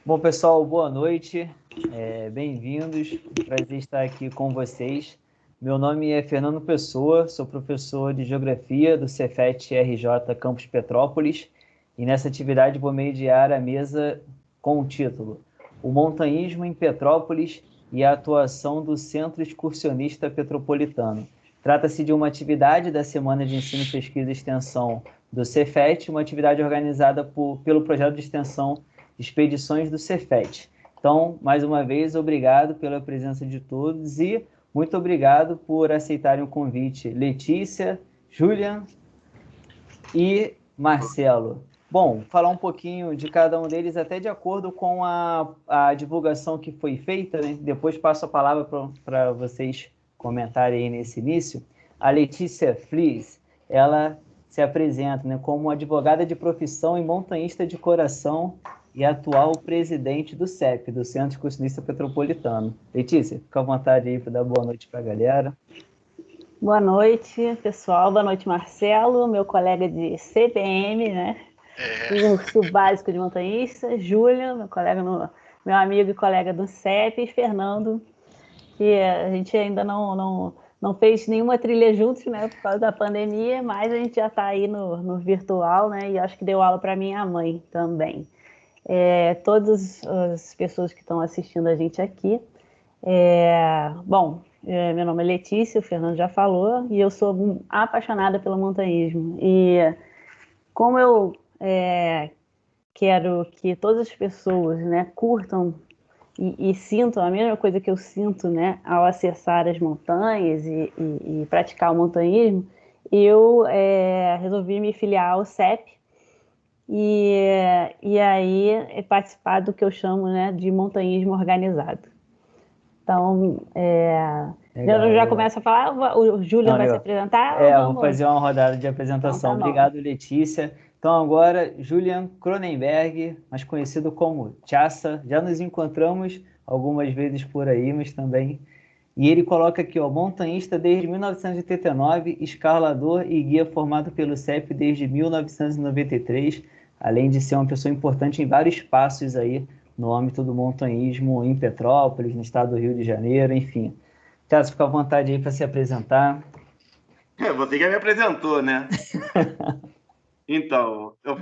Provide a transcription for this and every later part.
Bom, pessoal, boa noite. Bem-vindos. Prazer estar aqui com vocês. Meu nome é Fernando Pessoa, sou professor de Geografia do Cefet RJ Campus Petrópolis e nessa atividade vou mediar a mesa com o título O Montanhismo em Petrópolis e a atuação do Centro Excursionista Petropolitano. Trata-se de uma atividade da Semana de Ensino, Pesquisa e Extensão do Cefet, uma atividade organizada pelo projeto de extensão Expedições do Cefet. Então, mais uma vez, obrigado pela presença de todos e muito obrigado por aceitarem o convite, Letícia, Julian e Marcelo. Bom, falar um pouquinho de cada um deles, até de acordo com a divulgação que foi feita, né? Depois passo a palavra para vocês comentarem aí nesse início. A Letícia Flies, ela se apresenta, né, como advogada de profissão e montanhista de coração e atual presidente do CEP, do Centro Excursionista Petropolitano. Letícia, fica à vontade aí para dar boa noite para a galera. Boa noite, pessoal. Boa noite, Marcelo, meu colega de CPM, né? Curso básico de montanhista. Júlia, meu amigo e colega do CEP. E Fernando, que a gente ainda não fez nenhuma trilha juntos, né? Por causa da pandemia, mas a gente já está aí no virtual, né? E acho que deu aula para minha mãe também. Todas as pessoas que estão assistindo a gente aqui. Meu nome é Letícia, o Fernando já falou, e eu sou apaixonada pelo montanhismo. E como eu quero que todas as pessoas, né, curtam e sintam a mesma coisa que eu sinto, né, ao acessar as montanhas e praticar o montanhismo, eu resolvi me filiar ao CEP, e aí participar do que eu chamo, né, de montanhismo organizado. Então, já começa a falar, o Júlio vai se apresentar? Vou fazer uma rodada de apresentação. Então, tá. Obrigado, Letícia. Então, agora, Julian Cronenberg, mais conhecido como Chassa, já nos encontramos algumas vezes por aí, mas também... E ele coloca aqui, montanhista desde 1989, escalador e guia formado pelo CEP desde 1993, além de ser uma pessoa importante em vários passos aí no âmbito do montanhismo em Petrópolis, no estado do Rio de Janeiro, enfim. Chassa, fica à vontade aí para se apresentar. Você já me apresentou, né? Então, eu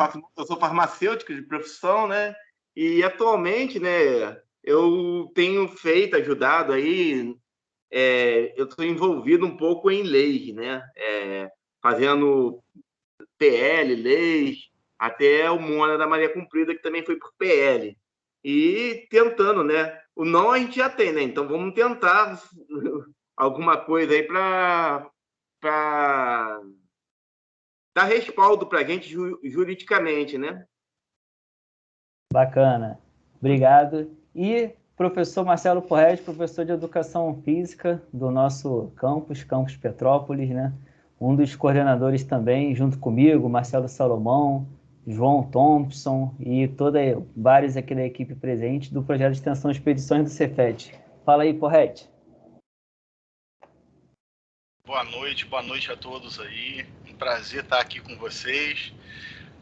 sou farmacêutico de profissão, né? E atualmente, né, eu tenho ajudado aí, eu estou envolvido um pouco em leis, né? Fazendo PL, leis, até o Mona da Maria Cumprida, que também foi por PL. E tentando, né? O não a gente já tem, né? Então vamos tentar alguma coisa aí para dar respaldo para a gente juridicamente, né? Bacana. Obrigado. E professor Marcelo Porrete, professor de Educação Física do nosso campus Petrópolis, né? Um dos coordenadores também, junto comigo, Marcelo Salomão, João Thompson e vários aqui da equipe presente do projeto de extensão Expedições do Cefet. Fala aí, Porrete. Boa noite a todos aí. Um prazer estar aqui com vocês.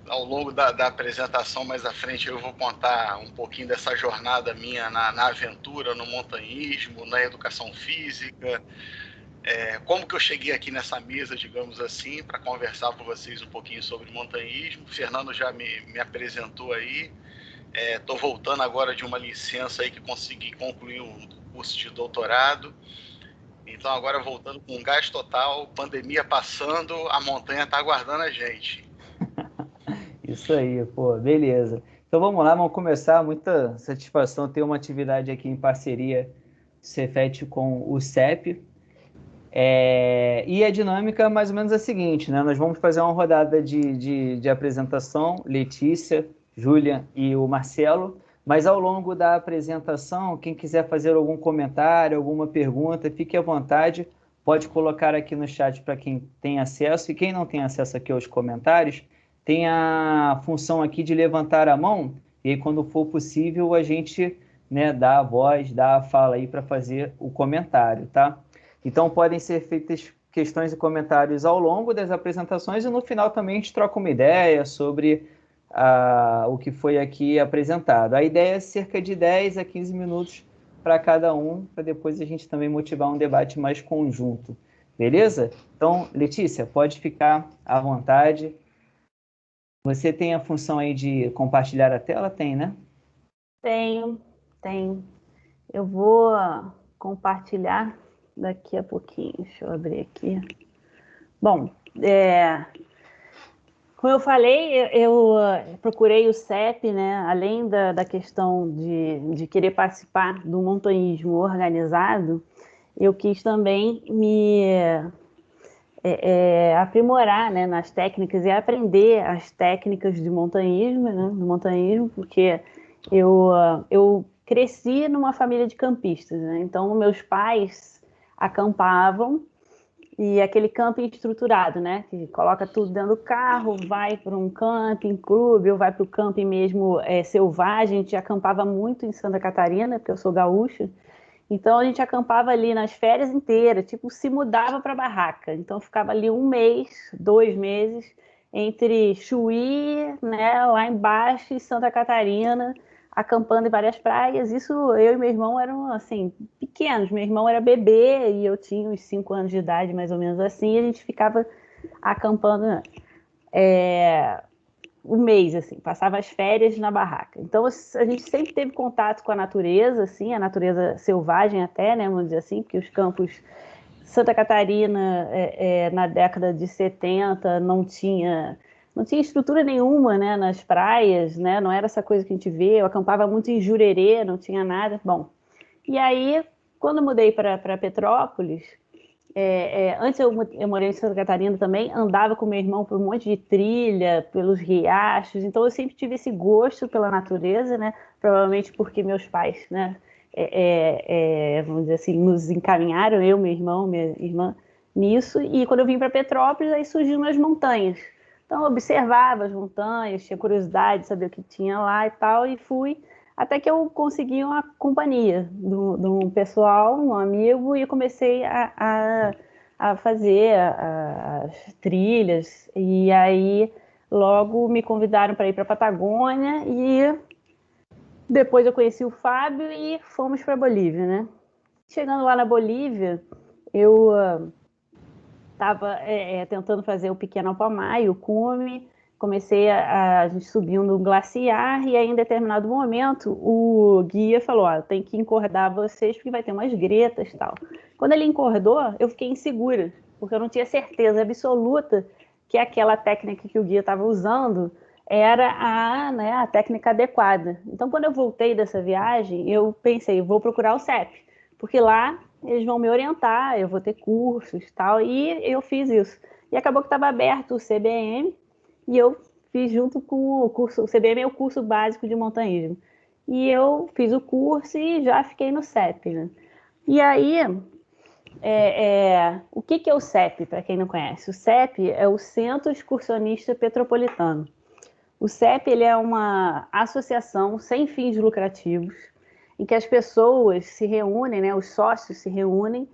Ao longo da apresentação, mais à frente, eu vou contar um pouquinho dessa jornada minha na aventura, no montanhismo, na educação física, como que eu cheguei aqui nessa mesa, digamos assim, para conversar com vocês um pouquinho sobre montanhismo. O Fernando já me apresentou aí. Estou voltando agora de uma licença aí que consegui concluir um curso de doutorado. Então, agora voltando com gás total, pandemia passando, a montanha está aguardando a gente. Isso aí, pô, beleza. Então vamos lá, vamos começar. Muita satisfação ter uma atividade aqui em parceria Cefet com o CEP. E a dinâmica mais ou menos é a seguinte, né? Nós vamos fazer uma rodada de apresentação, Letícia, Júlia e o Marcelo, mas ao longo da apresentação, quem quiser fazer algum comentário, alguma pergunta, fique à vontade, pode colocar aqui no chat para quem tem acesso, e quem não tem acesso aqui aos comentários, tem a função aqui de levantar a mão, e aí quando for possível a gente, né, dá a voz, dá a fala aí para fazer o comentário, tá? Então podem ser feitas questões e comentários ao longo das apresentações e no final também a gente troca uma ideia sobre o que foi aqui apresentado. A ideia é cerca de 10 a 15 minutos para cada um, para depois a gente também motivar um debate mais conjunto. Beleza? Então, Letícia, pode ficar à vontade. Você tem a função aí de compartilhar a tela? Tem, né? Tenho. Eu vou compartilhar daqui a pouquinho. Deixa eu abrir aqui. Bom, como eu falei, eu procurei o CEP, né? Além da questão de querer participar do montanhismo organizado, eu quis também me aprimorar, né, nas técnicas e aprender as técnicas de montanhismo, né, do montanhismo, porque eu cresci numa família de campistas, né? Então meus pais acampavam, e aquele camping estruturado, né, que coloca tudo dentro do carro, vai para um camping clube ou vai para o camping mesmo selvagem. A gente acampava muito em Santa Catarina, porque eu sou gaúcha. Então a gente acampava ali nas férias inteiras, tipo, se mudava para barraca. Então ficava ali 1 mês, 2 meses, entre Chuí, né, lá embaixo, e Santa Catarina, acampando em várias praias. Isso, eu e meu irmão eram, assim, pequenos. Meu irmão era bebê e eu tinha uns 5 anos de idade, mais ou menos assim, e a gente ficava acampando, né? 1 mês, assim, passava as férias na barraca. Então, a gente sempre teve contato com a natureza, assim, a natureza selvagem até, né, vamos dizer assim, porque os campos Santa Catarina, na década de 70, não tinha estrutura nenhuma, né, nas praias, né, não era essa coisa que a gente vê. Eu acampava muito em Jurerê, não tinha nada. Bom, e aí, quando eu mudei para Petrópolis, antes eu morei em Santa Catarina também, andava com meu irmão por um monte de trilha, pelos riachos, então eu sempre tive esse gosto pela natureza, né? Provavelmente porque meus pais, né, vamos dizer assim, nos encaminharam, eu, meu irmão, minha irmã, nisso. E quando eu vim para Petrópolis, aí surgiram as montanhas. Então eu observava as montanhas, tinha curiosidade de saber o que tinha lá e tal, e fui até que eu consegui uma companhia de um pessoal, um amigo, e eu comecei a fazer as trilhas. E aí logo me convidaram para ir para a Patagônia, e depois eu conheci o Fábio e fomos para a Bolívia, né? Chegando lá na Bolívia, eu estava tentando fazer o Pequeno Alpamar e o cume. Comecei a gente subindo um glaciar, e aí em determinado momento o guia falou: tem que encordar vocês porque vai ter umas gretas e tal. Quando ele encordou, eu fiquei insegura, porque eu não tinha certeza absoluta que aquela técnica que o guia estava usando era a técnica adequada. Então, quando eu voltei dessa viagem, eu pensei: vou procurar o CEP, porque lá eles vão me orientar, eu vou ter cursos e tal, e eu fiz isso. E acabou que estava aberto o CBM, e eu fiz junto com o curso. O CBM é o curso básico de montanhismo. E eu fiz o curso e já fiquei no CEP, né? E aí, o que é o CEP, para quem não conhece? O CEP é o Centro Excursionista Petropolitano. O CEP ele é uma associação sem fins lucrativos, em que as pessoas se reúnem, né, os sócios se reúnem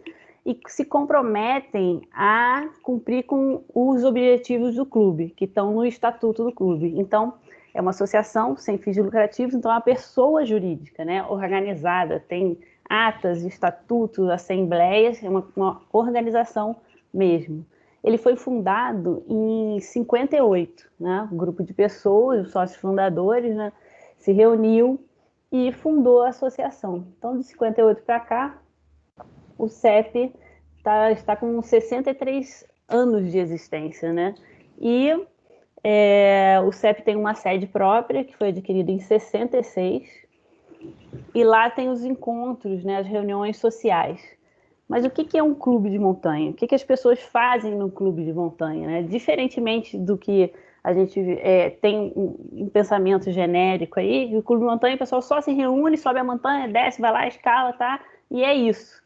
e se comprometem a cumprir com os objetivos do clube, que estão no estatuto do clube. Então, é uma associação sem fins lucrativos, então é uma pessoa jurídica, né, organizada, tem atas, estatutos, assembleias, é uma organização mesmo. Ele foi fundado em 58, né, um grupo de pessoas, os sócios fundadores, né, se reuniu e fundou a associação. Então, de 58 para cá, o CEP está com 63 anos de existência, né? E o CEP tem uma sede própria, que foi adquirida em 66, e lá tem os encontros, né, as reuniões sociais. Mas o que é um clube de montanha? O que as pessoas fazem no clube de montanha, né? Diferentemente do que a gente tem um pensamento genérico aí, o clube de montanha, o pessoal só se reúne, sobe a montanha, desce, vai lá, escala, tá? E é isso.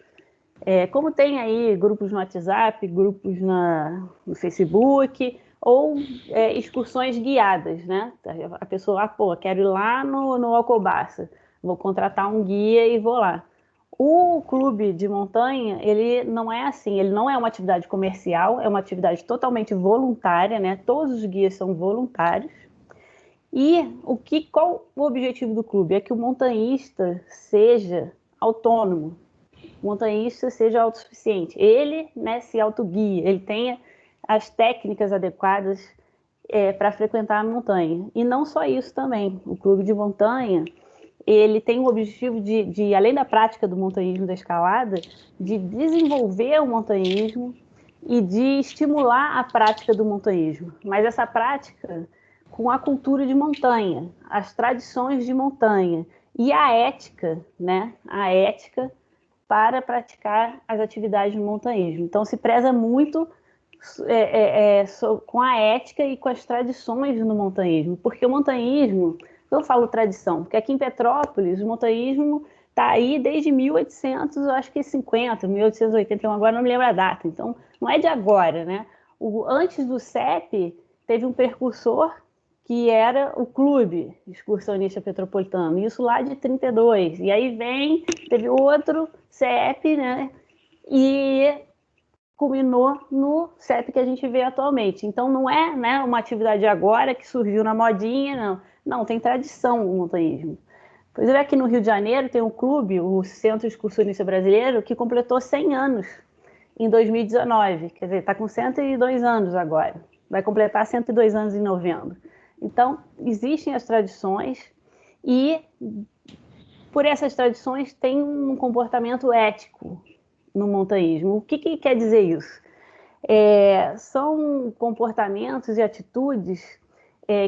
Como tem aí grupos no WhatsApp, grupos no Facebook, ou excursões guiadas, né? A pessoa, quero ir lá no Alcobaça, vou contratar um guia e vou lá. O clube de montanha, ele não é assim, ele não é uma atividade comercial, é uma atividade totalmente voluntária, né? Todos os guias são voluntários. E qual o objetivo do clube? É que o montanhista seja autônomo, o montanhista seja autossuficiente. Ele, né, se autoguia, ele tenha as técnicas adequadas para frequentar a montanha. E não só isso também. O clube de montanha, ele tem o objetivo de, além da prática do montanhismo da escalada, de desenvolver o montanhismo e de estimular a prática do montanhismo. Mas essa prática com a cultura de montanha, as tradições de montanha e a ética, né? A ética para praticar as atividades de montanhismo. Então, se preza muito com a ética e com as tradições no montanhismo, porque o montanhismo, eu falo tradição, porque aqui em Petrópolis o montanhismo está aí desde 1800, eu acho que 50, 1881, agora não me lembro a data, então não é de agora, né? Antes do CEP, teve um precursor que era o Clube Excursionista Petropolitano, isso lá de 32, e aí teve outro CEP, né? E culminou no CEP que a gente vê atualmente. Então, não é, né, uma atividade agora que surgiu na modinha, não. Não, tem tradição o montanhismo. Pois é, aqui no Rio de Janeiro tem um clube, o Centro Excursionista Brasileiro, que completou 100 anos em 2019. Quer dizer, está com 102 anos agora. Vai completar 102 anos em novembro. Então, existem as tradições e, por essas tradições, tem um comportamento ético no montanhismo. O que quer dizer isso? São comportamentos e atitudes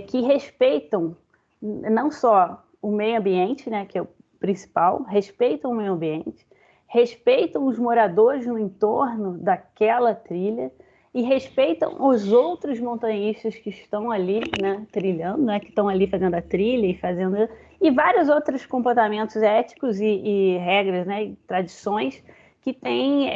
que respeitam não só o meio ambiente, né, que é o principal, respeitam o meio ambiente, respeitam os moradores no entorno daquela trilha e respeitam os outros montanhistas que estão ali, né, trilhando, né, que estão ali fazendo a trilha e vários outros comportamentos éticos e regras, né, e tradições que tem,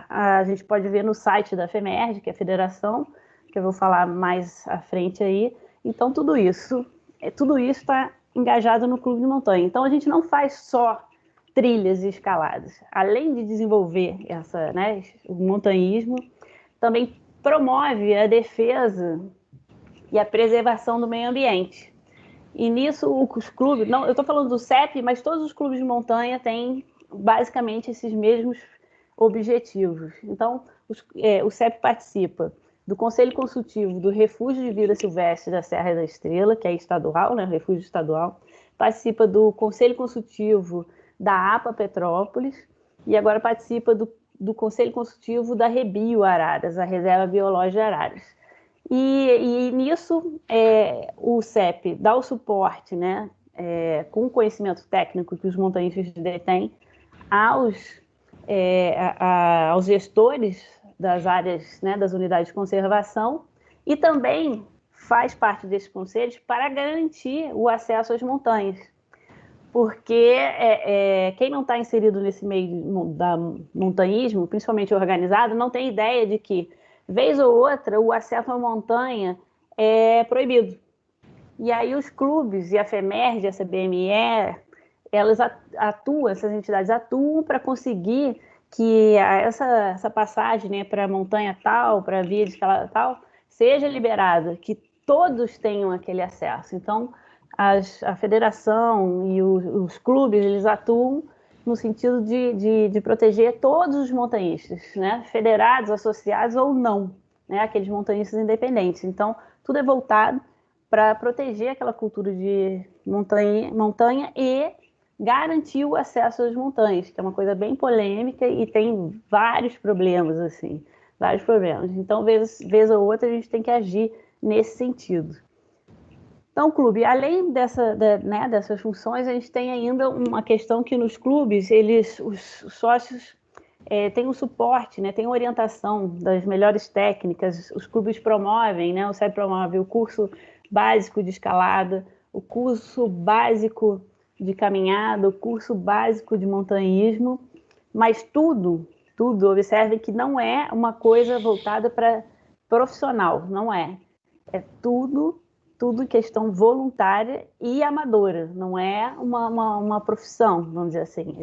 a gente pode ver no site da FEMERG, que é a federação, que eu vou falar mais à frente aí. Então, tudo isso está engajado no Clube de Montanha. Então, a gente não faz só trilhas e escaladas. Além de desenvolver o montanhismo, também promove a defesa e a preservação do meio ambiente. E nisso, os clubes... Não, eu estou falando do CEP, mas todos os clubes de montanha têm basicamente esses mesmos objetivos. Então, o CEP participa do Conselho Consultivo do Refúgio de Vida Silvestre da Serra da Estrela, que é estadual, né, refúgio estadual, participa do Conselho Consultivo da APA Petrópolis e agora participa do Conselho Consultivo da Rebio Araras, a Reserva Biológica de Araras. E nisso, o CEP dá o suporte, né, com o conhecimento técnico que os montanhistas detêm, aos gestores das áreas, né, das unidades de conservação, e também faz parte desses conselhos para garantir o acesso às montanhas. Porque quem não está inserido nesse meio da montanhismo, principalmente organizado, não tem ideia de que, vez ou outra, o acesso à montanha é proibido. E aí os clubes e a FEMERG, a CBME, elas essas entidades atuam para conseguir que essa passagem, né, para a montanha tal, para a via de escalada tal, seja liberada, que todos tenham aquele acesso. Então, a federação e os clubes, eles atuam no sentido de proteger todos os montanhistas, né, federados, associados ou não, né, aqueles montanhistas independentes. Então, tudo é voltado para proteger aquela cultura de montanha e garantir o acesso às montanhas, que é uma coisa bem polêmica e tem vários problemas, assim, vários problemas. Então, vez ou outra, a gente tem que agir nesse sentido. Então, o clube, além dessas funções, a gente tem ainda uma questão que nos clubes, os sócios têm um suporte, né, têm orientação das melhores técnicas, os clubes promovem, né, o CEP promove o curso básico de escalada, o curso básico de caminhada, o curso básico de montanhismo, mas tudo, observem que não é uma coisa voltada para profissional, não é. É tudo questão voluntária e amadora, não é uma profissão, vamos dizer assim.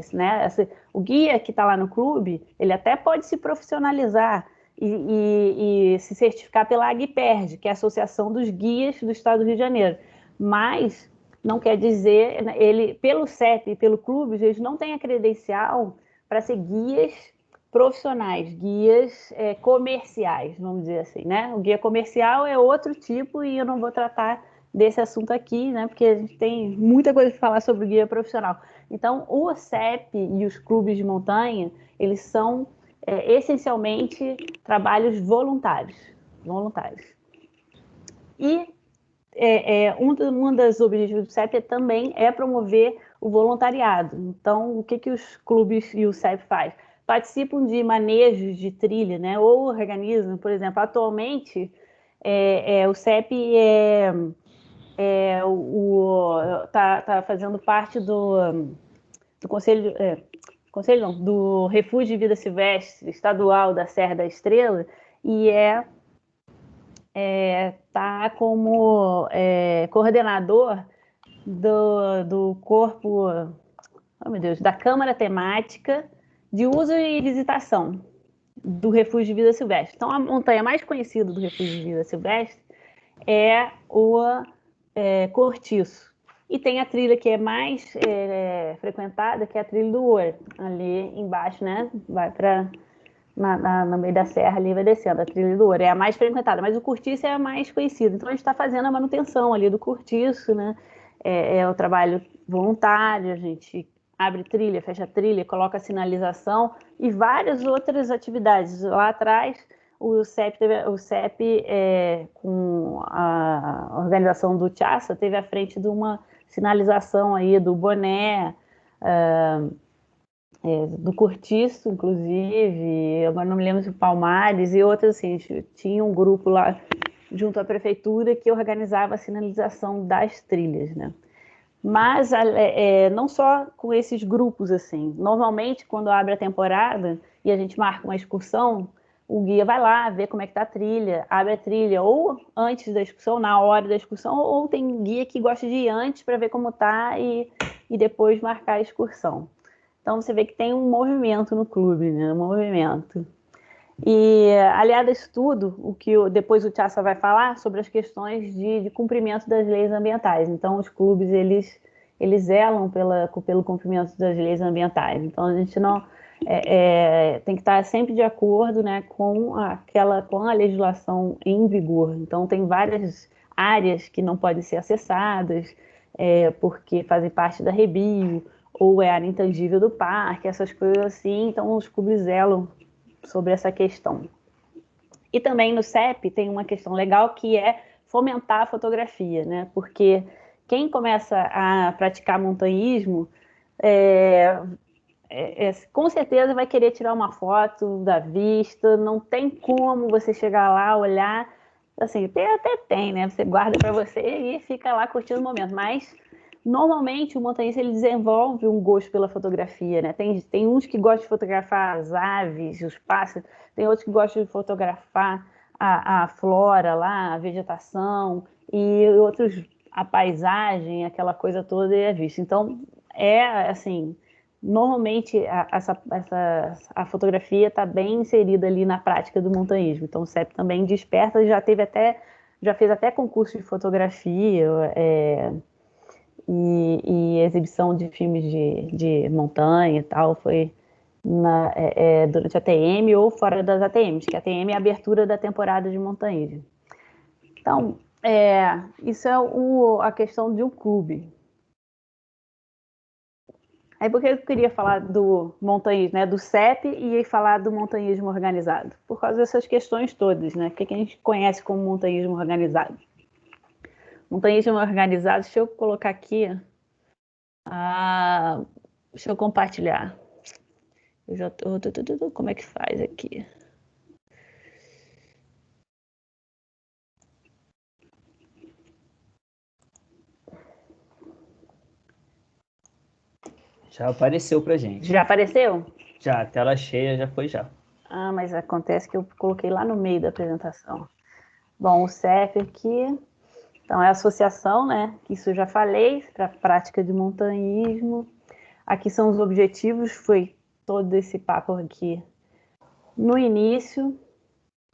O guia que está lá no clube, ele até pode se profissionalizar e se certificar pela AGPERD, que é a Associação dos Guias do Estado do Rio de Janeiro. Mas não quer dizer, pelo CEP e pelo clube, eles não têm a credencial para ser guias profissionais, guias comerciais, vamos dizer assim, né? O guia comercial é outro tipo e eu não vou tratar desse assunto aqui, né? Porque a gente tem muita coisa para falar sobre o guia profissional. Então, o CEP e os clubes de montanha, eles são essencialmente trabalhos voluntários. E um dos objetivos do CEP também é promover o voluntariado. Então, o que os clubes e o CEP faz? Participam de manejos de trilha, né? Ou organizam, por exemplo, atualmente o CEP tá fazendo parte do conselho, do Refúgio de Vida Silvestre Estadual da Serra da Estrela e tá como coordenador do corpo, oh meu Deus, da Câmara Temática de Uso e Visitação do Refúgio de Vida Silvestre. Então, a montanha mais conhecida do Refúgio de Vida Silvestre é o Cortiço. E tem a trilha que é mais frequentada, que é a trilha do Ouro, ali embaixo, né? Vai para no meio da serra ali, vai descendo. A trilha do Ouro é a mais frequentada, mas o Cortiço é a mais conhecido. Então, a gente está fazendo a manutenção ali do Cortiço, né? É o trabalho voluntário, a gente abre trilha, fecha trilha, coloca sinalização e várias outras atividades. Lá atrás, o CEP, com a organização do Tiaça, teve à frente de uma sinalização aí do boné, do Cortiço, inclusive, agora não me lembro se o Palmares e outras assim. Tinha um grupo lá junto à prefeitura que organizava a sinalização das trilhas, né? Mas não só com esses grupos, assim. Normalmente, quando abre a temporada e a gente marca uma excursão, o guia vai lá ver como é que tá a trilha, abre a trilha ou antes da excursão, na hora da excursão, ou tem guia que gosta de ir antes para ver como tá e depois marcar a excursão. Então, você vê que tem um movimento no clube, né? Um movimento. E, aliado a isso tudo, depois o Tiaça vai falar sobre as questões de cumprimento das leis ambientais. Então, os clubes, eles zelam pelo cumprimento das leis ambientais. Então, a gente não tem que estar sempre de acordo, né, com a legislação em vigor. Então, tem várias áreas que não podem ser acessadas, porque fazem parte da Rebio, ou é área intangível do parque, essas coisas assim. Então, os clubes zelam sobre essa questão. E também no CEP tem uma questão legal que é fomentar a fotografia, né? Porque quem começa a praticar montanhismo com certeza vai querer tirar uma foto da vista, não tem como você chegar lá, olhar, assim, até tem, né? Você guarda para você e fica lá curtindo o momento, mas normalmente o montanhista ele desenvolve um gosto pela fotografia, né? Tem uns que gostam de fotografar as aves, os pássaros, tem outros que gostam de fotografar a flora lá, a vegetação, e outros a paisagem, aquela coisa toda é vista. Então, assim, normalmente a fotografia está bem inserida ali na prática do montanhismo. Então, o CEP também desperta, já fez até concurso de fotografia, e exibição de filmes de montanha e tal, foi durante a ATM ou fora das ATMs, que a ATM é a abertura da temporada de montanhismo. Então, isso é a questão de um clube. Aí por que eu queria falar do montanhismo, né, do CEP, e falar do montanhismo organizado? Por causa dessas questões todas, né? O que a gente conhece como montanhismo organizado? Montanhismo organizado, deixa eu colocar aqui. Deixa eu compartilhar. Eu já tô. Como é que faz aqui? Já apareceu pra gente. Já apareceu? Já, a tela cheia já foi já. Mas acontece que eu coloquei lá no meio da apresentação. Bom, o CEP aqui, então é a associação, né? Isso eu já falei, para a prática de montanhismo. Aqui são os objetivos, foi todo esse papo aqui no início.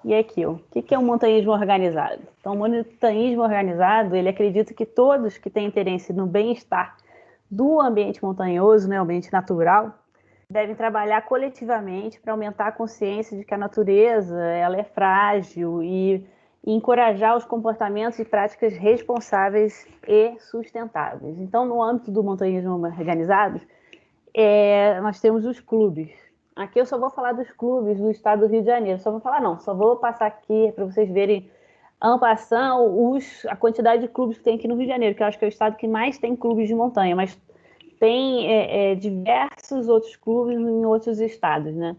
E aqui, o que é o montanhismo organizado? Então, o montanhismo organizado, ele acredita que todos que têm interesse no bem-estar do ambiente montanhoso, né, o ambiente natural, devem trabalhar coletivamente para aumentar a consciência de que a natureza ela é frágil e encorajar os comportamentos e práticas responsáveis e sustentáveis. Então, no âmbito do montanhismo organizado, nós temos os clubes. Aqui eu só vou falar dos clubes do estado do Rio de Janeiro. Só vou passar aqui para vocês verem en passant a quantidade de clubes que tem aqui no Rio de Janeiro, que eu acho que é o estado que mais tem clubes de montanha, mas tem diversos outros clubes em outros estados, né?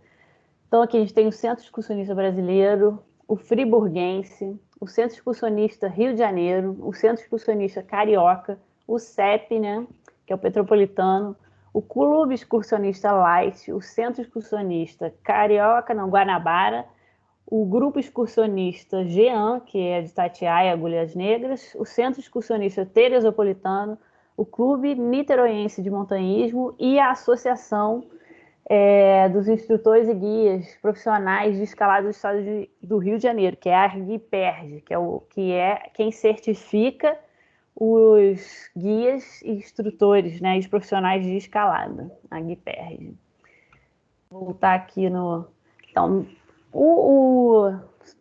Então aqui a gente tem o Centro Excursionista Brasileiro, o Friburguense, o Centro Excursionista Rio de Janeiro, o Centro Excursionista Carioca, o CEP, né, que é o Petropolitano, o Clube Excursionista Light, o Centro Excursionista Guanabara, o Grupo Excursionista Jean, que é de Itatiaia, Agulhas Negras, o Centro Excursionista Teresopolitano, o Clube Niteroense de Montanhismo e a Associação dos Instrutores e Guias Profissionais de Escalada do Estado do Rio de Janeiro, que é a ARGUIPERJ, que é quem certifica os guias e instrutores, né, os profissionais de escalada, a ARGUIPERJ. Vou voltar aqui no... Então, o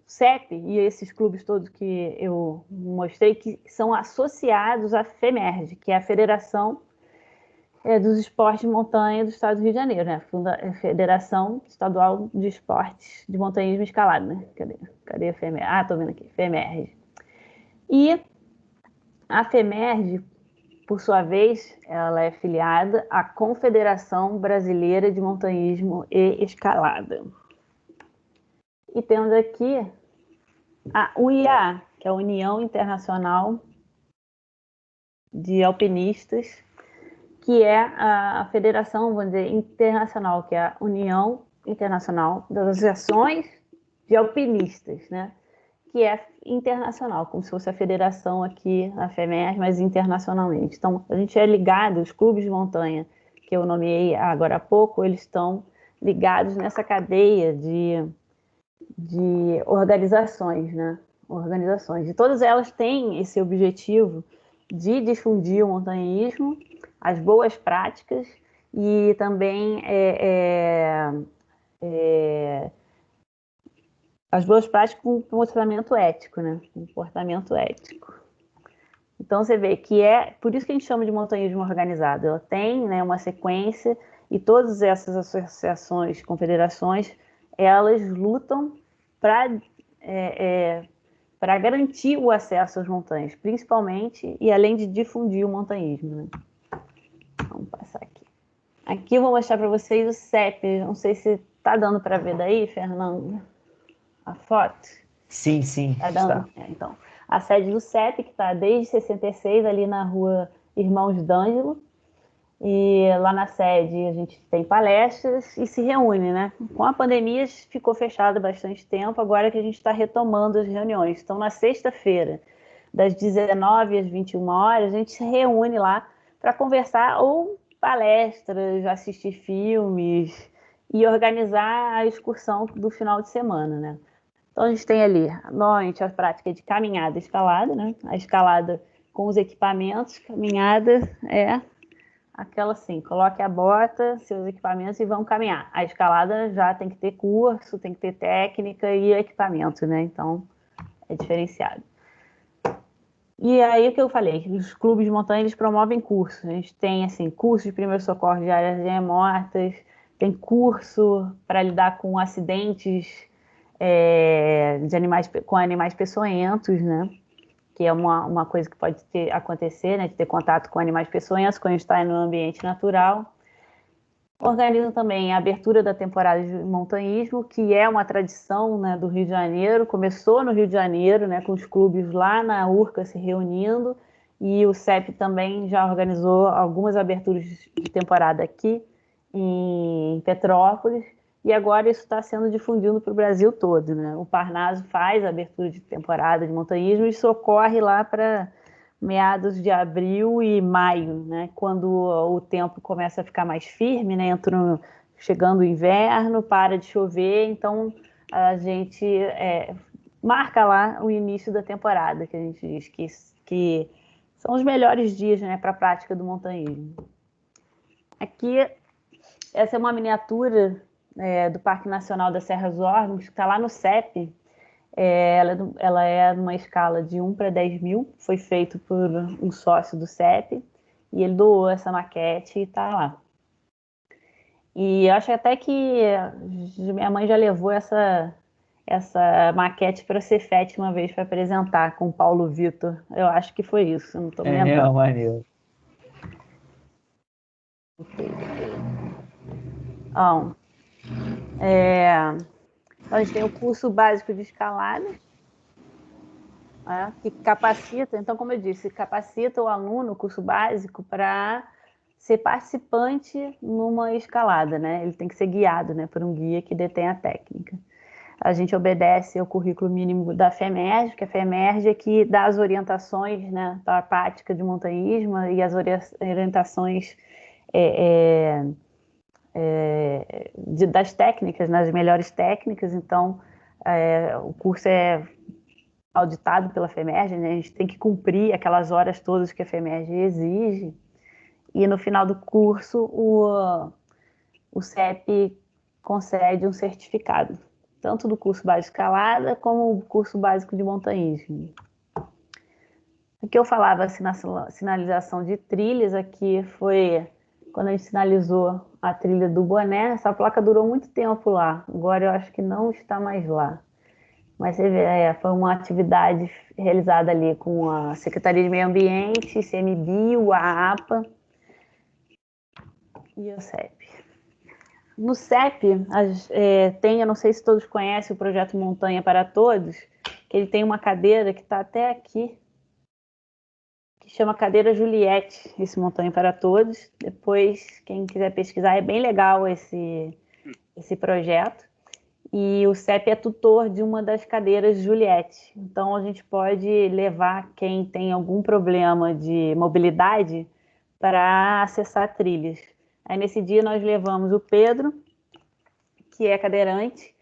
CEP e esses clubes todos que eu mostrei, que são associados à FEMERJ, que é a Federação dos Esportes de Montanha do Estado do Rio de Janeiro, né? Federação Estadual de Esportes de Montanhismo e Escalada, né? Cadê a FEMERJ? Ah, tô vendo aqui, FEMERJ. E a FEMERJ, por sua vez, ela é filiada à Confederação Brasileira de Montanhismo e Escalada. E temos aqui a UIA, que é a União Internacional de Alpinistas, que é a federação, vamos dizer, internacional, que é a União Internacional das Associações de Alpinistas, né? Que é internacional, como se fosse a federação aqui, a FEMERJ, mas internacionalmente. Então, a gente é ligado, os clubes de montanha que eu nomeei agora há pouco, eles estão ligados nessa cadeia de organizações, né? Organizações. E todas elas têm esse objetivo de difundir o montanhismo, as boas práticas e também as boas práticas com comportamento ético, né? Comportamento ético. Então você vê que é por isso que a gente chama de montanhismo organizado. Ela tem, né, uma sequência e todas essas associações, confederações, elas lutam para garantir o acesso às montanhas, principalmente, e além de difundir o montanhismo, né? Vamos passar aqui. Aqui eu vou mostrar para vocês o CEP. Não sei se está dando para ver daí, Fernando, a foto. Sim, sim. Tá dando? Então, a sede do CEP, que está desde 66, ali na rua Irmãos D'Angelo. E lá na sede a gente tem palestras e se reúne, né? Com a pandemia ficou fechado bastante tempo, agora que a gente está retomando as reuniões. Então, na sexta-feira, das 19 às 21 horas, a gente se reúne lá para conversar ou palestras, assistir filmes e organizar a excursão do final de semana, né? Então, a gente tem ali, normalmente, a prática de caminhada e escalada, né? A escalada com os equipamentos, caminhada aquela assim, coloque a bota, seus equipamentos e vão caminhar. A escalada já tem que ter curso, tem que ter técnica e equipamento, né? Então, é diferenciado. E aí, o que eu falei, os clubes de montanha, eles promovem cursos. A gente tem, assim, curso de primeiro socorro de áreas remortas, tem curso para lidar com acidentes com animais peçonhentos, né? Que é uma coisa que pode acontecer, né, de ter contato com animais peçonhentos quando a gente está no ambiente natural. Organizam também a abertura da temporada de montanhismo, que é uma tradição, né, do Rio de Janeiro. Começou no Rio de Janeiro, né, com os clubes lá na Urca se reunindo, e o CEP também já organizou algumas aberturas de temporada aqui em Petrópolis. E agora isso está sendo difundido para o Brasil todo, né? O Parnaso faz a abertura de temporada de montanhismo e isso ocorre lá para meados de abril e maio, né? Quando o tempo começa a ficar mais firme, né? Chegando o inverno, para de chover, então a gente marca lá o início da temporada, que a gente diz que são os melhores dias, né, para a prática do montanhismo. Aqui, essa é uma miniatura do Parque Nacional da Serra dos Órgãos, que está lá no CEP. Ela é numa escala de 1 para 10 mil, foi feito por um sócio do CEP, e ele doou essa maquete e está lá. E eu acho até que minha mãe já levou essa maquete para a Cefet uma vez para apresentar com o Paulo Vitor. Eu acho que foi isso, não estou me lembrando. Maneiro. Então, a gente tem o curso básico de escalada, que capacita, então, como eu disse, capacita o aluno, o curso básico, para ser participante numa escalada, né? Ele tem que ser guiado, né, por um guia que detém a técnica. A gente obedece ao currículo mínimo da FEMERGE, que a FEMERGE é que dá as orientações, né, para a prática de montanhismo e as orientações das técnicas, nas melhores técnicas. Então, o curso é auditado pela FEMERGE, né? A gente tem que cumprir aquelas horas todas que a FEMERGE exige. E no final do curso, o CEP concede um certificado, tanto do curso básico de escalada como o curso básico de montanhismo. Aqui eu falava sinalização de trilhas, aqui foi quando a gente sinalizou a trilha do Boné. Essa placa durou muito tempo lá, agora eu acho que não está mais lá. Mas você vê, foi uma atividade realizada ali com a Secretaria de Meio Ambiente, ICMBio, a APA e o CEP. No CEP, eu não sei se todos conhecem o projeto Montanha para Todos, que ele tem uma cadeira que está até aqui, que chama Cadeira Juliette, esse Montanha para Todos. Depois, quem quiser pesquisar, é bem legal esse projeto. E o CEP é tutor de uma das cadeiras Juliette. Então, a gente pode levar quem tem algum problema de mobilidade para acessar trilhas. Aí, nesse dia, nós levamos o Pedro, que é cadeirante,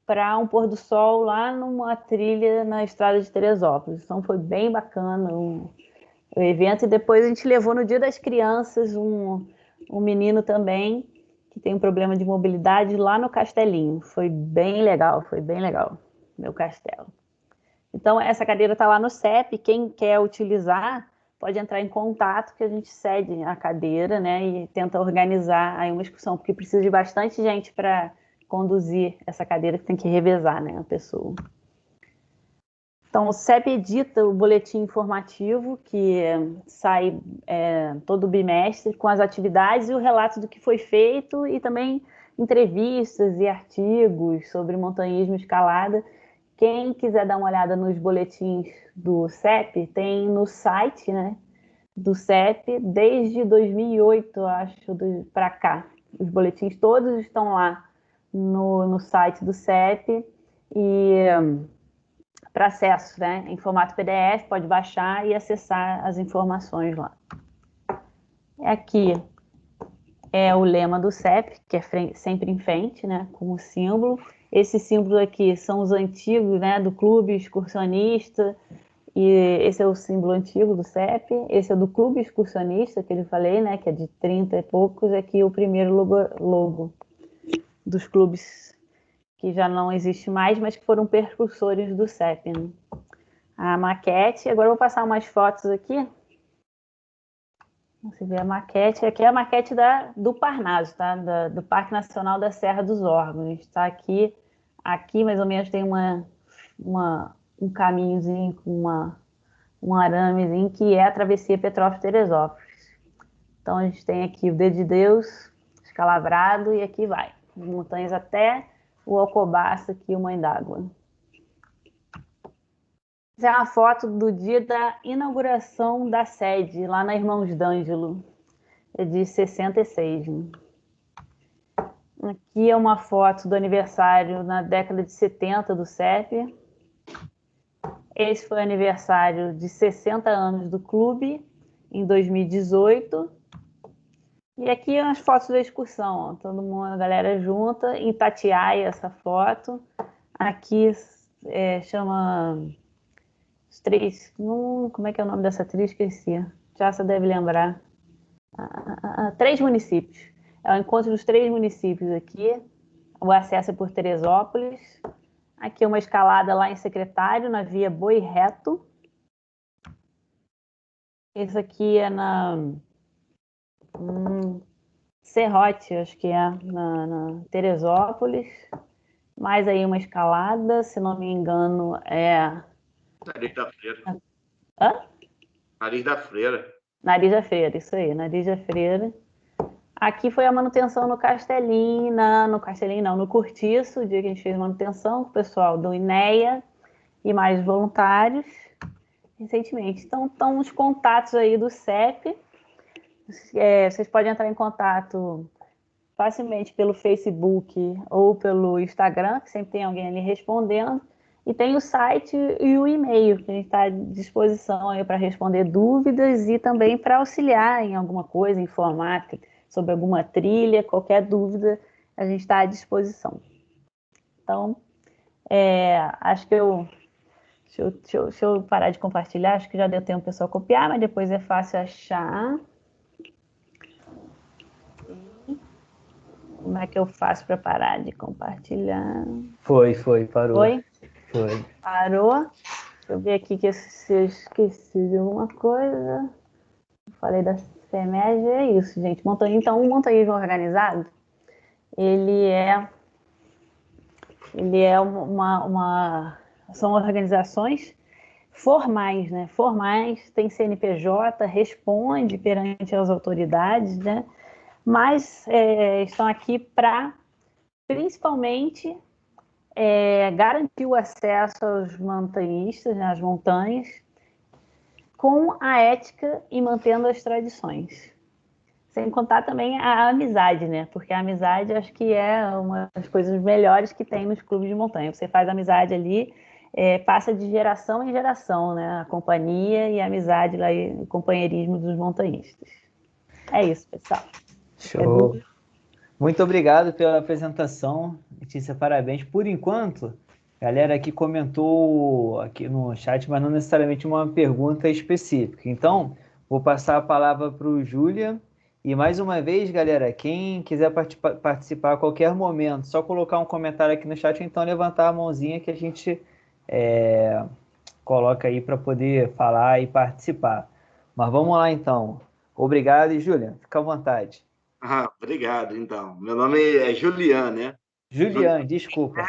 para um pôr do sol lá numa trilha na estrada de Teresópolis. Então, foi bem bacana o evento. E depois a gente levou no Dia das Crianças um menino também, que tem um problema de mobilidade, lá no Castelinho. Foi bem legal, meu castelo. Então, essa cadeira está lá no CEP. Quem quer utilizar pode entrar em contato, que a gente cede a cadeira, né, e tenta organizar aí uma excursão, porque precisa de bastante gente para conduzir essa cadeira, que tem que revezar, né, a pessoa. Então, o CEP edita o boletim informativo, que sai todo bimestre, com as atividades e o relato do que foi feito, e também entrevistas e artigos sobre montanhismo e escalada. Quem quiser dar uma olhada nos boletins do CEP, tem no site, né, do CEP, desde 2008, acho, para cá. Os boletins todos estão lá no site do CEP, e para acesso, né, em formato PDF, pode baixar e acessar as informações lá. Aqui é o lema do CEP, que é sempre em frente, né, com o símbolo. Esse símbolo aqui são os antigos, né, do clube excursionista, e esse é o símbolo antigo do CEP. Esse é do clube excursionista, que eu falei, né, que é de 30 e poucos. Aqui o primeiro logo dos clubes que já não existe mais, mas que foram precursores do CEP, né? A maquete, agora eu vou passar umas fotos aqui. Você vê a maquete, aqui é a maquete do Parnaso, tá? Do Parque Nacional da Serra dos Órgãos. A gente está aqui mais ou menos tem um caminhozinho com um aramezinho, que é a travessia Petrópolis-Teresópolis. Então a gente tem aqui o Dedo de Deus, escalavrado, e aqui vai. As montanhas até o Alcobaça, aqui, o Mãe d'Água. Essa é uma foto do dia da inauguração da sede, lá na Irmãos d'Ângelo. É de 66. Né? Aqui é uma foto do aniversário na década de 70 do CEP. Esse foi o aniversário de 60 anos do clube, em 2018. E aqui as fotos da excursão, ó. Todo mundo, a galera junta, em Itatiaia, essa foto. aqui chama os três. Como é que é o nome dessa atriz? Esqueci. Já você deve lembrar. 3 municípios. É o encontro dos 3 municípios aqui. O acesso é por Teresópolis. Aqui uma escalada lá em Secretário, na via Boi Reto. Esse aqui é na Serrote, acho que é, na Teresópolis. Mais aí uma escalada, se não me engano, é... Nariz da Freira. Hã? Nariz da Freira. Nariz da Freira, isso aí, Nariz da Freira. Aqui foi a manutenção no Castelinho, no Cortiço, o dia que a gente fez manutenção com o pessoal do INEA e mais voluntários recentemente. Então, estão os contatos aí do CEP. Vocês podem entrar em contato facilmente pelo Facebook ou pelo Instagram, que sempre tem alguém ali respondendo. E tem o site e o e-mail, que a gente está à disposição aí para responder dúvidas e também para auxiliar em alguma coisa, informar sobre alguma trilha, qualquer dúvida, a gente está à disposição. Então, acho que deixa eu parar de compartilhar, acho que já deu tempo o pessoal copiar, mas depois é fácil achar. Como é que eu faço para parar de compartilhar? Parou. Foi? Foi. Parou. Deixa eu ver aqui se eu esqueci de alguma coisa. Falei da CEMEG, é isso, gente. Então, um montanhismo organizado, ele é são organizações formais, né? Formais, tem CNPJ, responde perante as autoridades, né? Mas estão aqui para, principalmente, garantir o acesso aos montanhistas, né, às montanhas, com a ética e mantendo as tradições. Sem contar também a amizade, né? Porque a amizade acho que é uma das coisas melhores que tem nos clubes de montanha. Você faz amizade ali, passa de geração em geração, né? A companhia e a amizade lá, e o companheirismo dos montanhistas. É isso, pessoal. Show. Muito obrigado pela apresentação, Letícia, parabéns. Por enquanto, a galera aqui comentou aqui no chat, mas não necessariamente uma pergunta específica. Então, vou passar a palavra para o Júlia. E mais uma vez, galera, quem quiser participar a qualquer momento, só colocar um comentário aqui no chat ou então levantar a mãozinha que a gente coloca aí para poder falar e participar. Mas vamos lá então. Obrigado e Júlia, fica à vontade. Obrigado, então. Meu nome é Julian, né? Julian, desculpa.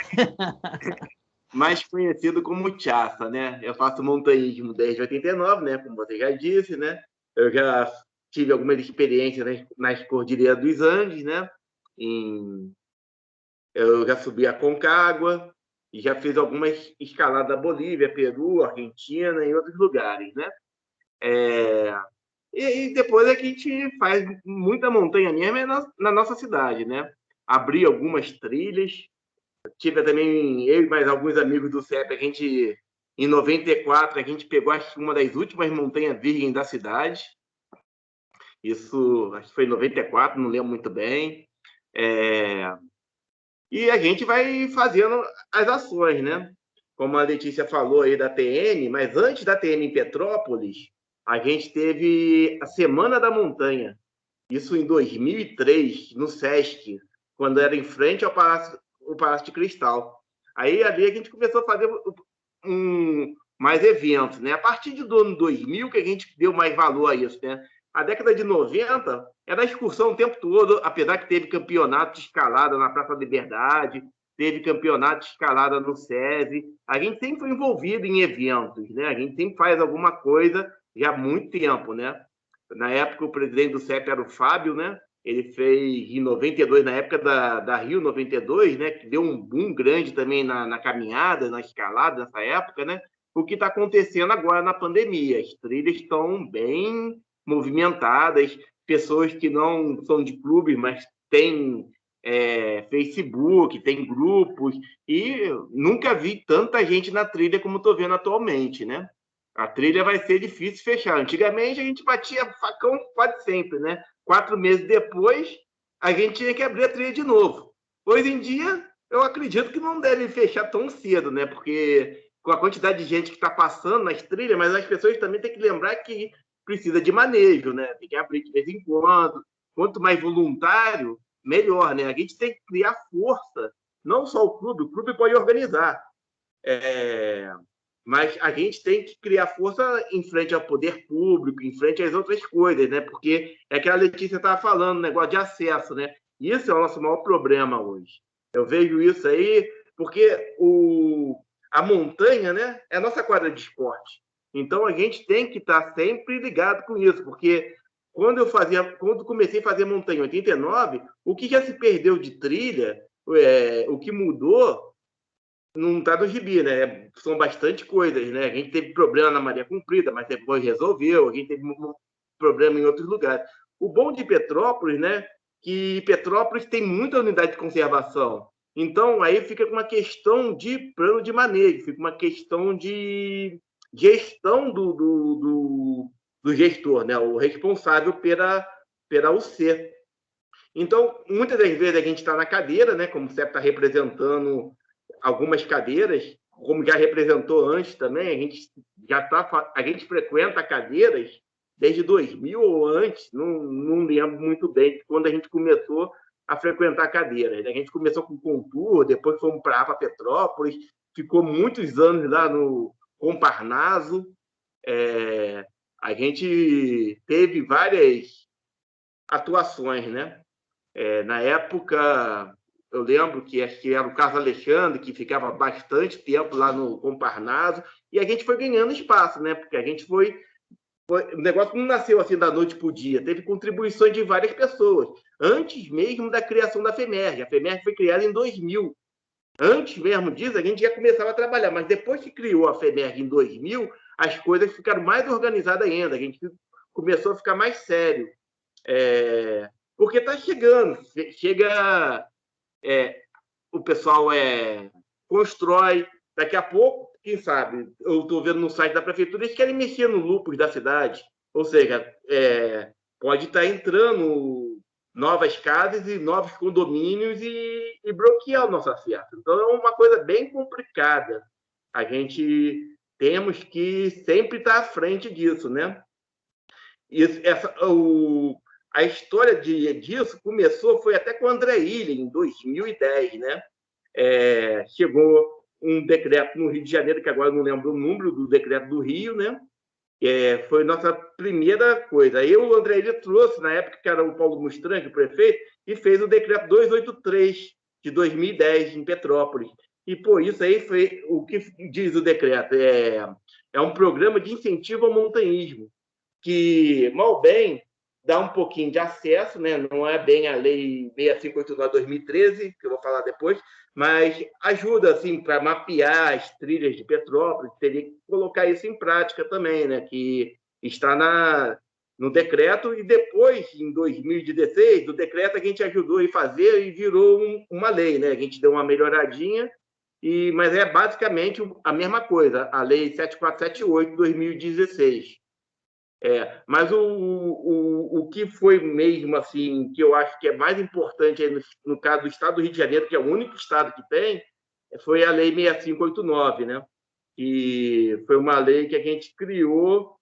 Mais conhecido como Tchaça, né? Eu faço montanhismo desde 89, né? Como você já disse, né? Eu já tive algumas experiências nas Cordilheiras dos Andes, né? Eu já subi a Concagua e já fiz algumas escaladas da Bolívia, Peru, Argentina e outros lugares, né? E depois a gente faz muita montanha mesmo na nossa cidade, né? Abri algumas trilhas. Tive também, eu e mais alguns amigos do CEP, em 94, a gente pegou uma das últimas montanhas virgens da cidade. Isso, acho que foi em 94, não lembro muito bem. E a gente vai fazendo as ações, né? Como a Letícia falou aí da TN, mas antes da TN em Petrópolis, a gente teve a Semana da Montanha. Isso em 2003, no Sesc, quando era em frente ao Palácio de Cristal. Aí ali a gente começou a fazer mais eventos, né? A partir do ano 2000 que a gente deu mais valor a isso, né? A década de 90 era excursão o tempo todo, apesar que teve campeonato de escalada na Praça da Liberdade, teve campeonato de escalada no SESI. A gente sempre foi envolvido em eventos, né? A gente sempre faz alguma coisa já há muito tempo, né? Na época, o presidente do CEP era o Fábio, né? Ele fez em 92, na época da Rio 92, né? Que deu um boom grande também na caminhada, na escalada, nessa época, né? O que está acontecendo agora na pandemia. As trilhas estão bem movimentadas, pessoas que não são de clubes, mas têm Facebook, tem grupos, e nunca vi tanta gente na trilha como estou vendo atualmente, né? A trilha vai ser difícil fechar. Antigamente, a gente batia facão quase sempre, né? 4 meses depois, a gente tinha que abrir a trilha de novo. Hoje em dia, eu acredito que não deve fechar tão cedo, né? Porque com a quantidade de gente que está passando nas trilhas, mas as pessoas também têm que lembrar que precisa de manejo, né? Tem que abrir de vez em quando. Quanto mais voluntário, melhor, né? A gente tem que criar força, não só o clube pode organizar, mas a gente tem que criar força em frente ao poder público, em frente às outras coisas, né? Porque é que a Letícia estava falando, negócio de acesso, né? Isso é o nosso maior problema hoje. Eu vejo isso aí, porque a montanha, né, é a nossa quadra de esporte. Então a gente tem que estar sempre ligado com isso, porque quando comecei a fazer montanha em 89, o que já se perdeu de trilha, o que mudou, não está no gibi, né? São bastante coisas, né? A gente teve problema na Maria Comprida, mas depois resolveu. A gente teve problema em outros lugares. O bom de Petrópolis, né? Que Petrópolis tem muita unidade de conservação. Então, aí fica uma questão de plano de manejo, fica uma questão de gestão do gestor, né? O responsável pela UC. Então, muitas das vezes a gente está na cadeira, né? Como o CEP está representando algumas cadeiras, como já representou antes também, a gente frequenta cadeiras desde 2000 ou antes, não lembro muito bem quando a gente começou a frequentar cadeiras. A gente começou com o Contour, depois fomos para a Petrópolis, ficou muitos anos lá no Comparnaso. A gente teve várias atuações, né? Na época, eu lembro que acho que era o Carlos Alexandre, que ficava bastante tempo lá no Comparnaso, e a gente foi ganhando espaço, né? Porque a gente o negócio não nasceu assim da noite para o dia, teve contribuições de várias pessoas, antes mesmo da criação da FEMERG. A FEMERG foi criada em 2000. Antes mesmo disso, a gente já começava a trabalhar, mas depois que criou a FEMERG em 2000, as coisas ficaram mais organizadas ainda, a gente começou a ficar mais sério. Porque está chegando, o pessoal constrói, daqui a pouco, quem sabe, eu estou vendo no site da prefeitura, eles querem mexer no lupus da cidade, ou seja, pode estar entrando novas casas e novos condomínios e bloquear o nosso acesso. Então, é uma coisa bem complicada. A gente temos que sempre estar à frente disso, né? A história disso foi até com o André Ilha, em 2010, né? Chegou um decreto no Rio de Janeiro, que agora eu não lembro o número do decreto do Rio, né? Foi nossa primeira coisa. Aí o André Ilha trouxe, na época que era o Paulo Mustrange, o prefeito, e fez o decreto 283 de 2010 em Petrópolis. E, isso aí foi o que diz o decreto. É um programa de incentivo ao montanhismo, que, mal bem, dá um pouquinho de acesso, né? Não é bem a Lei 6589/2013, que eu vou falar depois, mas ajuda assim, para mapear as trilhas de Petrópolis, teria que colocar isso em prática também, né? Que está no decreto, e depois, em 2016, do decreto a gente ajudou a fazer e virou uma lei, né? A gente deu uma melhoradinha, mas é basicamente a mesma coisa, a Lei 7478/2016. Mas o que foi mesmo, assim, que eu acho que é mais importante aí no caso do Estado do Rio de Janeiro, que é o único estado que tem, foi a Lei 6589, né? Que foi uma lei que a gente criou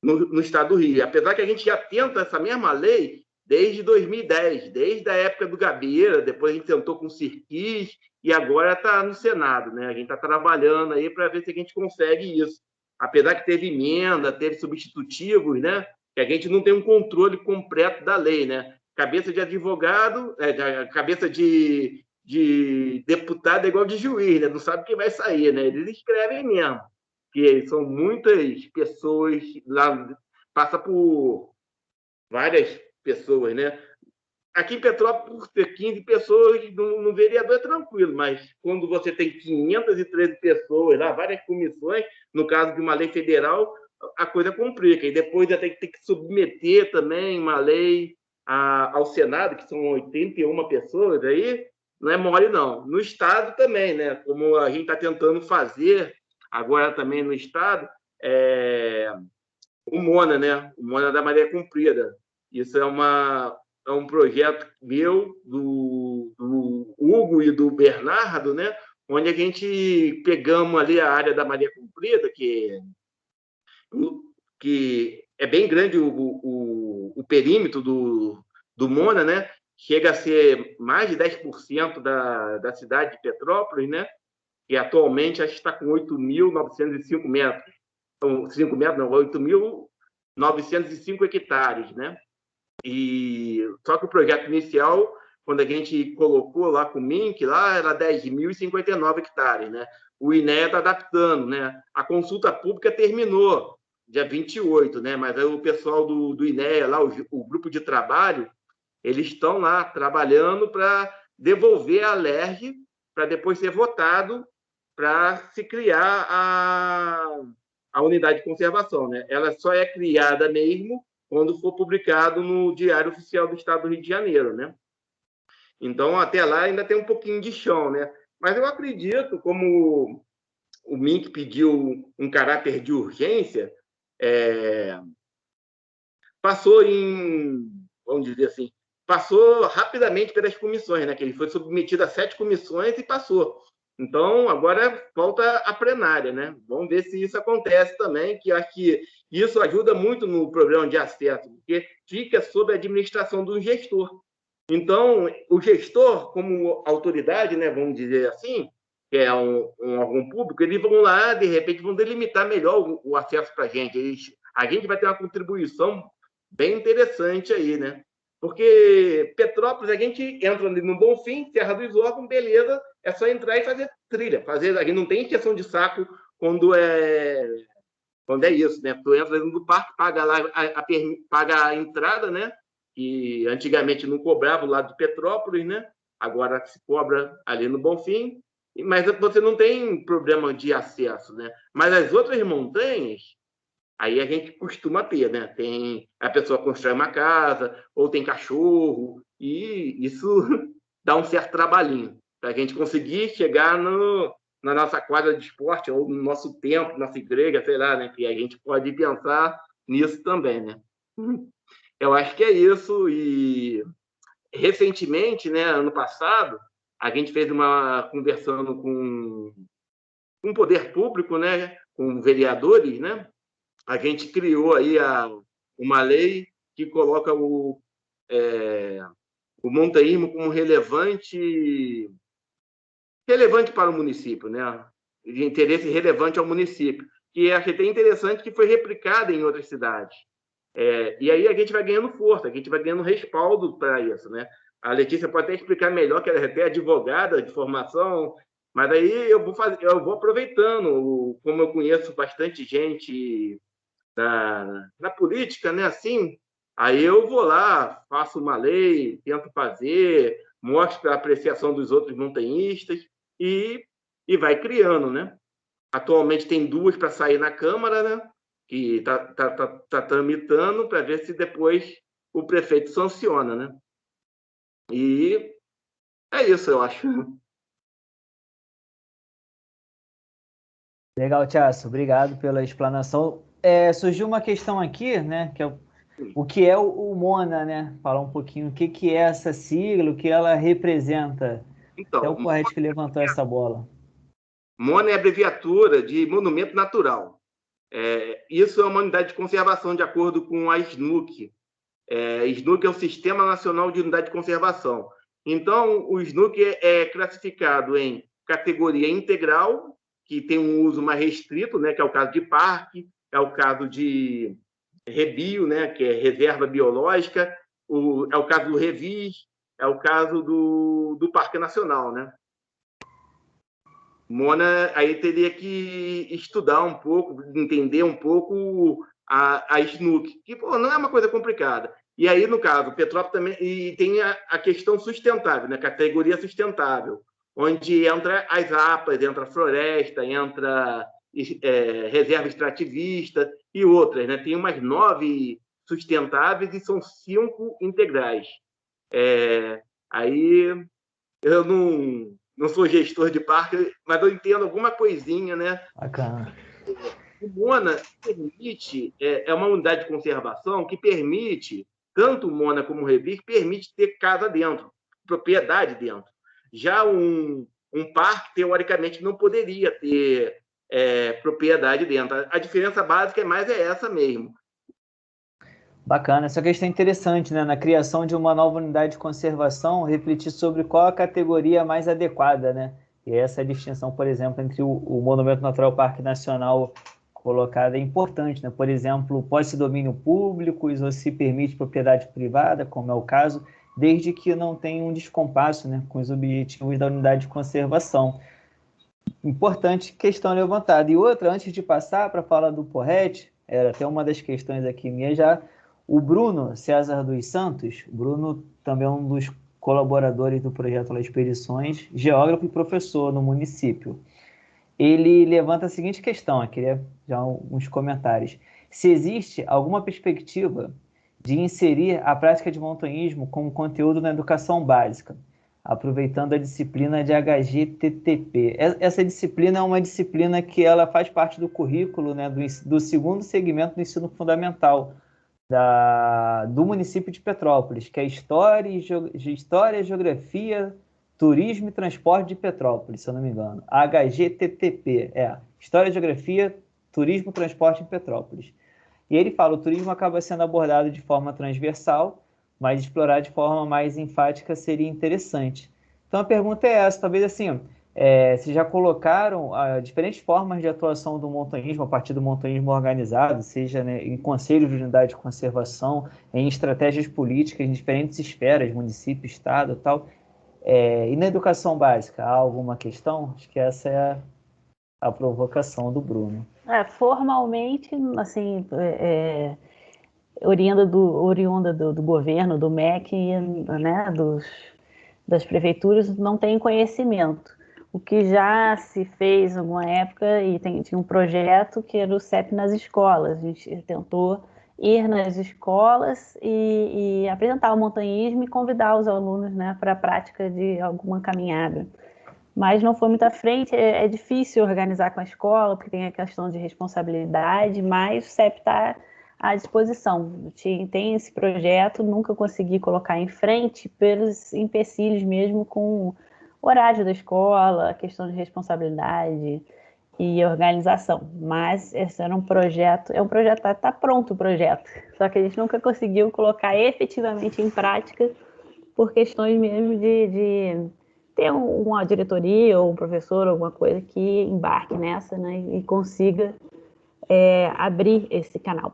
no Estado do Rio. Apesar que a gente já tenta essa mesma lei desde 2010, desde a época do Gabeira, depois a gente tentou com o Sirquis, e agora está no Senado, né? A gente está trabalhando aí para ver se a gente consegue isso. Apesar que teve emenda, teve substitutivos, né? Que a gente não tem um controle completo da lei, né? Cabeça de advogado, cabeça de deputado é igual de juiz, né? Não sabe o que vai sair, né? Eles escrevem mesmo, que são muitas pessoas lá, passa por várias pessoas, né? Aqui em Petrópolis, por ter 15 pessoas, no vereador é tranquilo, mas quando você tem 513 pessoas lá, várias comissões, no caso de uma lei federal, a coisa complica. E depois tem que submeter também uma lei ao Senado, que são 81 pessoas, aí não é mole, não. No Estado também, né? Como a gente está tentando fazer agora também no Estado, o MONA, né? O MONA da Maria Comprida. Isso é um projeto meu, do Hugo e do Bernardo, né? Onde a gente pegamos ali a área da Maria Comprida, que é bem grande o perímetro do Mona, né? Chega a ser mais de 10% da cidade de Petrópolis, né? E atualmente acho que está com 8.905 metros. Então, 5 metros, não, 8.905 hectares, né? Só que o projeto inicial, quando a gente colocou lá com o MINC, lá era 10.059 hectares, né? O INEA está adaptando, né? A consulta pública terminou dia 28, né? Mas aí o pessoal do INEA, lá, o grupo de trabalho, eles estão lá trabalhando para devolver a LERJ para depois ser votado para se criar a unidade de conservação, né? Ela só é criada mesmo quando for publicado no Diário Oficial do Estado do Rio de Janeiro, né? Então, até lá ainda tem um pouquinho de chão, né? Mas eu acredito, como o MINC pediu um caráter de urgência, vamos dizer assim, passou rapidamente pelas comissões, né? Que ele foi submetido a 7 comissões e passou. Então, agora falta a plenária, né? Vamos ver se isso acontece também, que acho que isso ajuda muito no programa de acesso, porque fica sob a administração do gestor. Então, o gestor, como autoridade, né, vamos dizer assim, que é um órgão público, eles vão lá, de repente, vão delimitar melhor o acesso para a gente. A gente vai ter uma contribuição bem interessante aí, né? Porque Petrópolis, a gente entra ali no Bonfim, Serra dos Órgãos, beleza, é só entrar e fazer trilha. A gente não tem injeção de saco quando é isso, né? Tu entra no parque, paga lá, paga a entrada, né? Que antigamente não cobrava o lado de Petrópolis, né? Agora se cobra ali no Bonfim, mas você não tem problema de acesso, né? Mas as outras montanhas, aí a gente costuma ter, né? A pessoa constrói uma casa, ou tem cachorro, e isso dá um certo trabalhinho para a gente conseguir chegar na nossa quadra de esporte, ou no nosso templo, nossa igreja, sei lá, né? Que a gente pode pensar nisso também, né? Eu acho que é isso. E recentemente, né, ano passado, a gente fez conversando com o poder público, né, com vereadores, né? A gente criou aí uma lei que coloca o montanhismo como relevante para o município, né? De interesse relevante ao município, que achei até interessante, que foi replicada em outras cidades. E aí a gente vai ganhando força, a gente vai ganhando respaldo para isso, né? A Letícia pode até explicar melhor, que ela é até advogada de formação, mas aí eu vou aproveitando, como eu conheço bastante gente na política, né? Assim, aí eu vou lá, faço uma lei, tento fazer, mostro a apreciação dos outros montanhistas e vai criando, né? Atualmente tem 2 para sair na Câmara, né? Que está tramitando para ver se depois o prefeito sanciona, né? E é isso, eu acho. Legal, Thiago. Obrigado pela explanação. Surgiu uma questão aqui, né? Que é o que é o MONA, né? Falar um pouquinho o que é essa sigla, o que ela representa. Então, é o Correte que levantou essa bola. MONA é abreviatura de Monumento Natural. Isso é uma unidade de conservação de acordo com a SNUC. SNUC é o Sistema Nacional de Unidade de Conservação. Então, o SNUC é classificado em categoria integral, que tem um uso mais restrito, né, que é o caso de parque, é o caso de rebio, né, que é reserva biológica, é o caso do revis, é o caso do Parque Nacional, né? Mona aí teria que estudar um pouco, entender um pouco a SNUC, que não é uma coisa complicada. E aí, no caso, Petrópolis também tem a questão sustentável, né? Categoria sustentável, onde entra as APAs, entra a floresta, entra reserva extrativista e outras, né? Tem umas 9 sustentáveis e são 5 integrais. Aí eu não sou gestor de parque, mas eu entendo alguma coisinha, né? Bacana. O MONA permite, é uma unidade de conservação que permite, tanto o MONA como o Revis, permite ter casa dentro, propriedade dentro. Já um parque, teoricamente, não poderia ter propriedade dentro. A diferença básica é essa mesmo. Bacana, essa questão é interessante, né? Na criação de uma nova unidade de conservação, refletir sobre qual a categoria mais adequada, né? E essa distinção, por exemplo, entre o Monumento Natural Parque Nacional colocado é importante, né? Por exemplo, pode-se domínio público ou se permite propriedade privada, como é o caso, desde que não tenha um descompasso, né, com os objetivos da unidade de conservação. Importante questão levantada. E outra, antes de passar para falar do Porrete, era até uma das questões aqui minha já, o Bruno César dos Santos, Bruno também é um dos colaboradores do projeto Las Expedições, geógrafo e professor no município. Ele levanta a seguinte questão, eu queria já uns comentários. Se existe alguma perspectiva de inserir a prática de montanhismo como conteúdo na educação básica, aproveitando a disciplina de HGTTP. Essa disciplina é uma disciplina que ela faz parte do currículo, né, do segundo segmento do ensino fundamental do município de Petrópolis, que é História, Geografia, Turismo e Transporte de Petrópolis, se eu não me engano. HGTTP, História, Geografia, Turismo e Transporte em Petrópolis. E ele fala, o turismo acaba sendo abordado de forma transversal, mas explorar de forma mais enfática seria interessante. Então a pergunta é essa, talvez assim, se já colocaram diferentes formas de atuação do montanhismo, a partir do montanhismo organizado, seja, né, em conselhos de unidade de conservação, em estratégias políticas em diferentes esferas, município, estado, tal. E na educação básica, há alguma questão? Acho que essa é a provocação do Bruno. Formalmente, assim, oriunda do governo, do MEC, né, das prefeituras, não tem conhecimento. O que já se fez em alguma época, e tinha um projeto que era o CEP nas escolas. A gente tentou ir nas escolas e apresentar o montanhismo e convidar os alunos, né, para a prática de alguma caminhada. Mas não foi muito à frente, é difícil organizar com a escola, porque tem a questão de responsabilidade, mas o CEP está à disposição. Tem esse projeto, nunca consegui colocar em frente pelos empecilhos mesmo com o horário da escola, a questão de responsabilidade e organização. Mas esse era um projeto, está pronto o projeto, só que a gente nunca conseguiu colocar efetivamente em prática por questões mesmo de ter uma diretoria ou um professor, alguma coisa que embarque nessa, né, e consiga abrir esse canal.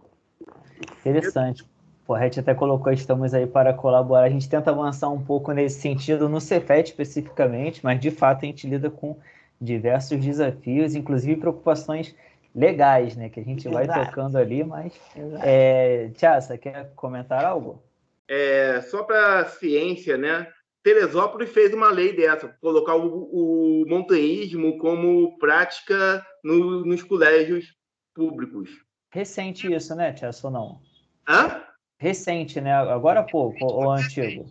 Interessante. O Porrete até colocou, estamos aí para colaborar. A gente tenta avançar um pouco nesse sentido no Cefet especificamente, mas de fato a gente lida com diversos desafios, inclusive preocupações legais, né, que a gente vai tocando ali, mas... Tiaça, quer comentar algo? Só para a ciência, né? Teresópolis fez uma lei dessa, colocar o montanhismo como prática nos colégios públicos. Recente isso, né, Tiaça, ou não? Hã? Recente, né? Agora há pouco, ou antigo?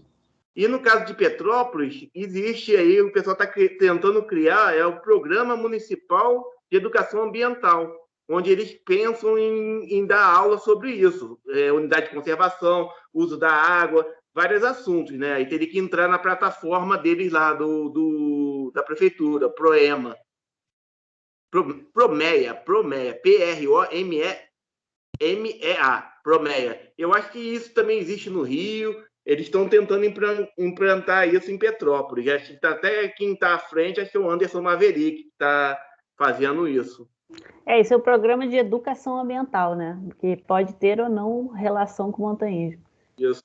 E no caso de Petrópolis, existe aí, o pessoal está tentando criar o Programa Municipal de Educação Ambiental, onde eles pensam em dar aula sobre isso, unidade de conservação, uso da água, vários assuntos, né? Aí teria que entrar na plataforma deles lá, da prefeitura, Proema. Promeia, P-R-O-M-E-A, Promeia. Eu acho que isso também existe no Rio, eles estão tentando implantar isso em Petrópolis. Acho que até quem está à frente acho que é o Anderson Maverick, que está fazendo isso. Esse é o programa de educação ambiental, né? Que pode ter ou não relação com o montanhismo. Isso.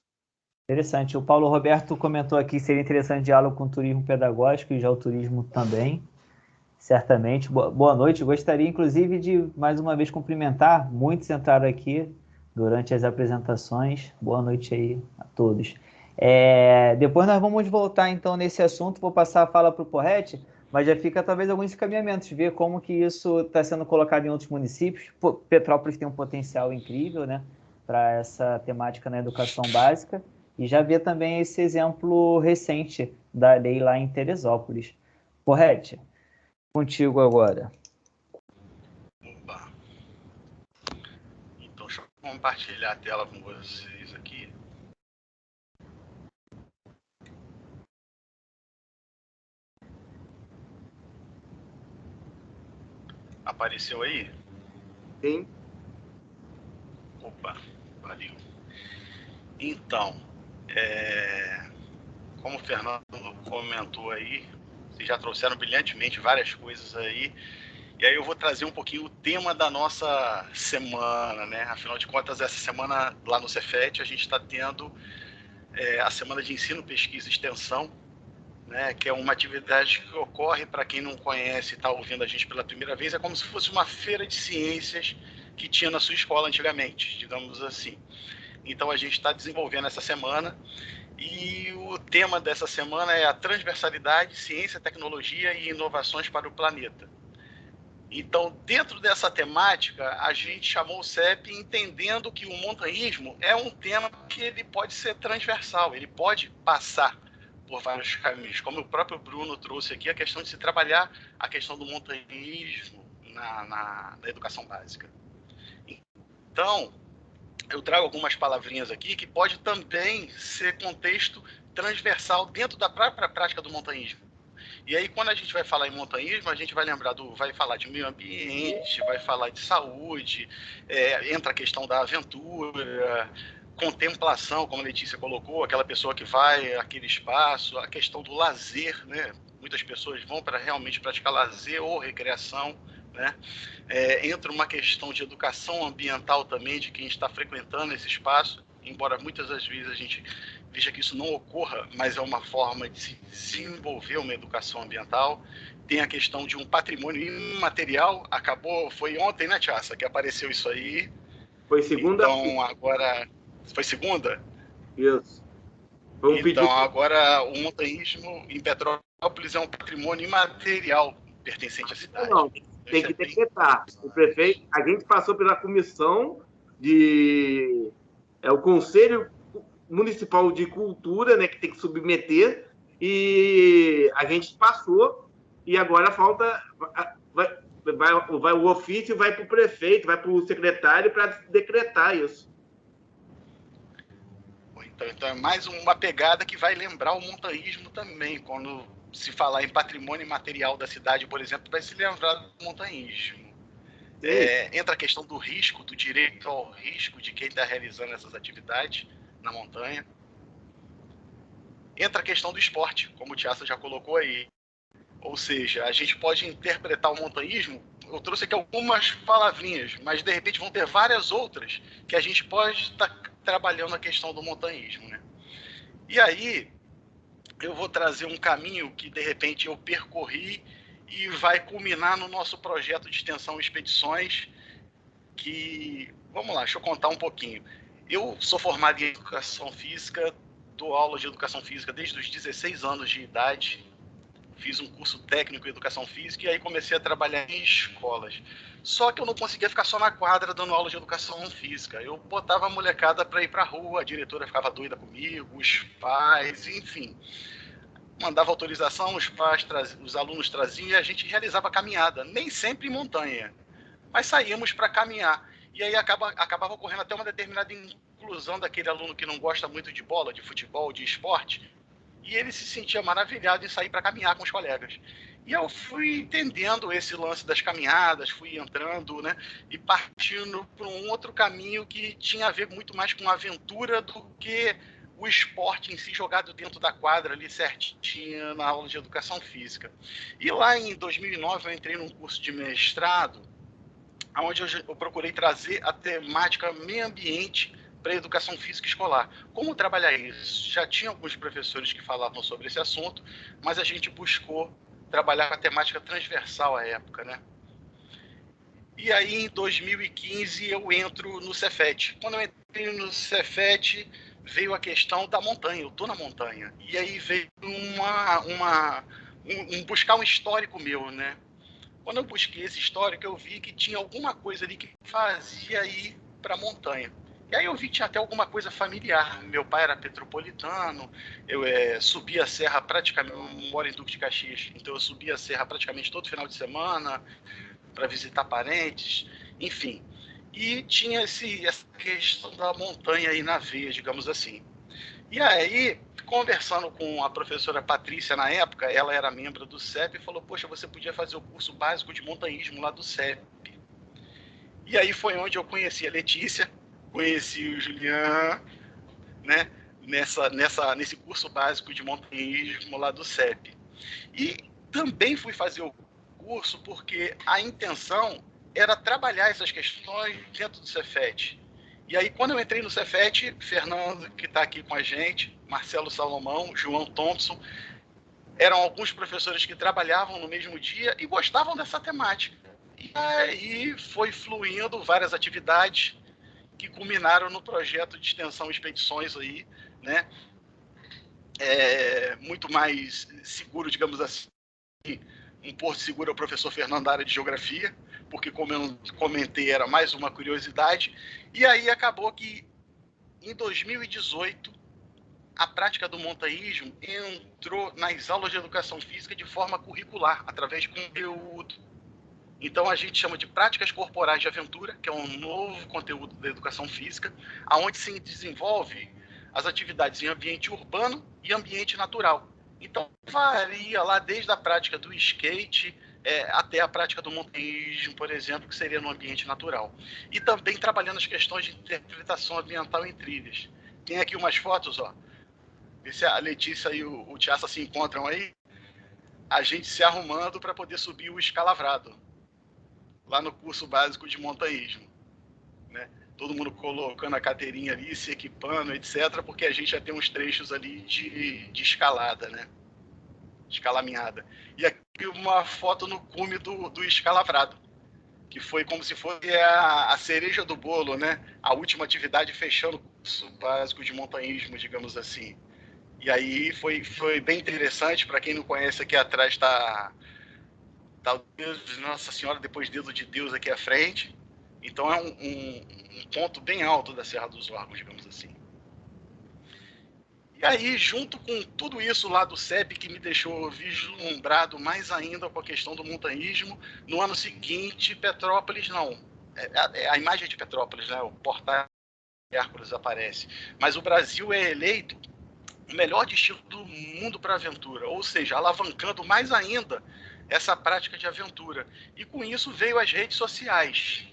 Interessante. O Paulo Roberto comentou aqui que seria interessante diálogo com o turismo pedagógico e já o turismo também, certamente. Boa noite. Gostaria, inclusive, de mais uma vez cumprimentar. Muitos entraram aqui durante as apresentações. Boa noite aí a todos. Depois nós vamos voltar, então, nesse assunto. Vou passar a fala para o Porrete, mas já fica talvez alguns encaminhamentos, ver como que isso está sendo colocado em outros municípios. Petrópolis tem um potencial incrível, né, para essa temática na educação básica, e já ver também esse exemplo recente da lei lá em Teresópolis. Porrete, contigo agora. Opa. Então, deixa eu compartilhar a tela com vocês aqui. Apareceu aí? Sim. Opa, valeu. Então, como o Fernando comentou aí, vocês já trouxeram brilhantemente várias coisas aí, e aí eu vou trazer um pouquinho o tema da nossa semana, né? Afinal de contas, essa semana lá no Cefet a gente está tendo a Semana de Ensino, Pesquisa e Extensão, né? Que é uma atividade que ocorre, para quem não conhece e está ouvindo a gente pela primeira vez, é como se fosse uma feira de ciências que tinha na sua escola antigamente, digamos assim. Então a gente está desenvolvendo essa semana, e o tema dessa semana é a transversalidade, ciência, tecnologia e inovações para o planeta. Então, dentro dessa temática, a gente chamou o CEP entendendo que o montanhismo é um tema que ele pode ser transversal, ele pode passar por vários caminhos. Como o próprio Bruno trouxe aqui, a questão de se trabalhar a questão do montanhismo na educação básica. Então, eu trago algumas palavrinhas aqui que pode também ser contexto transversal dentro da própria prática do montanhismo. E aí, quando a gente vai falar em montanhismo, a gente vai vai falar de meio ambiente, vai falar de saúde, entra a questão da aventura, contemplação, como a Letícia colocou, aquela pessoa que vai àquele espaço, a questão do lazer, né? Muitas pessoas vão para realmente praticar lazer ou recreação, né? Entra uma questão de educação ambiental também, de quem está frequentando esse espaço, embora muitas das vezes a gente veja que isso não ocorra, mas é uma forma de se desenvolver uma educação ambiental. Tem a questão de um patrimônio imaterial, foi ontem, né, Tiaça, que apareceu isso aí. Foi segunda? Então, agora... Foi segunda? Isso. Então, agora o montanhismo em Petrópolis é um patrimônio imaterial pertencente à cidade. Não, tem que decretar. O prefeito, a gente passou pela comissão o Conselho Municipal de Cultura, né, que tem que submeter, e a gente passou, e agora falta... o ofício vai para o prefeito, vai para o secretário para decretar isso. Então é mais uma pegada que vai lembrar o montanhismo também. Quando se falar em patrimônio imaterial da cidade, por exemplo, vai se lembrar do montanhismo. Entra a questão do risco, do direito ao risco de quem está realizando essas atividades na montanha. Entra a questão do esporte, como o Tiaça já colocou aí. Ou seja, a gente pode interpretar o montanhismo, eu trouxe aqui algumas palavrinhas, mas de repente vão ter várias outras que a gente pode estar trabalhando a questão do montanhismo, né? E aí, eu vou trazer um caminho que de repente eu percorri e vai culminar no nosso projeto de extensão Expedições, que... Vamos lá, deixa eu contar um pouquinho. Eu sou formado em Educação Física, dou aula de Educação Física desde os 16 anos de idade, fiz um curso técnico em Educação Física e aí comecei a trabalhar em escolas. Só que eu não conseguia ficar só na quadra dando aula de Educação Física. Eu botava a molecada para ir para a rua, a diretora ficava doida comigo, os pais, enfim. Mandava autorização, os alunos traziam e a gente realizava caminhada, nem sempre em montanha, mas saíamos para caminhar. E aí acabava ocorrendo até uma determinada inclusão daquele aluno que não gosta muito de bola, de futebol, de esporte, e ele se sentia maravilhado em sair para caminhar com os colegas. E eu fui entendendo esse lance das caminhadas, fui entrando, né, e partindo para um outro caminho que tinha a ver muito mais com aventura do que o esporte em si jogado dentro da quadra ali certinho na aula de Educação Física. E lá em 2009 eu entrei num curso de mestrado, onde eu procurei trazer a temática meio ambiente para a educação física escolar. Como trabalhar isso? Já tinha alguns professores que falavam sobre esse assunto, mas a gente buscou trabalhar com a temática transversal à época, né? E aí, em 2015, eu entro no Cefet. Quando eu entrei no Cefet, veio a questão da montanha. Eu estou na montanha. E aí veio buscar um histórico meu, né? Quando eu busquei esse histórico, eu vi que tinha alguma coisa ali que fazia ir para a montanha. E aí eu vi que tinha até alguma coisa familiar. Meu pai era petropolitano, eu subia a serra praticamente, eu moro em Duque de Caxias, então eu subia a serra praticamente todo final de semana para visitar parentes, enfim. E tinha essa questão da montanha aí na veia, digamos assim. E aí, conversando com a professora Patrícia na época, ela era membro do CEP e falou, poxa, você podia fazer o curso básico de montanhismo lá do CEP. E aí foi onde eu conheci a Letícia, conheci o Julian, né, nesse curso básico de montanhismo lá do CEP. E também fui fazer o curso porque a intenção era trabalhar essas questões dentro do Cefet. E aí, quando eu entrei no Cefet, Fernando, que está aqui com a gente, Marcelo Salomão, João Thompson, eram alguns professores que trabalhavam no mesmo dia e gostavam dessa temática. E aí foi fluindo várias atividades que culminaram no projeto de extensão Expedições aí, né? Muito mais seguro, digamos assim. Um porto seguro é o professor Fernando da área de Geografia, porque, como eu comentei, era mais uma curiosidade. E aí acabou que, em 2018, a prática do montanhismo entrou nas aulas de educação física de forma curricular, através de conteúdo. Então, a gente chama de práticas corporais de aventura, que é um novo conteúdo da educação física, onde se desenvolve as atividades em ambiente urbano e ambiente natural. Então, varia lá desde a prática do skate até a prática do montanhismo, por exemplo, que seria no ambiente natural. E também trabalhando as questões de interpretação ambiental em trilhas. Tem aqui umas fotos, ó. Vê se a Letícia e o Tiaça se encontram aí. A gente se arrumando para poder subir o escalavrado, lá no curso básico de montanhismo, né? Todo mundo colocando a carteirinha ali, se equipando, etc., porque a gente já tem uns trechos ali de escalada, né? Escalaminhada. E aqui uma foto no cume do escalavrado, que foi como se fosse a cereja do bolo, né? A última atividade fechando o curso básico de montanhismo, digamos assim. E aí foi bem interessante. Para quem não conhece, aqui atrás está o Deus de Nossa Senhora, depois Dedo de Deus aqui à frente. Então é um ponto bem alto da Serra dos Órgãos, digamos assim. E aí, junto com tudo isso lá do CEP, que me deixou vislumbrado mais ainda com a questão do montanhismo, no ano seguinte, Petrópolis, não. A imagem de Petrópolis, né? O portal de Hércules aparece. Mas o Brasil é eleito o melhor destino do mundo para aventura, ou seja, alavancando mais ainda essa prática de aventura. E com isso veio as redes sociais.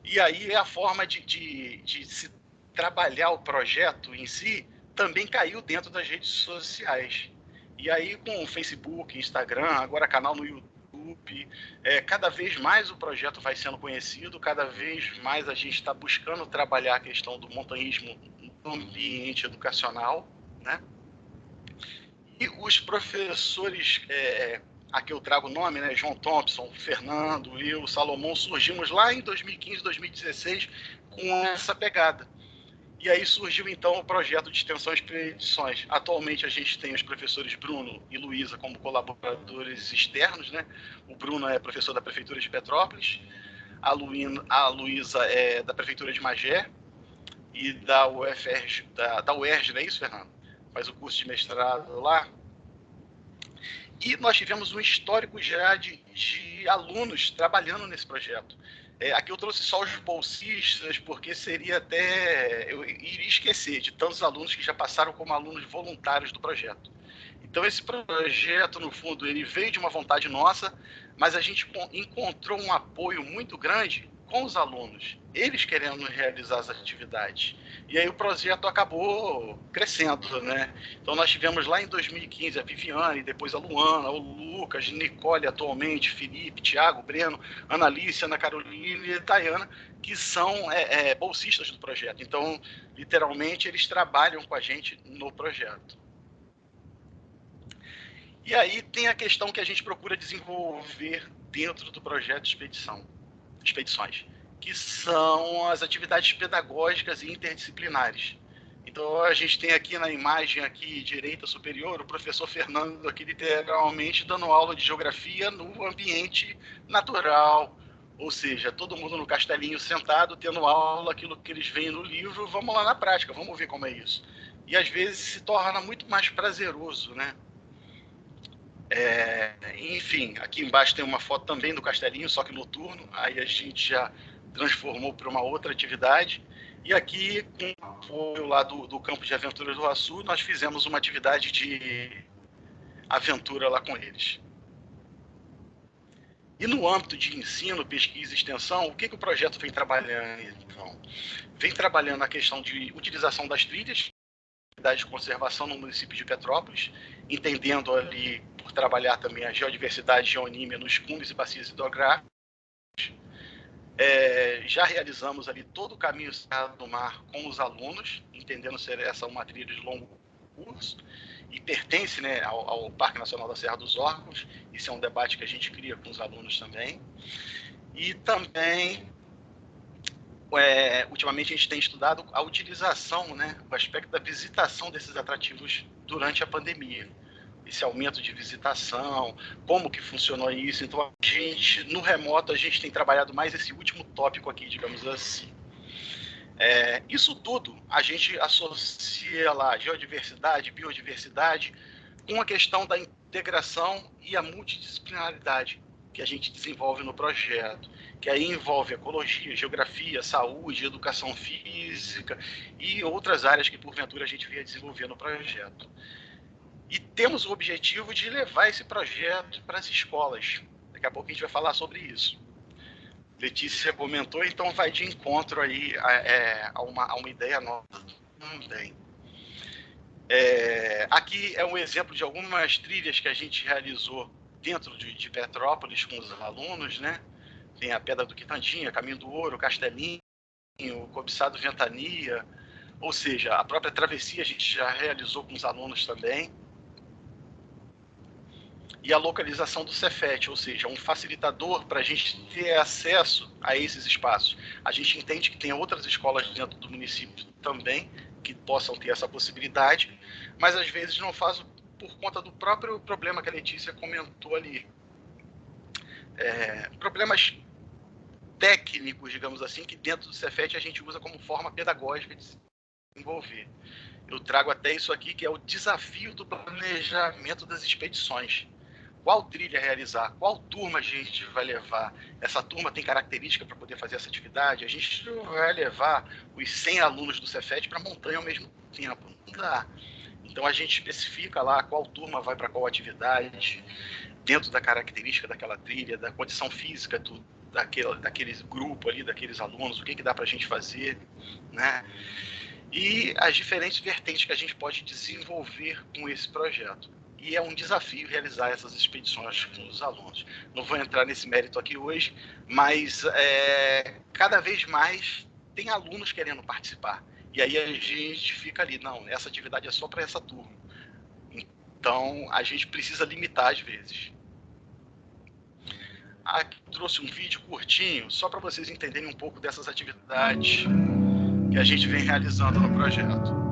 E aí a forma de se trabalhar o projeto em si também caiu dentro das redes sociais. E aí com o Facebook, Instagram, agora canal no YouTube, cada vez mais o projeto vai sendo conhecido, cada vez mais a gente está buscando trabalhar a questão do montanhismo no ambiente educacional, né? E os professores, aqui eu trago o nome, né? João Thompson, Fernando, eu, Salomão, surgimos lá em 2015, 2016 com essa pegada. E aí surgiu então o projeto de extensão e expedições. Atualmente a gente tem os professores Bruno e Luísa como colaboradores externos, né? O Bruno é professor da Prefeitura de Petrópolis, a Luísa é da Prefeitura de Magé e da UFRJ, da UERJ, não é isso, Fernando? Faz o curso de mestrado lá. E nós tivemos um histórico já de alunos trabalhando nesse projeto. Aqui eu trouxe só os bolsistas, porque seria até... Eu iria esquecer de tantos alunos que já passaram como alunos voluntários do projeto. Então esse projeto, no fundo, ele veio de uma vontade nossa, mas a gente encontrou um apoio muito grande com os alunos, eles querendo realizar as atividades. E aí o projeto acabou crescendo, né? Então nós tivemos lá em 2015 a Viviane, depois a Luana, o Lucas, Nicole atualmente, Felipe, Thiago, Breno, Ana Alice, Ana Carolina e Dayana, que são bolsistas do projeto. Então, literalmente, eles trabalham com a gente no projeto. E aí tem a questão que a gente procura desenvolver dentro do projeto de expedições, que são as atividades pedagógicas e interdisciplinares. Então a gente tem aqui na imagem aqui direita superior o professor Fernando aqui literalmente dando aula de geografia no ambiente natural, ou seja, todo mundo no castelinho sentado tendo aula, aquilo que eles veem no livro, vamos lá na prática, vamos ver como é isso. E às vezes se torna muito mais prazeroso, né? Enfim, aqui embaixo tem uma foto também do castelinho, só que noturno, aí a gente já transformou para uma outra atividade. E aqui, com o apoio lá do Campo de Aventuras do Açu, nós fizemos uma atividade de aventura lá com eles. E no âmbito de ensino, pesquisa e extensão, o que o projeto vem trabalhando, então? Vem trabalhando a questão de utilização das trilhas, de conservação no município de Petrópolis, entendendo ali, por trabalhar também a geodiversidade geonímia nos cumes e bacias hidrográficas. Já realizamos ali todo o caminho do mar com os alunos, entendendo ser essa uma trilha de longo curso, e pertence, né, ao Parque Nacional da Serra dos Órgãos. Isso é um debate que a gente cria com os alunos também. E também, ultimamente, a gente tem estudado a utilização, né, o aspecto da visitação desses atrativos durante a pandemia. Esse aumento de visitação, como que funcionou isso. Então, a gente, no remoto, a gente tem trabalhado mais esse último tópico aqui, digamos assim. Isso tudo a gente associa lá geodiversidade, biodiversidade, com a questão da integração e a multidisciplinaridade que a gente desenvolve no projeto, que aí envolve ecologia, geografia, saúde, educação física e outras áreas que, porventura, a gente venha desenvolver no projeto. E temos o objetivo de levar esse projeto para as escolas. Daqui a pouco a gente vai falar sobre isso. Letícia comentou, então vai de encontro aí a uma ideia nova também. Aqui é um exemplo de algumas trilhas que a gente realizou dentro de Petrópolis com os alunos, né? Tem a Pedra do Quitandinha, Caminho do Ouro, Castelinho, o Cobiçado Ventania, ou seja, a própria travessia a gente já realizou com os alunos também. E a localização do Cefet, ou seja, um facilitador para a gente ter acesso a esses espaços. A gente entende que tem outras escolas dentro do município também que possam ter essa possibilidade, mas às vezes não faz por conta do próprio problema que a Letícia comentou ali. Problemas técnicos, digamos assim, que dentro do Cefet a gente usa como forma pedagógica de se desenvolver. Eu trago até isso aqui, que é o desafio do planejamento das expedições. Qual trilha realizar, qual turma a gente vai levar, essa turma tem característica para poder fazer essa atividade, a gente não vai levar os 100 alunos do Cefet para a montanha ao mesmo tempo, não dá. Então a gente especifica lá qual turma vai para qual atividade, dentro da característica daquela trilha, da condição física daquele grupo ali, daqueles alunos, o que dá para a gente fazer, né? E as diferentes vertentes que a gente pode desenvolver com esse projeto. E é um desafio realizar essas expedições com os alunos. Não vou entrar nesse mérito aqui hoje, mas cada vez mais tem alunos querendo participar. E aí a gente fica ali, não, essa atividade é só para essa turma. Então, a gente precisa limitar às vezes. Aqui trouxe um vídeo curtinho, só para vocês entenderem um pouco dessas atividades que a gente vem realizando no projeto.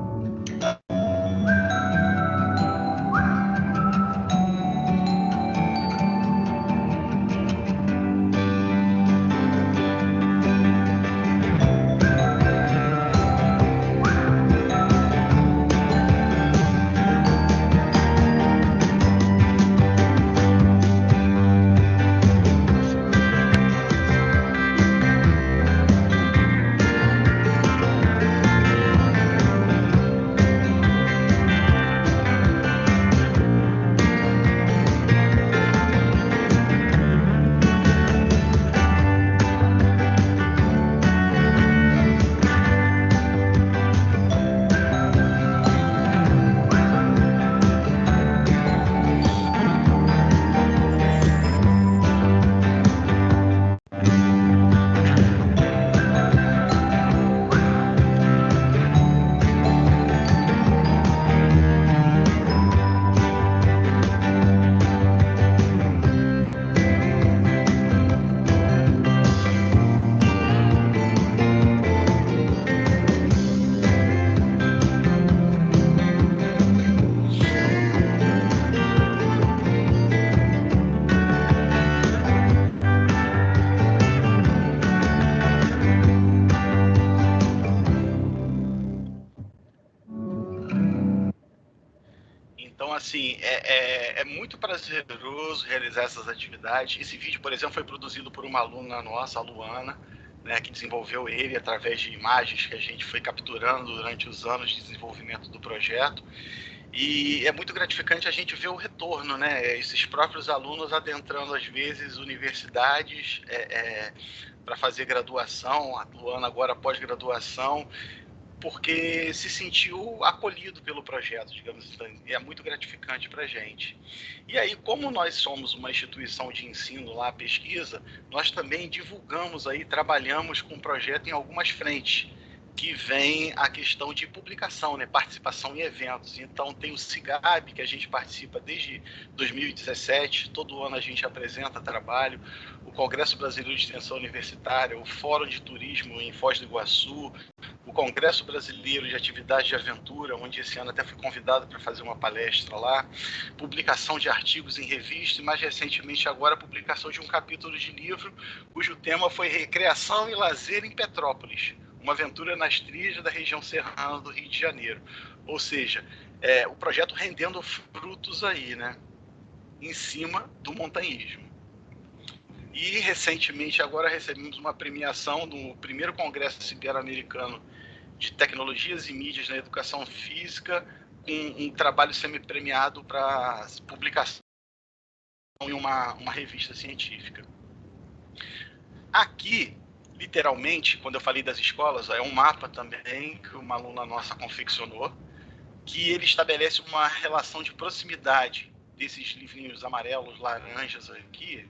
Assim, é muito prazeroso realizar essas atividades. Esse vídeo, por exemplo, foi produzido por uma aluna nossa, a Luana. né, que desenvolveu ele através de imagens que a gente foi capturando durante os anos de desenvolvimento do projeto. E é muito gratificante a gente ver o retorno, né? Esses próprios alunos adentrando, às vezes, universidades para fazer graduação, atuando agora pós-graduação, porque se sentiu acolhido pelo projeto, digamos assim, e é muito gratificante para a gente. E aí, como nós somos uma instituição de ensino lá, pesquisa, nós também divulgamos aí, trabalhamos com o projeto em algumas frentes, que vem a questão de publicação, né, participação em eventos. Então tem o CIGAB, que a gente participa desde 2017, todo ano a gente apresenta trabalho, o Congresso Brasileiro de Extensão Universitária, o Fórum de Turismo em Foz do Iguaçu, o Congresso Brasileiro de Atividades de Aventura, onde esse ano até fui convidado para fazer uma palestra lá, publicação de artigos em revista e, mais recentemente agora, a publicação de um capítulo de livro cujo tema foi Recreação e Lazer em Petrópolis, uma aventura nas trilhas da região serrana do Rio de Janeiro. Ou seja, o projeto rendendo frutos aí, né, em cima do montanhismo. E, recentemente, agora recebemos uma premiação no primeiro Congresso Ibero-Americano de Tecnologias e Mídias na Educação Física, com um trabalho semi-premiado para publicação em uma revista científica. Aqui, literalmente, quando eu falei das escolas, é um mapa também que uma aluna nossa confeccionou, que ele estabelece uma relação de proximidade desses livrinhos amarelos, laranjas aqui,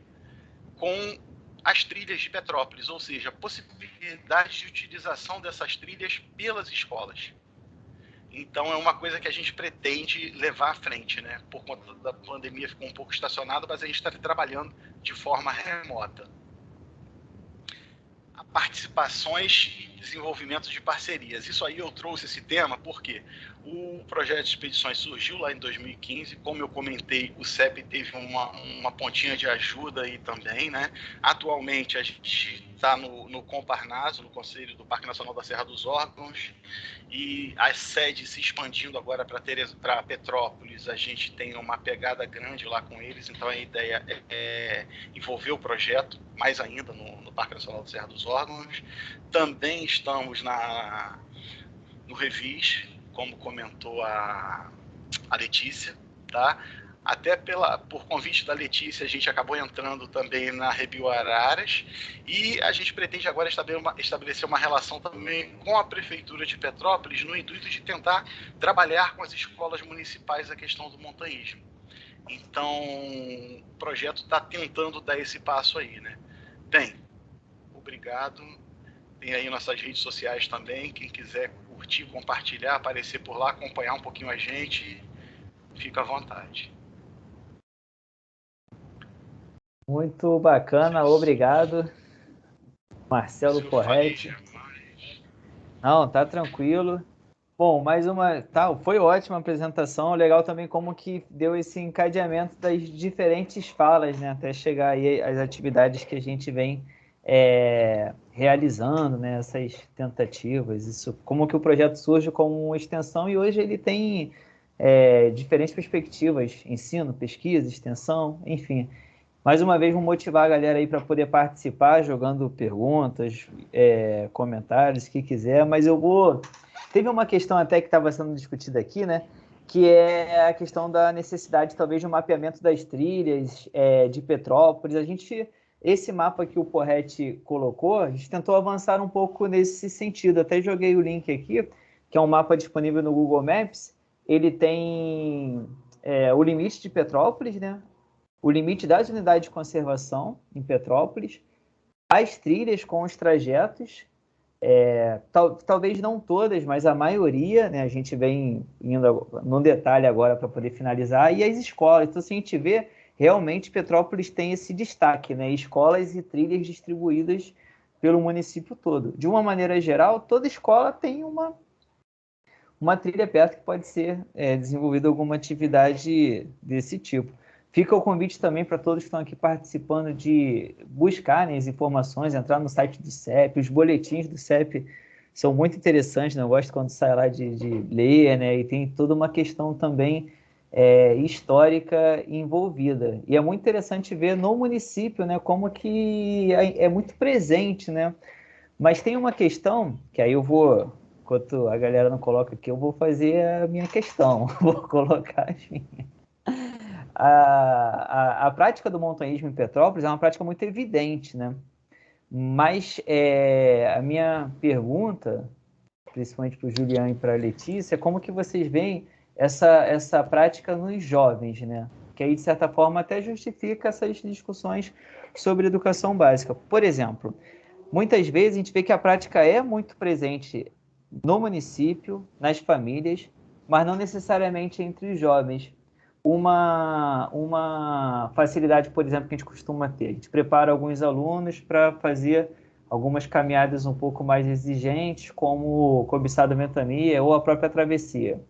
com as trilhas de Petrópolis, ou seja, a possibilidade de utilização dessas trilhas pelas escolas. Então é uma coisa que a gente pretende levar à frente, né? Por conta da pandemia ficou um pouco estacionado, mas a gente está trabalhando de forma remota. Participações e desenvolvimento de parcerias. Isso aí eu trouxe esse tema porque o projeto de expedições surgiu lá em 2015, como eu comentei, o CEP teve uma pontinha de ajuda aí também, né? Atualmente a gente está no Comparnaso, no Conselho do Parque Nacional da Serra dos Órgãos, e a sede se expandindo agora para Petrópolis, a gente tem uma pegada grande lá com eles, então a ideia é envolver o projeto mais ainda no Parque Nacional da Serra dos Órgãos. Também estamos no Revis, como comentou a Letícia, tá? Até por convite da Letícia, a gente acabou entrando também na Rebioararas e a gente pretende agora estabelecer uma relação também com a Prefeitura de Petrópolis no intuito de tentar trabalhar com as escolas municipais a questão do montanhismo. Então, o projeto está tentando dar esse passo aí, né? Bem, obrigado. Tem aí nossas redes sociais também, quem quiser curtir, compartilhar, aparecer por lá, acompanhar um pouquinho a gente, fica à vontade. Muito bacana, obrigado, Marcelo Porretti. Não, tá tranquilo. Bom, mais uma, foi ótima a apresentação, legal também como que deu esse encadeamento das diferentes falas, né, até chegar aí às atividades que a gente vem realizando, né, essas tentativas, isso, como que o projeto surge como uma extensão e hoje ele tem diferentes perspectivas, ensino, pesquisa, extensão, enfim. Mais uma vez, vou motivar a galera aí para poder participar, jogando perguntas, comentários, o que quiser, mas eu vou... Teve uma questão até que estava sendo discutida aqui, né? Que é a questão da necessidade, talvez, de um mapeamento das trilhas de Petrópolis. Esse mapa que o Porretti colocou, a gente tentou avançar um pouco nesse sentido. Até joguei o link aqui, que é um mapa disponível no Google Maps. Ele tem o limite de Petrópolis, né? O limite das unidades de conservação em Petrópolis, as trilhas com os trajetos, talvez não todas, mas a maioria, né, a gente vem indo no detalhe agora para poder finalizar, e as escolas. Então, se a gente vê, realmente Petrópolis tem esse destaque, né, escolas e trilhas distribuídas pelo município todo. De uma maneira geral, toda escola tem uma trilha perto que pode ser desenvolvida alguma atividade desse tipo. Fica o convite também para todos que estão aqui participando de buscar, né, as informações, entrar no site do CEP. Os boletins do CEP são muito interessantes, né? Eu gosto quando sai lá de ler, né? E tem toda uma questão também histórica envolvida. E é muito interessante ver no município, né, como que é muito presente, né, Mas tem uma questão que aí eu vou, enquanto a galera não coloca aqui, eu vou fazer a minha questão, vou colocar as minhas. A prática do montanhismo em Petrópolis é uma prática muito evidente, né? Mas a minha pergunta, principalmente para o Juliano e para a Letícia, é como que vocês veem essa prática nos jovens, né? Que aí, de certa forma, até justifica essas discussões sobre educação básica. Por exemplo, muitas vezes a gente vê que a prática é muito presente no município, nas famílias, mas não necessariamente entre os jovens. Uma facilidade, por exemplo, que a gente costuma ter. A gente prepara alguns alunos para fazer algumas caminhadas um pouco mais exigentes, como cobiçada ventania ou a própria travessia.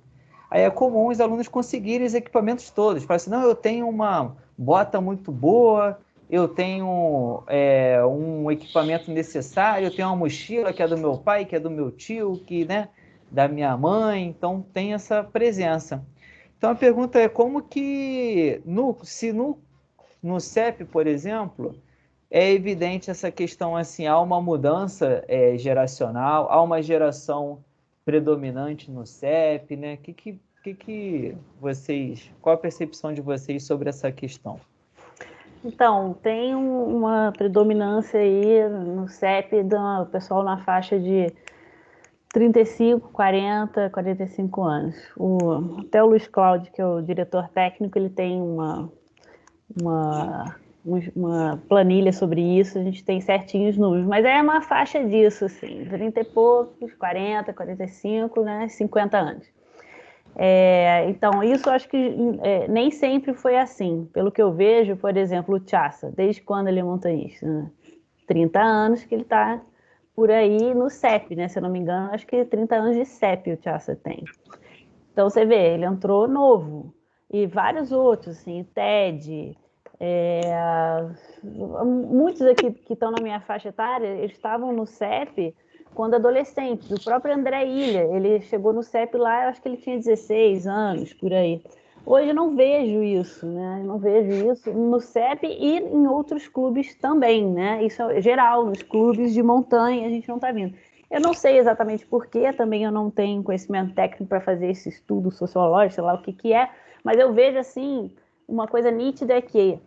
Aí é comum os alunos conseguirem os equipamentos todos. Fala assim, não, eu tenho uma bota muito boa, eu tenho um equipamento necessário, eu tenho uma mochila que é do meu pai, que é do meu tio, que, né, da minha mãe, então tem essa presença. Então a pergunta é como que, se no CEP, por exemplo, é evidente essa questão assim, há uma mudança geracional, há uma geração predominante no CEP, né? Que vocês, qual a percepção de vocês sobre essa questão? Então, tem uma predominância aí no CEP do pessoal na faixa de 35, 40, 45 anos. Até o Luiz Cláudio, que é o diretor técnico, ele tem uma planilha sobre isso, a gente tem certinhos números, mas é uma faixa disso, assim, 30 e poucos, 40, 45, né, 50 anos. Então, isso acho que nem sempre foi assim. Pelo que eu vejo, por exemplo, o Tchassa, desde quando ele é montanhista? Né? 30 anos que ele está por aí no CEP, né? Se eu não me engano, acho que 30 anos de CEP o Tchassa tem. Então, você vê, ele entrou novo. E vários outros, assim, TED, muitos aqui que estão na minha faixa etária, eles estavam no CEP quando adolescentes. O próprio André Ilha, ele chegou no CEP lá, eu acho que ele tinha 16 anos, por aí. Hoje eu não vejo isso, né? Eu não vejo isso no CEP e em outros clubes também, né? Isso é geral, nos clubes de montanha a gente não está vendo. Eu não sei exatamente porquê, também eu não tenho conhecimento técnico para fazer esse estudo sociológico, sei lá o que é, mas eu vejo assim, uma coisa nítida é que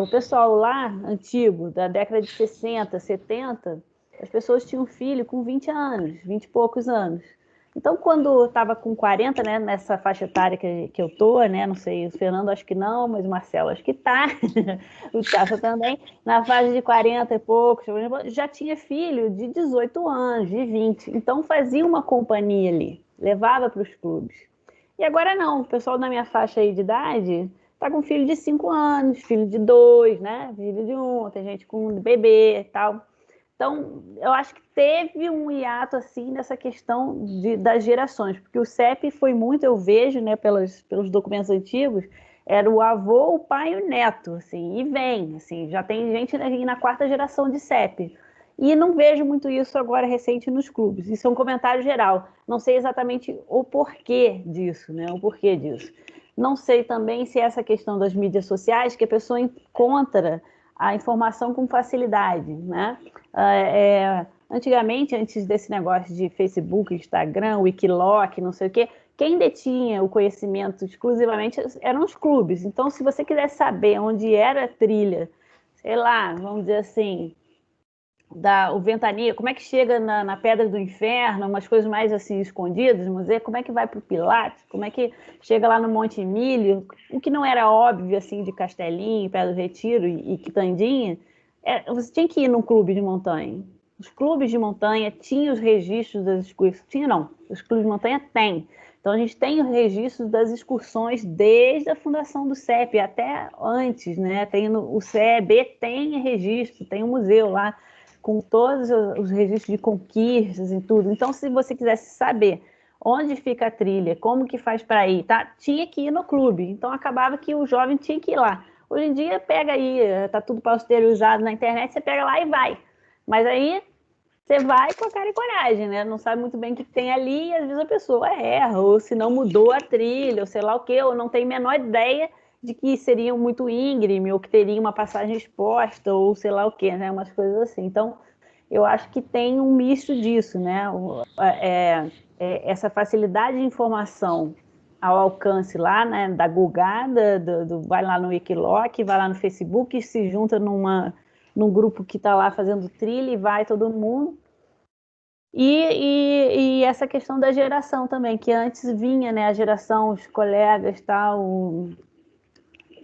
o pessoal lá, antigo, da década de 60, 70, as pessoas tinham filho com 20 anos, 20 e poucos anos. Então, quando eu estava com 40, né, nessa faixa etária que eu tô, né, não sei, o Fernando acho que não, mas o Marcelo acho que tá, o Thiago também, na faixa de 40 e poucos, já tinha filho de 18 anos, de 20. Então, fazia uma companhia ali, levava para os clubes. E agora não, o pessoal da minha faixa aí de idade tá com filho de 5 anos, filho de 2, né, filho de 1, tem gente com bebê e tal. Então, eu acho que teve um hiato assim nessa questão das gerações, porque o CEP foi muito, eu vejo, né, pelos documentos antigos, era o avô, o pai e o neto, assim, e vem, assim, já tem gente na quarta geração de CEP. E não vejo muito isso agora recente nos clubes. Isso é um comentário geral. Não sei exatamente o porquê disso, né? O porquê disso. Não sei também se é essa questão das mídias sociais, que a pessoa encontra a informação com facilidade, né? Antigamente, antes desse negócio de Facebook, Instagram, Wikiloc, não sei o quê, quem detinha o conhecimento exclusivamente eram os clubes. Então, se você quiser saber onde era a trilha, sei lá, vamos dizer assim, o Ventania, como é que chega na Pedra do Inferno, umas coisas mais assim escondidas, vamos dizer, como é que vai para o Pilates, como é que chega lá no Monte Emílio, o que não era óbvio assim de Castelinho, Pedra do Retiro e Quitandinha, você tinha que ir num clube de montanha. Os clubes de montanha tinham os registros das excursões, tinha não, os clubes de montanha têm. Então a gente tem os registros das excursões desde a fundação do CEP até antes, né? O CEB tem registro, tem um museu lá com todos os registros de conquistas e tudo. Então, se você quisesse saber onde fica a trilha, como que faz para ir, tá? Tinha que ir no clube. Então, acabava que o jovem tinha que ir lá. Hoje em dia, pega aí, tá tudo pasteurizado na internet, você pega lá e vai. Mas aí, você vai com a cara e coragem, né? Não sabe muito bem o que tem ali e às vezes a pessoa erra, ou se não mudou a trilha, ou sei lá o quê, ou não tem a menor ideia de que seriam muito íngreme, ou que teria uma passagem exposta, ou sei lá o quê, né? Umas coisas assim. Então, eu acho que tem um misto disso, né? Essa facilidade de informação ao alcance lá, né, da Gulgada, vai lá no Wikiloc, vai lá no Facebook, se junta num grupo que está lá fazendo trilha e vai todo mundo. E essa questão da geração também, que antes vinha, né, a geração, os colegas, tal,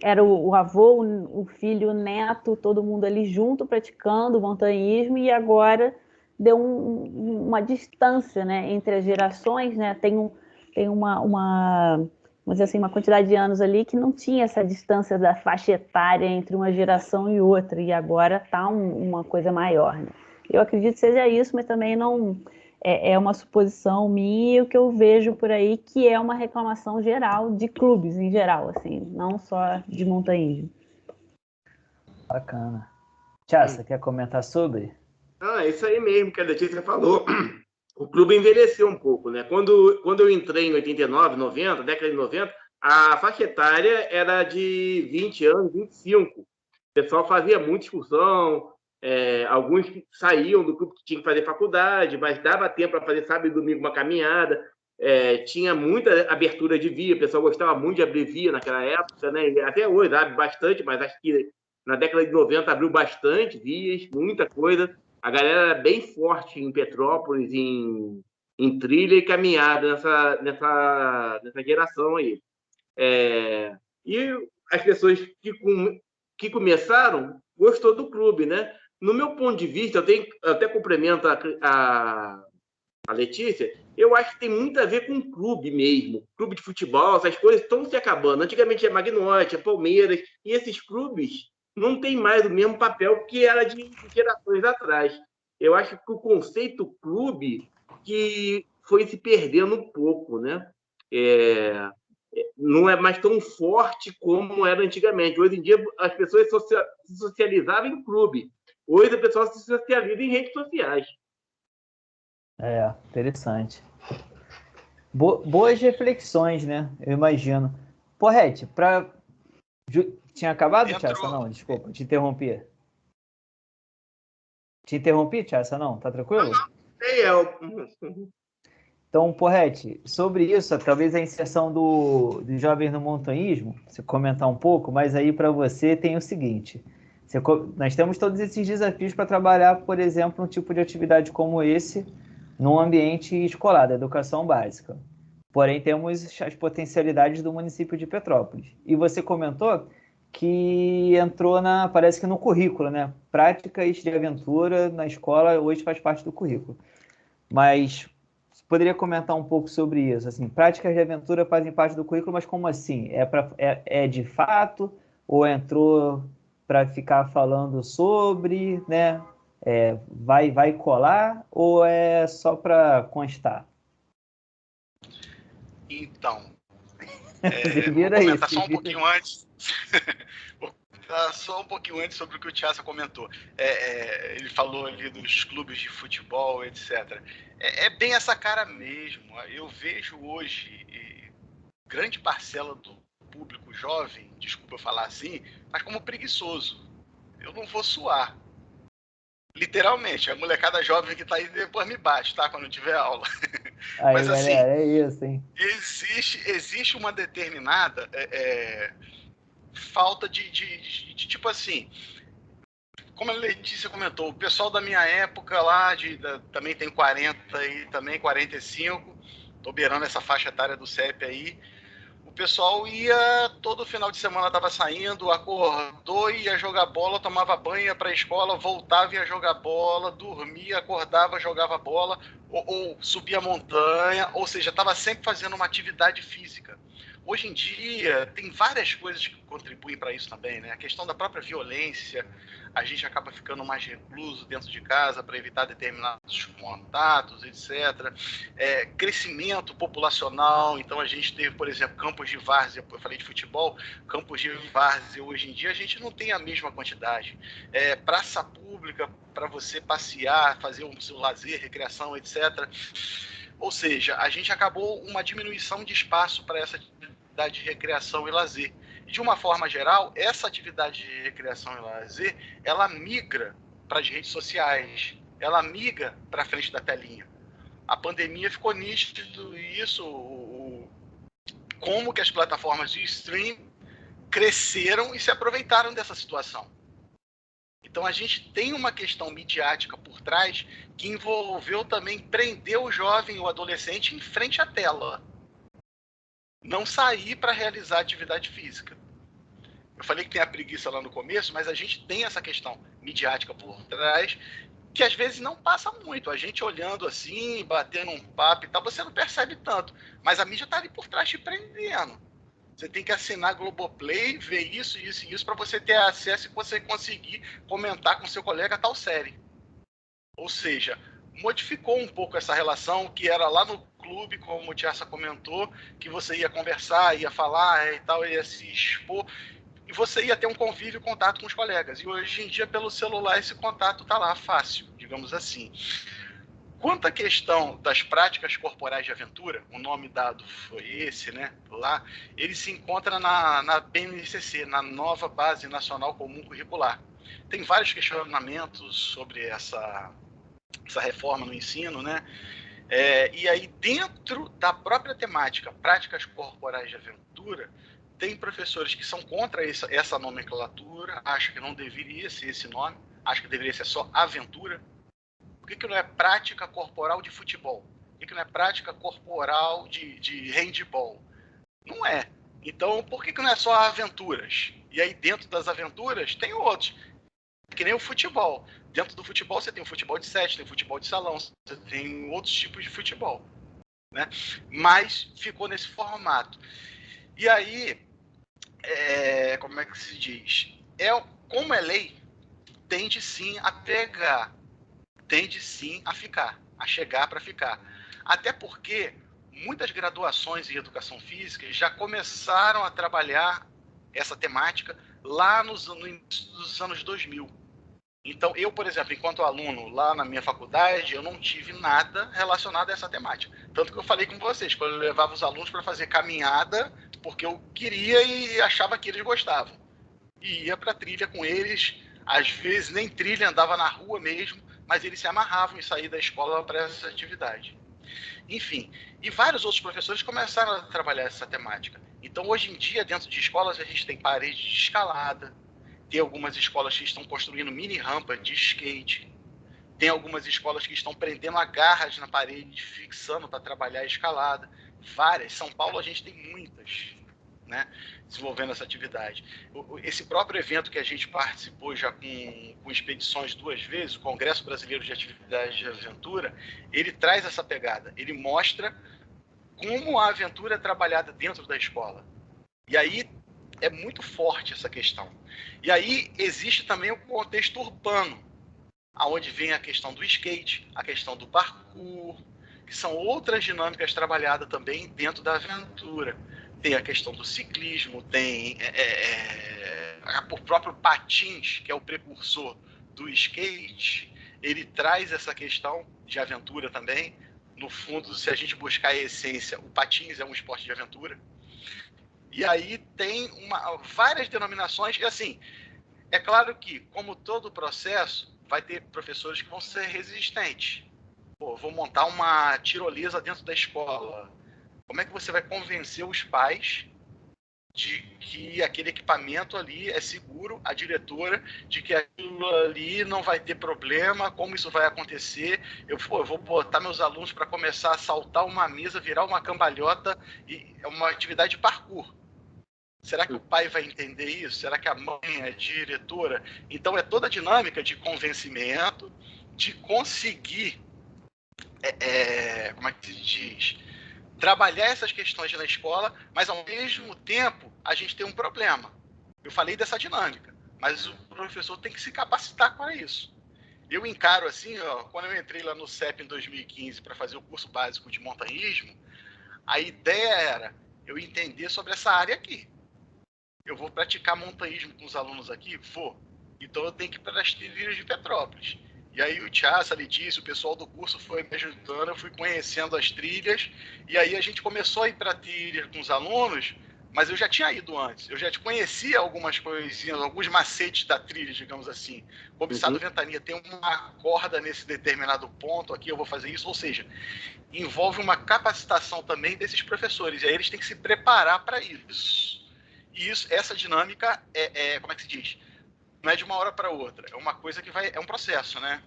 era o avô, o filho, o neto, todo mundo ali junto praticando o montanhismo, e agora deu uma distância, né, entre as gerações, né? Tem vamos dizer assim, uma quantidade de anos ali que não tinha essa distância da faixa etária entre uma geração e outra, e agora está uma coisa maior, né? Eu acredito que seja isso, mas também não é uma suposição minha, e o que eu vejo por aí, que é uma reclamação geral de clubes em geral, assim, não só de montanhismo. Bacana. Tiaça, quer comentar sobre? É isso aí mesmo que a Letícia falou. O clube envelheceu um pouco, né? Quando eu entrei em 89, 90, década de 90, a faixa etária era de 20 anos, 25. O pessoal fazia muita excursão, alguns saíam do clube que tinham que fazer faculdade, mas dava tempo para fazer sábado e domingo uma caminhada. Tinha muita abertura de via, o pessoal gostava muito de abrir via naquela época, né? E até hoje abre bastante, mas acho que na década de 90 abriu bastante vias, muita coisa. A galera era bem forte em Petrópolis, em trilha e caminhada nessa geração aí. E as pessoas que começaram gostou do clube, né? No meu ponto de vista, eu até complemento a Letícia, eu acho que tem muito a ver com o clube mesmo. Clube de futebol, essas coisas estão se acabando. Antigamente tinha Magnote, tinha Palmeiras, e esses clubes não têm mais o mesmo papel que era de gerações atrás. Eu acho que o conceito clube que foi se perdendo um pouco, né? Não é mais tão forte como era antigamente. Hoje em dia, as pessoas se socializavam em clube. Hoje, a pessoa se socializa em redes sociais. Interessante. Boas reflexões, né? Eu imagino. Porrete, tinha acabado, Tiaça? Não, desculpa, te interrompi. Te interrompi, Tiaça? Não, tá tranquilo? Então, Porrete, sobre isso, talvez a inserção do jovem no montanhismo, você comentar um pouco, mas aí para você tem o seguinte: nós temos todos esses desafios para trabalhar, por exemplo, um tipo de atividade como esse, num ambiente escolar, da educação básica. Porém, temos as potencialidades do município de Petrópolis. E você comentou que entrou parece que no currículo, né? Práticas de aventura na escola hoje faz parte do currículo. Mas você poderia comentar um pouco sobre isso? Assim, práticas de aventura fazem parte do currículo, mas como assim? É de fato? Ou entrou para ficar falando sobre, né? Vai colar? Ou é só para constar? Então, vou comentar só um pouquinho antes. Vou comentar só um pouquinho antes sobre o que o Tiaça comentou. Ele falou ali dos clubes de futebol, etc. É bem essa cara mesmo. Eu vejo hoje grande parcela do público jovem, desculpa eu falar assim, mas como preguiçoso. Eu não vou suar. Literalmente, a molecada jovem que tá aí depois me bate, tá? Quando tiver aula. Aí, mas assim, galera, é isso, hein? Existe uma determinada falta de tipo assim, como a Letícia comentou, o pessoal da minha época lá, também tem 40 e também 45, tô beirando essa faixa etária do CEP aí. O pessoal ia, todo final de semana tava saindo, acordou, ia jogar bola, tomava banho, ia pra escola, voltava, ia jogar bola, dormia, acordava, jogava bola, ou subia a montanha, ou seja, tava sempre fazendo uma atividade física. Hoje em dia, tem várias coisas que contribuem para isso também, né? A questão da própria violência, a gente acaba ficando mais recluso dentro de casa para evitar determinados contatos, etc. Crescimento populacional, então a gente teve, por exemplo, campos de várzea, eu falei de futebol, campos de várzea, hoje em dia a gente não tem a mesma quantidade. Praça pública para você passear, fazer o seu lazer, recreação, etc. Ou seja, a gente acabou uma diminuição de espaço para essa atividade de recreação e lazer. E de uma forma geral, essa atividade de recreação e lazer, ela migra para as redes sociais. ela migra para frente da telinha. A pandemia ficou nítido isso, como que as plataformas de stream cresceram e se aproveitaram dessa situação. Então a gente tem uma questão midiática por trás que envolveu também prender o jovem ou adolescente em frente à tela. Não sair para realizar atividade física. Eu falei que tem a preguiça lá no começo, mas a gente tem essa questão midiática por trás que às vezes não passa muito. A gente olhando assim, batendo um papo e tal, você não percebe tanto. Mas a mídia está ali por trás te prendendo. Você tem que assinar Globoplay, ver isso, isso e isso, para você ter acesso e você conseguir comentar com seu colega tal série. Ou seja, modificou um pouco essa relação que era lá no clube, como o Tiaça comentou, que você ia conversar, ia falar e tal, ia se expor, e você ia ter um convívio, contato com os colegas. E hoje em dia, pelo celular, esse contato está lá, fácil, digamos assim. Quanto à questão das práticas corporais de aventura, o nome dado foi esse, né? Lá, ele se encontra na BNCC, na nova Base Nacional Comum Curricular. Tem vários questionamentos sobre essa reforma no ensino, né? E aí, dentro da própria temática, práticas corporais de aventura, tem professores que são contra essa nomenclatura, acham que não deveria ser esse nome, acham que deveria ser só aventura. Por que não é prática corporal de futebol? Por que não é prática corporal de handball? Não é. Então, por que não é só aventuras? E aí, dentro das aventuras, tem outros. Que nem o futebol. Dentro do futebol, você tem o futebol de 7, tem o futebol de salão, você tem outros tipos de futebol. Né? Mas ficou nesse formato. E aí, como é que se diz? Como é lei, tende sim a pegar, tende sim a ficar, a chegar para ficar. Até porque muitas graduações em educação física já começaram a trabalhar essa temática lá nos anos 2000. Então, eu, por exemplo, enquanto aluno lá na minha faculdade, eu não tive nada relacionado a essa temática. Tanto que eu falei com vocês, quando eu levava os alunos para fazer caminhada, porque eu queria e achava que eles gostavam. E ia para trilha com eles, às vezes nem trilha, andava na rua mesmo, mas eles se amarravam em sair da escola para essa atividade. Enfim, e vários outros professores começaram a trabalhar essa temática. Então, hoje em dia, dentro de escolas, a gente tem paredes de escalada, tem algumas escolas que estão construindo mini rampa de skate, tem algumas escolas que estão prendendo agarras na parede, fixando para trabalhar a escalada. Várias. São Paulo a gente tem muitas, né, desenvolvendo essa atividade. Esse próprio evento que a gente participou já com expedições 2 vezes, o Congresso Brasileiro de Atividades de Aventura, ele traz essa pegada. Ele mostra como a aventura é trabalhada dentro da escola. E aí é muito forte essa questão. E aí existe também o contexto urbano, aonde vem a questão do skate, a questão do parkour, que são outras dinâmicas trabalhadas também dentro da aventura. Tem a questão do ciclismo, tem o próprio patins, que é o precursor do skate, ele traz essa questão de aventura também. No fundo, se a gente buscar a essência, o patins é um esporte de aventura. E aí tem várias denominações, e assim, é claro que, como todo processo, vai ter professores que vão ser resistentes. Pô, vou montar uma tirolesa dentro da escola. Como é que você vai convencer os pais de que aquele equipamento ali é seguro, a diretora, de que aquilo ali não vai ter problema, como isso vai acontecer? Eu vou botar meus alunos para começar a saltar uma mesa, virar uma cambalhota, e é uma atividade de parkour. Será que o pai vai entender isso? Será que a mãe é diretora? Então é toda a dinâmica de convencimento, de conseguir, como é que se diz, trabalhar essas questões na escola, mas ao mesmo tempo a gente tem um problema. Eu falei dessa dinâmica, mas o professor tem que se capacitar para isso. Eu encaro assim, quando eu entrei lá no CEP em 2015 para fazer o curso básico de montanhismo, a ideia era eu entender sobre essa área aqui. Eu vou praticar montanhismo com os alunos aqui? Vou. Então eu tenho que ir para as trilhas de Petrópolis. E aí o Tiaça, a Letícia, o pessoal do curso foi me ajudando, eu fui conhecendo as trilhas, e aí a gente começou a ir para trilha com os alunos, mas eu já tinha ido antes, eu já te conhecia algumas coisinhas, alguns macetes da trilha, digamos assim. Cobiçado Ventania tem uma corda nesse determinado ponto, aqui eu vou fazer isso, ou seja, envolve uma capacitação também desses professores, e aí eles têm que se preparar para isso. E isso, essa dinâmica como é que se diz? Não é de uma hora para outra, é uma coisa que é um processo, né?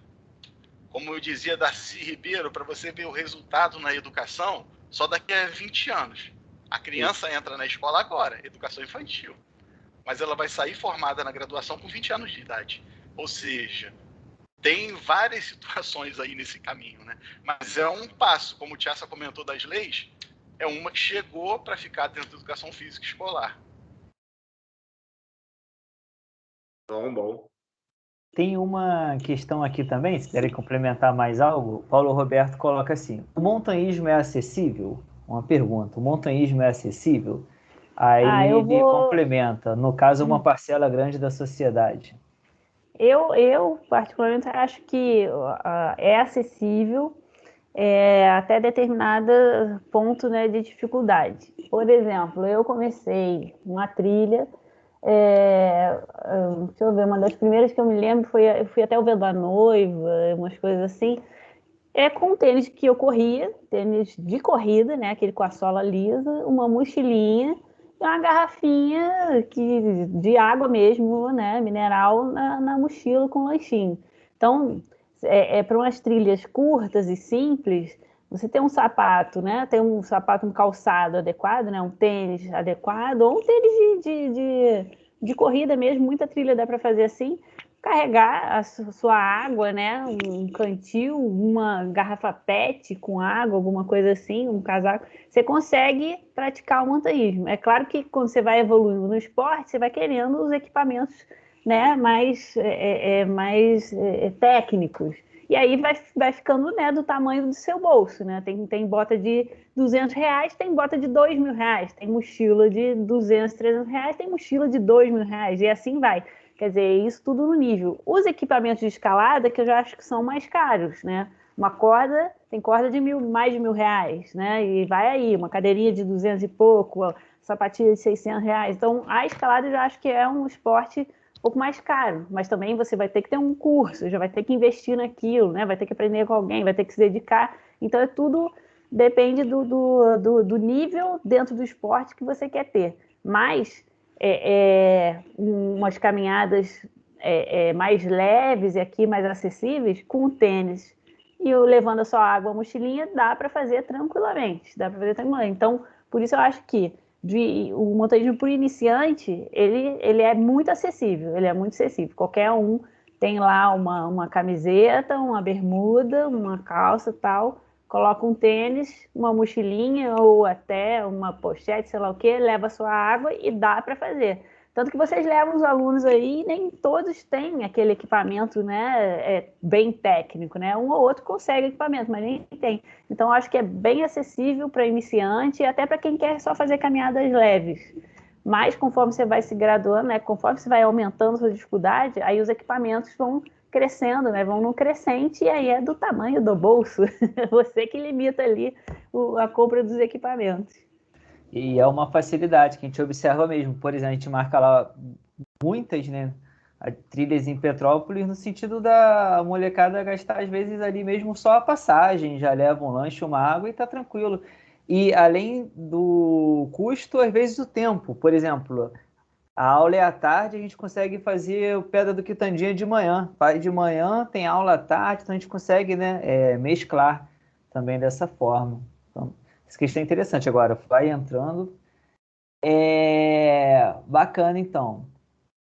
Como eu dizia Darcy Ribeiro, para você ver o resultado na educação, só daqui a 20 anos. A criança entra na escola agora, educação infantil. Mas ela vai sair formada na graduação com 20 anos de idade. Ou seja, tem várias situações aí nesse caminho, né? Mas é um passo, como o Tiaça comentou das leis, é uma que chegou para ficar dentro da educação física escolar. Bom. Tem uma questão aqui também, se querem complementar mais algo, Paulo Roberto coloca assim: o montanhismo é acessível? Uma pergunta: o montanhismo é acessível? Aí ele complementa, no caso, uma parcela grande da sociedade. Eu particularmente acho que é acessível até determinado ponto, né, de dificuldade. Por exemplo, eu comecei uma trilha, deixa eu ver, uma das primeiras que eu me lembro eu fui até o Véu da Noiva, umas coisas assim, com tênis que eu corria, tênis de corrida, né, aquele com a sola lisa, uma mochilinha e uma garrafinha de água mesmo, né, mineral, na mochila com lanchinho. Então, para umas trilhas curtas e simples, você tem um sapato, né, um calçado adequado, né, um tênis adequado, ou um tênis de corrida mesmo, muita trilha dá para fazer assim, carregar a sua água, né, um cantil, uma garrafa PET com água, alguma coisa assim, um casaco, você consegue praticar o montanhismo. É claro que quando você vai evoluindo no esporte, você vai querendo os equipamentos, né, mais técnicos. E aí vai ficando, né, do tamanho do seu bolso, né? Tem bota de R$200, tem bota de R$2.000, tem mochila de R$200, R$300, tem mochila de R$2.000, e assim vai. Quer dizer, isso tudo no nível. Os equipamentos de escalada, que eu já acho que são mais caros, né? Uma corda, tem corda de mais de R$1.000, né? E vai aí, uma cadeirinha de 200 e pouco, sapatilha de R$600. Então, a escalada eu já acho que é um esporte um pouco mais caro, mas também você vai ter que ter um curso, já vai ter que investir naquilo, né? Vai ter que aprender com alguém, vai ter que se dedicar. Então, tudo depende do nível dentro do esporte que você quer ter. Mas umas caminhadas mais leves e aqui mais acessíveis, com o tênis e levando a sua água, a mochilinha, dá para fazer tranquilamente. Então, por isso eu acho que o montanhismo por iniciante, ele é muito acessível, Qualquer um tem lá uma camiseta, uma bermuda, uma calça e tal, coloca um tênis, uma mochilinha ou até uma pochete, sei lá o que, leva a sua água e dá para fazer. Tanto que vocês levam os alunos aí, nem todos têm aquele equipamento, né, bem técnico, né? Um ou outro consegue equipamento, mas nem tem. Então, acho que é bem acessível para iniciante e até para quem quer só fazer caminhadas leves. Mas, conforme você vai se graduando, né, conforme você vai aumentando a sua dificuldade, aí os equipamentos vão crescendo, né, vão no crescente, e aí é do tamanho do bolso. Você que limita ali a compra dos equipamentos. E é uma facilidade que a gente observa mesmo. Por exemplo, a gente marca lá muitas, né, trilhas em Petrópolis, no sentido da molecada gastar, às vezes, ali mesmo só a passagem, já leva um lanche, uma água e tá tranquilo. E além do custo, às vezes o tempo. Por exemplo, a aula é à tarde, a gente consegue fazer o Pedra do Quitandinha de manhã. Faz de manhã, tem aula à tarde, então a gente consegue, né, mesclar também dessa forma. Então, essa questão é interessante. Agora, vai entrando. Bacana, então.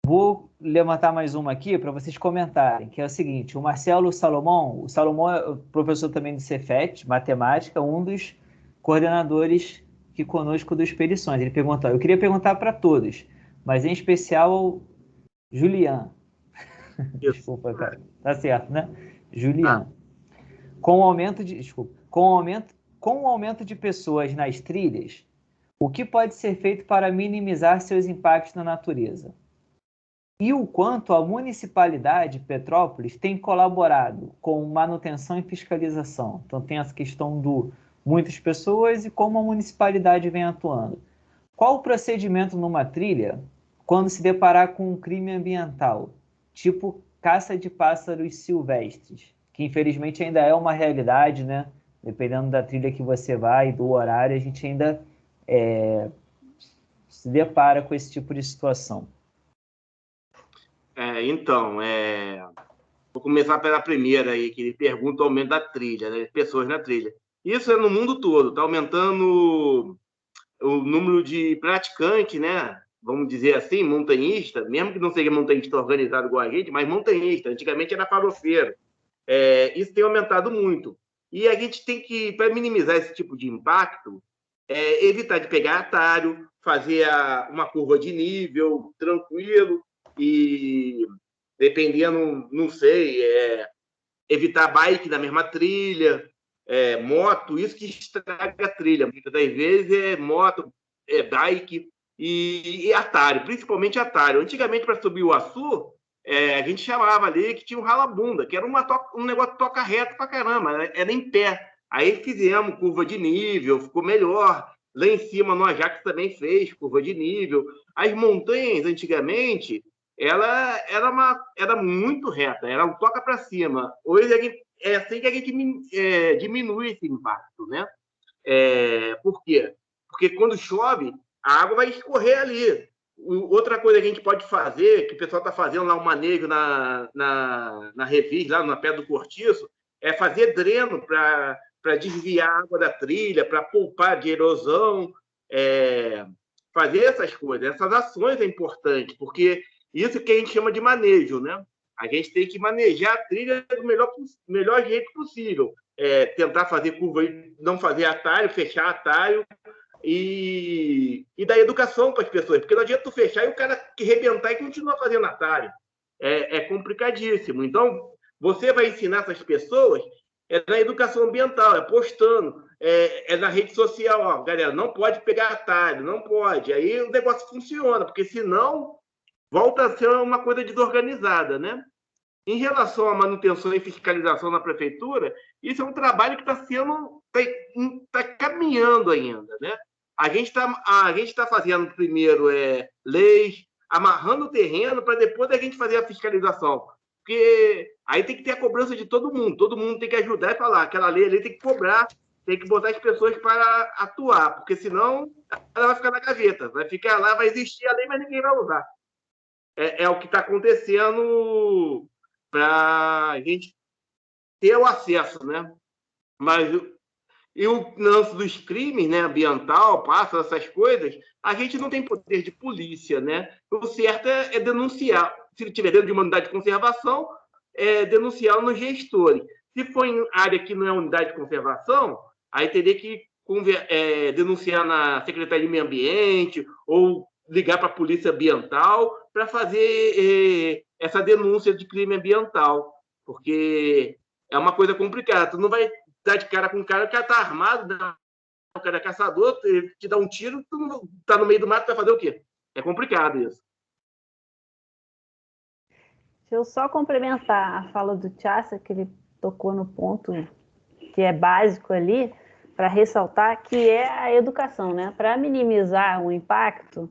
Vou levantar mais uma aqui para vocês comentarem, que é o seguinte: o Marcelo Salomão, o Salomão é professor também do Cefet, matemática, um dos coordenadores aqui conosco do Expedições. Ele perguntou: eu queria perguntar para todos, mas em especial ao Julian. Desculpa, cara. Tá certo, né? Julian. Com o aumento de pessoas nas trilhas, o que pode ser feito para minimizar seus impactos na natureza? E o quanto a municipalidade de Petrópolis tem colaborado com manutenção e fiscalização? Então tem essa questão do muitas pessoas e como a municipalidade vem atuando. Qual o procedimento numa trilha quando se deparar com um crime ambiental, tipo caça de pássaros silvestres, que infelizmente ainda é uma realidade, né? Dependendo da trilha que você vai, do horário, a gente ainda se depara com esse tipo de situação. Vou começar pela primeira aí, que ele pergunta o aumento da trilha, né? Pessoas na trilha. Isso é no mundo todo, está aumentando o número de praticantes, né? Vamos dizer assim, montanhista, mesmo que não seja montanhista organizado igual a gente, mas montanhista. Antigamente era farofeiro. Isso tem aumentado muito. E a gente tem que, para minimizar esse tipo de impacto, evitar de pegar atalho, fazer uma curva de nível tranquilo e, dependendo, não sei, evitar bike na mesma trilha, moto, isso que estraga a trilha. Muitas das vezes é moto, bike e atalho, principalmente atalho. Antigamente, para subir o Açu, a gente chamava ali que tinha um rala-bunda, que era um negócio que toca reto pra caramba, era em pé. Aí fizemos curva de nível, ficou melhor. Lá em cima, no Ajax também fez curva de nível. As montanhas, antigamente, ela era muito reta, era um toca para cima. Hoje é assim que a gente diminui esse impacto, né? Por quê? Porque quando chove, a água vai escorrer ali. Outra coisa que a gente pode fazer, que o pessoal está fazendo lá um manejo na Revis, lá na Pedra do Cortiço, é fazer dreno para desviar a água da trilha, para poupar de erosão, fazer essas coisas. Essas ações é importante, porque isso que a gente chama de manejo, né? A gente tem que manejar a trilha do melhor jeito possível. Tentar fazer curva, não fazer atalho, fechar atalho, e dar educação para as pessoas, porque não adianta tu fechar e o cara arrebentar e continuar fazendo atalho. É complicadíssimo. Então, você vai ensinar essas pessoas na educação ambiental, postando, na rede social, ó, galera, não pode pegar atalho, não pode. Aí o negócio funciona, porque senão volta a ser uma coisa desorganizada, né? Em relação à manutenção e fiscalização na prefeitura, isso é um trabalho que está caminhando ainda, né? A gente está fazendo primeiro leis, amarrando o terreno para depois a gente fazer a fiscalização. Porque aí tem que ter a cobrança de todo mundo tem que ajudar e falar, aquela lei ali tem que cobrar, tem que botar as pessoas para atuar, porque senão ela vai ficar na gaveta, vai ficar lá, vai existir a lei, mas ninguém vai usar. É o que está acontecendo para a gente ter o acesso, né? Mas e o lance dos crimes, né, ambiental, passa essas coisas, a gente não tem poder de polícia, né? O certo é denunciar. Se estiver dentro de uma unidade de conservação, denunciar nos gestores. Se for em área que não é unidade de conservação, aí teria que denunciar na Secretaria de Meio Ambiente ou ligar para a Polícia Ambiental para fazer essa denúncia de crime ambiental, porque é uma coisa complicada. Tu não vai dar de cara com um cara que está armado, né? O cara é caçador, te dá um tiro, tu tá no meio do mato, vai fazer o quê? É complicado isso. Deixa eu só complementar a fala do Tiaça, que ele tocou no ponto que é básico ali, para ressaltar que é a educação, né? Para minimizar o impacto,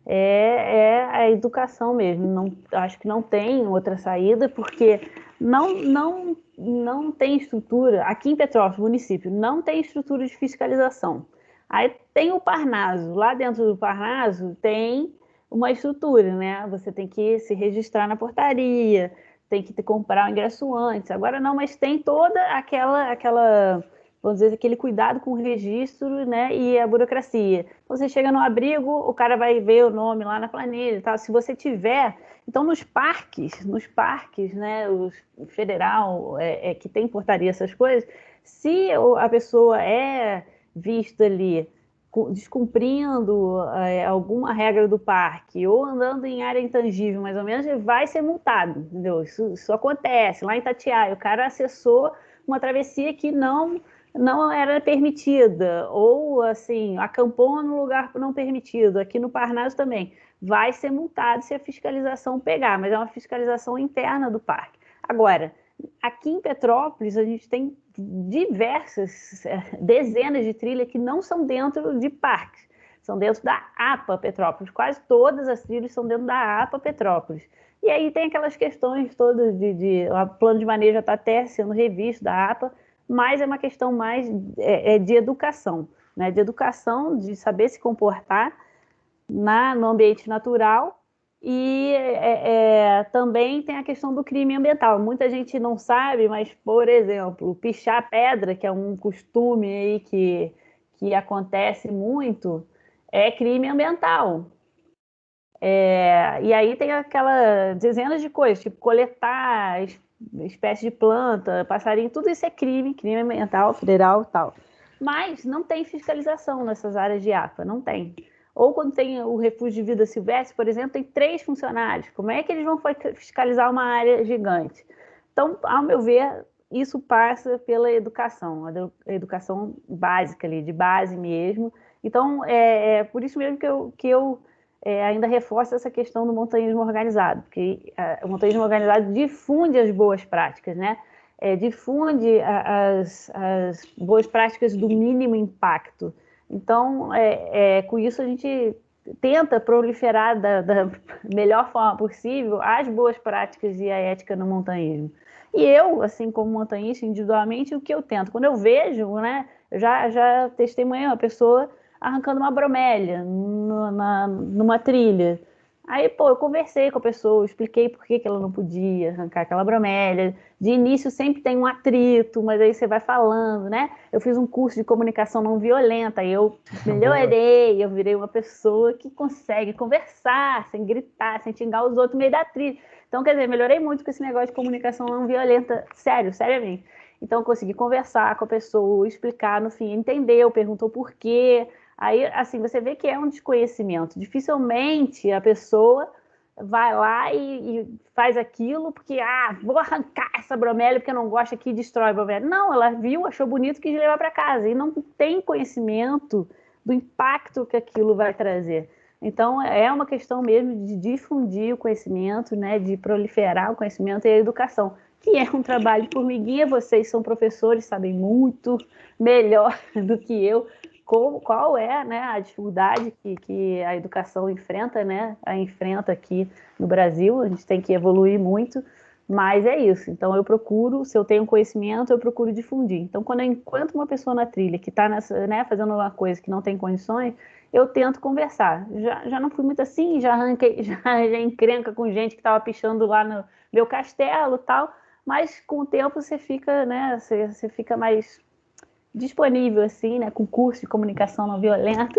é a educação mesmo. Não, acho que não tem outra saída, porque não tem estrutura. Aqui em Petrópolis, município, não tem estrutura de fiscalização. Aí tem o Parnaso. Lá dentro do Parnaso tem uma estrutura, né? Você tem que se registrar na portaria, tem que comprar o ingresso antes. Agora não, mas tem toda aquela vamos dizer, aquele cuidado com o registro, né, e a burocracia. Você chega no abrigo, o cara vai ver o nome lá na planilha e tal. Se você tiver... Então, nos parques, né, o federal, que tem portaria, essas coisas, se a pessoa é vista ali descumprindo alguma regra do parque ou andando em área intangível, mais ou menos, vai ser multado, entendeu? Isso acontece. Lá em Itatiaia, o cara acessou uma travessia que não era permitida, ou assim, acampou no lugar não permitido. Aqui no Parnaso também vai ser multado se a fiscalização pegar, mas é uma fiscalização interna do parque. Agora, aqui em Petrópolis, a gente tem dezenas de trilhas que não são dentro de parques. são dentro da APA Petrópolis. Quase todas as trilhas são dentro da APA Petrópolis. E aí tem aquelas questões todas o plano de manejo já está até sendo revisto da APA, mas é uma questão mais de educação, né? De educação, de saber se comportar no ambiente natural. E também tem a questão do crime ambiental. Muita gente não sabe, mas, por exemplo, pichar pedra, que é um costume aí que acontece muito, é crime ambiental. E aí tem aquelas dezenas de coisas, tipo coletar espécie de planta, passarinho, tudo isso é crime ambiental, federal e tal. Mas não tem fiscalização nessas áreas de APA, não tem. Ou quando tem o refúgio de vida silvestre, por exemplo, tem 3 funcionários. Como é que eles vão fiscalizar uma área gigante? Então, ao meu ver, isso passa pela educação, a educação básica ali, de base mesmo. Então, por isso mesmo que eu ainda reforço essa questão do montanhismo organizado, porque o montanhismo organizado difunde as boas práticas, né? Difunde as boas práticas do mínimo impacto. Então, com isso a gente tenta proliferar da melhor forma possível as boas práticas e a ética no montanhismo. E eu, assim como montanhista, individualmente, o que eu tento? Quando eu vejo, né, eu já testemunhei uma pessoa arrancando uma bromélia numa trilha. Aí, eu conversei com a pessoa, expliquei por que ela não podia arrancar aquela bromélia. De início sempre tem um atrito, mas aí você vai falando, né? Eu fiz um curso de comunicação não violenta, eu melhorei, eu virei uma pessoa que consegue conversar, sem gritar, sem xingar os outros no meio da trilha. Então, quer dizer, melhorei muito com esse negócio de comunicação não violenta, seriamente. Então, eu consegui conversar com a pessoa, explicar, no fim, entendeu, perguntou por quê. Aí, assim, você vê que é um desconhecimento. Dificilmente a pessoa vai lá e faz aquilo porque, vou arrancar essa bromélia porque eu não gosto aqui e destrói a bromélia. Não, ela viu, achou bonito, quis levar para casa. E não tem conhecimento do impacto que aquilo vai trazer. Então, é uma questão mesmo de difundir o conhecimento, né, de proliferar o conhecimento e a educação, que é um trabalho de formiguinha. Vocês são professores, sabem muito melhor do que eu qual é, né, a dificuldade que a educação enfrenta, né, aqui no Brasil. A gente tem que evoluir muito, mas é isso. Então, eu procuro, se eu tenho conhecimento, eu procuro difundir. Então, quando eu encontro uma pessoa na trilha que está fazendo uma coisa que não tem condições, eu tento conversar. Já não fui muito assim, já encrenca com gente que estava pichando lá no meu castelo e tal, mas com o tempo você fica, né, você fica mais disponível, assim, né, com curso de comunicação não violenta.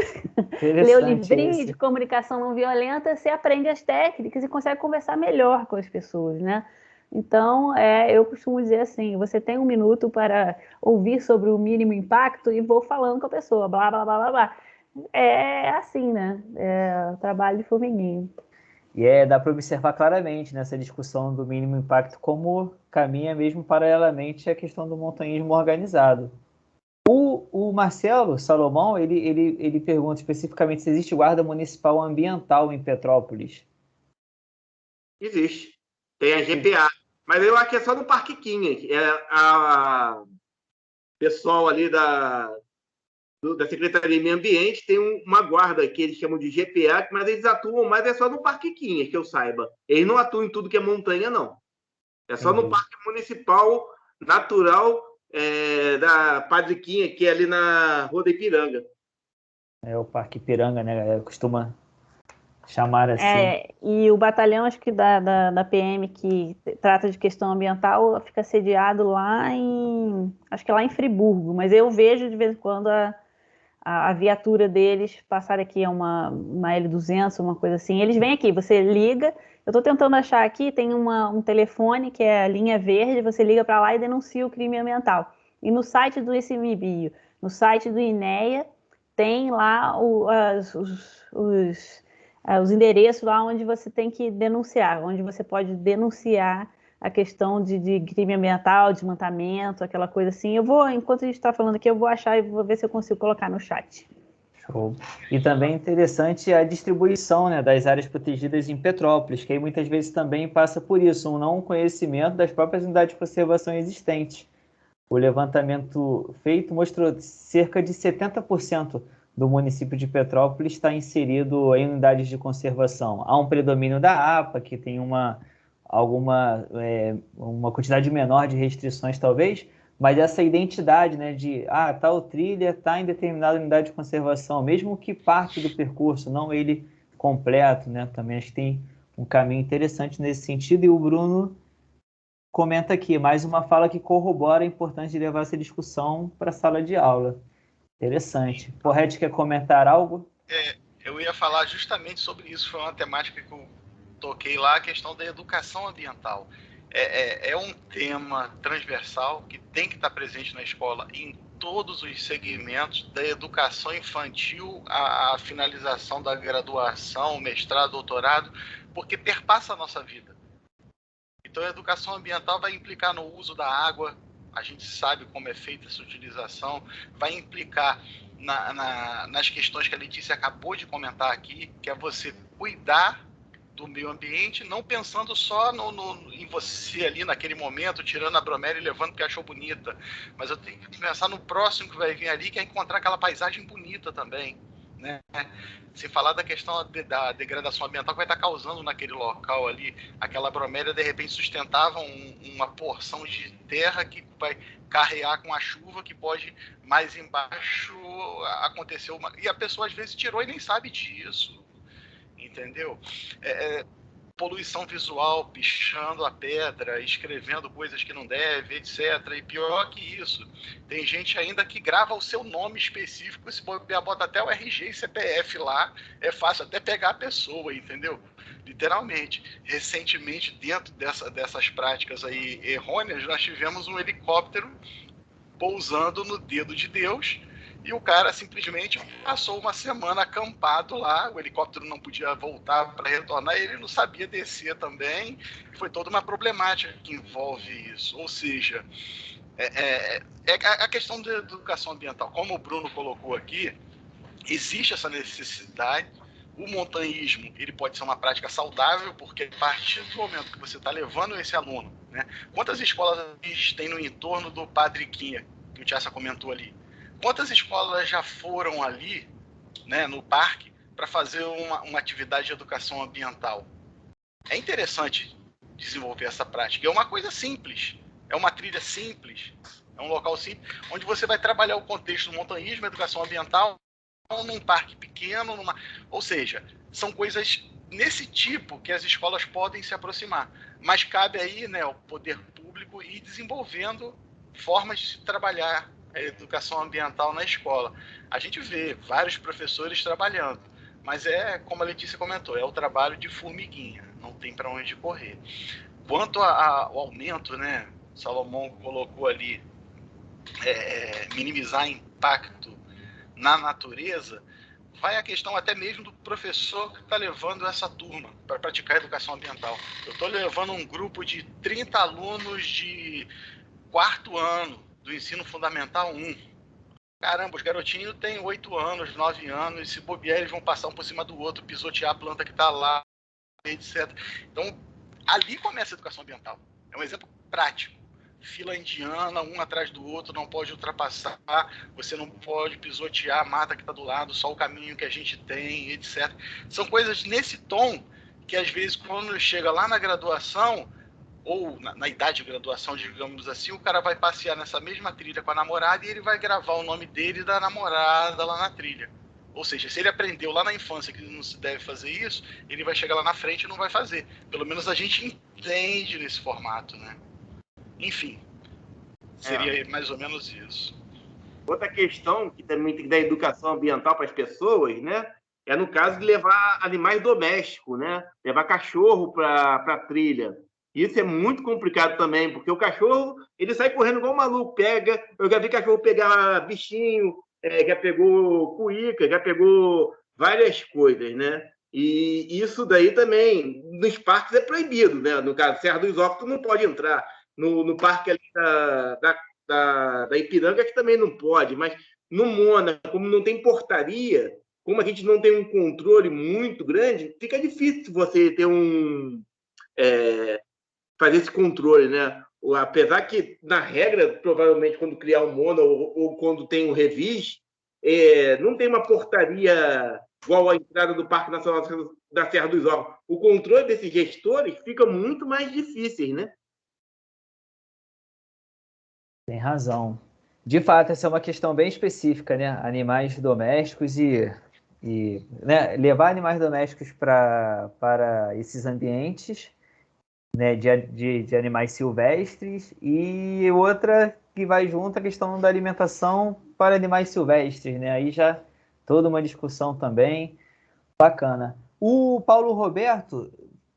Lê o livrinho de comunicação não violenta, você aprende as técnicas e consegue conversar melhor com as pessoas, né? Então, eu costumo dizer assim, você tem 1 minuto para ouvir sobre o mínimo impacto e vou falando com a pessoa, blá, blá, blá, blá, blá. É assim, né? É trabalho de formiguinho. E dá para observar claramente nessa discussão do mínimo impacto como caminha mesmo paralelamente a questão do montanhismo organizado. O Marcelo Salomão, ele pergunta especificamente se existe guarda municipal ambiental em Petrópolis. Existe. Tem a GPA. Mas eu acho que é só no Parque Quinha. A pessoal ali da Secretaria de Meio Ambiente tem uma guarda que eles chamam de GPA, mas eles atuam mais só no Parque Quinha, que eu saiba. Eles não atuam em tudo que é montanha, não. É só no Parque Municipal Natural da Padre Quinha, que é ali na Rua da Ipiranga. É o Parque Ipiranga, né? Costuma chamar assim. E o batalhão, acho que da PM, que trata de questão ambiental, fica sediado acho que lá em Friburgo, mas eu vejo de vez em quando a viatura deles passar aqui, uma L200, uma coisa assim. Eles vêm aqui, você liga. Eu estou tentando achar aqui, tem um telefone que é a linha verde, você liga para lá e denuncia o crime ambiental. E no site do ICMBio, no site do INEA, tem lá os endereços lá onde você tem que denunciar, onde você pode denunciar a questão de crime ambiental, desmatamento, aquela coisa assim. Enquanto a gente está falando aqui, eu vou achar e vou ver se eu consigo colocar no chat. Show. E também é interessante a distribuição, né, das áreas protegidas em Petrópolis, que aí muitas vezes também passa por isso, um não conhecimento das próprias unidades de conservação existentes. O levantamento feito mostrou cerca de 70% do município de Petrópolis está inserido em unidades de conservação. Há um predomínio da APA, que tem uma quantidade menor de restrições, talvez, mas essa identidade, né, de tal trilha está em determinada unidade de conservação, mesmo que parte do percurso, não ele completo, né, também acho que tem um caminho interessante nesse sentido, e o Bruno comenta aqui, mais uma fala que corrobora a importância de levar essa discussão para a sala de aula. Interessante. Porrete, quer comentar algo? Eu ia falar justamente sobre isso, foi uma temática que eu toquei lá, a questão da educação ambiental. É um tema transversal que tem que estar presente na escola em todos os segmentos, da educação infantil à finalização da graduação, mestrado, doutorado, porque perpassa a nossa vida. Então a educação ambiental vai implicar no uso da água, a gente sabe como é feita essa utilização, vai implicar nas questões que a Letícia acabou de comentar aqui, que é você cuidar do meio ambiente, não pensando só em você ali naquele momento, tirando a bromélia e levando porque achou bonita, mas eu tenho que pensar no próximo que vai vir ali, que é encontrar aquela paisagem bonita também, né? Se falar da questão da degradação ambiental que vai estar causando naquele local ali, aquela bromélia de repente sustentava uma porção de terra que vai carrear com a chuva, que pode mais embaixo acontecer e a pessoa às vezes tirou e nem sabe disso, entendeu? Poluição visual, pichando a pedra, escrevendo coisas que não deve, etc. E pior que isso, tem gente ainda que grava o seu nome específico, se bota até o RG e CPF lá, é fácil até pegar a pessoa, entendeu? Literalmente. Recentemente, dentro dessas práticas aí errôneas, nós tivemos um helicóptero pousando no dedo de Deus, e o cara simplesmente passou uma semana acampado lá, o helicóptero não podia voltar para retornar, ele não sabia descer também, foi toda uma problemática que envolve isso. Ou seja, a questão da educação ambiental, como o Bruno colocou aqui, existe essa necessidade. O montanhismo, ele pode ser uma prática saudável, porque a partir do momento que você está levando esse aluno, né? Quantas escolas a gente tem no entorno do Padre Quinha, que o Tiaça comentou ali? Quantas escolas já foram ali, né, no parque, para fazer uma atividade de educação ambiental? É interessante desenvolver essa prática. É uma coisa simples, é uma trilha simples, é um local simples, onde você vai trabalhar o contexto do montanhismo, educação ambiental, num parque pequeno, ou seja, são coisas nesse tipo que as escolas podem se aproximar. Mas cabe aí, né, ao poder público ir desenvolvendo formas de trabalhar a educação ambiental na escola. A gente vê vários professores trabalhando, mas como a Letícia comentou, é o trabalho de formiguinha, não tem para onde correr. Quanto ao aumento, né, Salomão colocou ali, minimizar impacto na natureza, vai a questão até mesmo do professor que está levando essa turma para praticar educação ambiental. Eu estou levando um grupo de 30 alunos de 4º ano do ensino fundamental 1. Caramba, os garotinhos têm 8 anos, 9 anos, se bobear eles vão passar um por cima do outro, pisotear a planta que está lá, etc. Então, ali começa a educação ambiental. É um exemplo prático. Fila indiana, um atrás do outro, não pode ultrapassar, você não pode pisotear a mata que está do lado, só o caminho que a gente tem, etc. São coisas nesse tom que, às vezes, quando chega lá na graduação, ou na idade de graduação, digamos assim, o cara vai passear nessa mesma trilha com a namorada e ele vai gravar o nome dele e da namorada lá na trilha. Ou seja, se ele aprendeu lá na infância que não se deve fazer isso, ele vai chegar lá na frente e não vai fazer. Pelo menos a gente entende nesse formato, né? Enfim, seria mais ou menos isso. Outra questão que também tem que dar educação ambiental para as pessoas, né? É no caso de levar animais domésticos, né? Levar cachorro para a trilha. Isso é muito complicado também, porque o cachorro, ele sai correndo igual um maluco, eu já vi cachorro pegar bichinho, já pegou cuíca, já pegou várias coisas, né? E isso daí também, nos parques é proibido, né? No caso, Serra dos Óculos não pode entrar. No parque ali da Ipiranga que também não pode, mas no Mona, como não tem portaria, como a gente não tem um controle muito grande, fica difícil você ter fazer esse controle, né? Apesar que, na regra, provavelmente, quando criar um Mona ou quando tem um Revis, não tem uma portaria igual à entrada do Parque Nacional da Serra dos Órgãos. O controle desses gestores fica muito mais difícil, né? Tem razão. De fato, essa é uma questão bem específica, né? Animais domésticos né? Levar animais domésticos para esses ambientes, né? De animais silvestres, e outra que vai junto a questão da alimentação para animais silvestres, né? Aí já toda uma discussão também bacana. O Paulo Roberto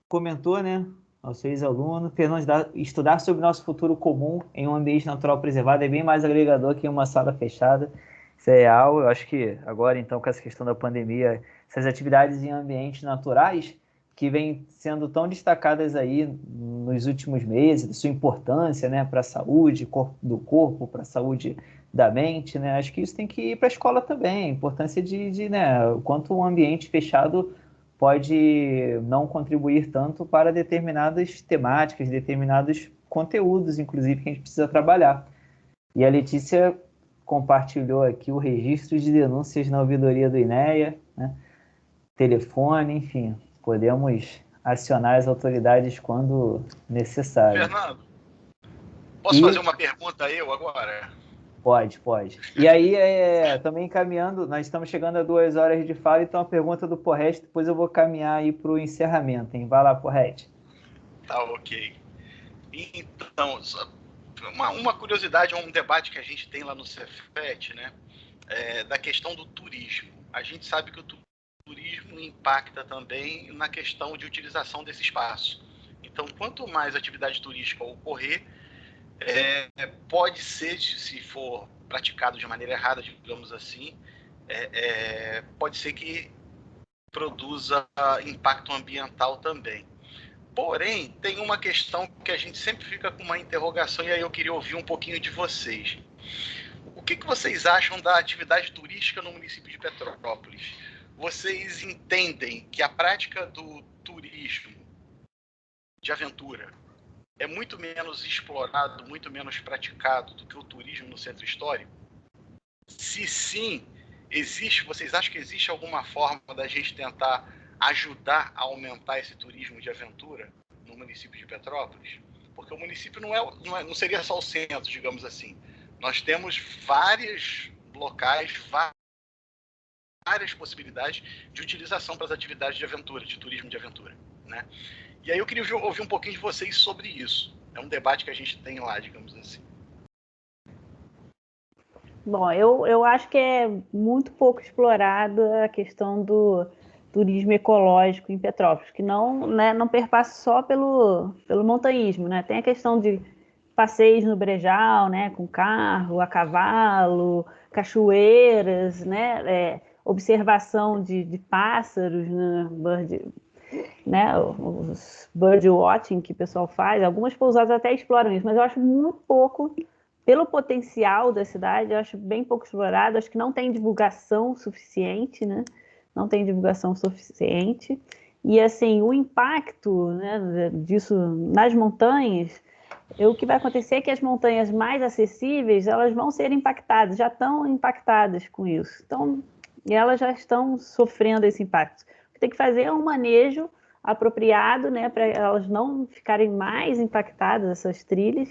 comentou, né? Aos seus alunos, Fernando, estudar sobre nosso futuro comum em um ambiente natural preservado é bem mais agregador que em uma sala fechada. Isso é real. Eu acho que agora, então, com essa questão da pandemia, essas atividades em ambientes naturais que vêm sendo tão destacadas aí nos últimos meses, sua importância, né, para a saúde do corpo, para a saúde da mente, né? Acho que isso tem que ir para a escola também. A importância né, o quanto um ambiente fechado pode não contribuir tanto para determinadas temáticas, determinados conteúdos, inclusive, que a gente precisa trabalhar. E a Letícia compartilhou aqui o registro de denúncias na ouvidoria do INEA, né? Telefone, enfim, podemos acionar as autoridades quando necessário. Fernando, posso fazer uma pergunta eu agora? Pode. E aí, também caminhando, nós estamos chegando a 2 horas de fala, então a pergunta do Porrete, depois eu vou caminhar aí para o encerramento, hein? Vai lá, Porrete. Tá, ok. Então, uma curiosidade, um debate que a gente tem lá no Cefet, né? Da questão do turismo. A gente sabe que o turismo impacta também na questão de utilização desse espaço. Então, quanto mais atividade turística ocorrer, pode ser, se for praticado de maneira errada, digamos assim, pode ser que produza impacto ambiental também. Porém, tem uma questão que a gente sempre fica com uma interrogação, e aí eu queria ouvir um pouquinho de vocês. O que vocês acham da atividade turística no município de Petrópolis? Vocês entendem que a prática do turismo de aventura é muito menos explorado, muito menos praticado do que o turismo no centro histórico? Se sim, vocês acham que existe alguma forma da gente tentar ajudar a aumentar esse turismo de aventura no município de Petrópolis? Porque o município não seria só o centro, digamos assim. Nós temos vários locais, várias possibilidades de utilização para as atividades de aventura, de turismo de aventura, né? E aí eu queria ouvir um pouquinho de vocês sobre isso. É um debate que a gente tem lá, digamos assim. Bom, eu acho que é muito pouco explorada a questão do turismo ecológico em Petrópolis, que não perpassa só pelo montanhismo, né? Tem a questão de passeios no Brejal, né, com carro, a cavalo, cachoeiras, né, observação de pássaros, né, os bird watching que o pessoal faz. Algumas pousadas até exploram isso, mas eu acho muito pouco, pelo potencial da cidade, eu acho bem pouco explorado. Acho que não tem divulgação suficiente, né? Não tem divulgação suficiente. E, assim, o impacto, né, disso nas montanhas, o que vai acontecer é que as montanhas mais acessíveis, elas vão ser impactadas, já estão impactadas com isso. Então, elas já estão sofrendo esse impacto. O que tem que fazer é um manejo apropriado, né, para elas não ficarem mais impactadas, essas trilhas,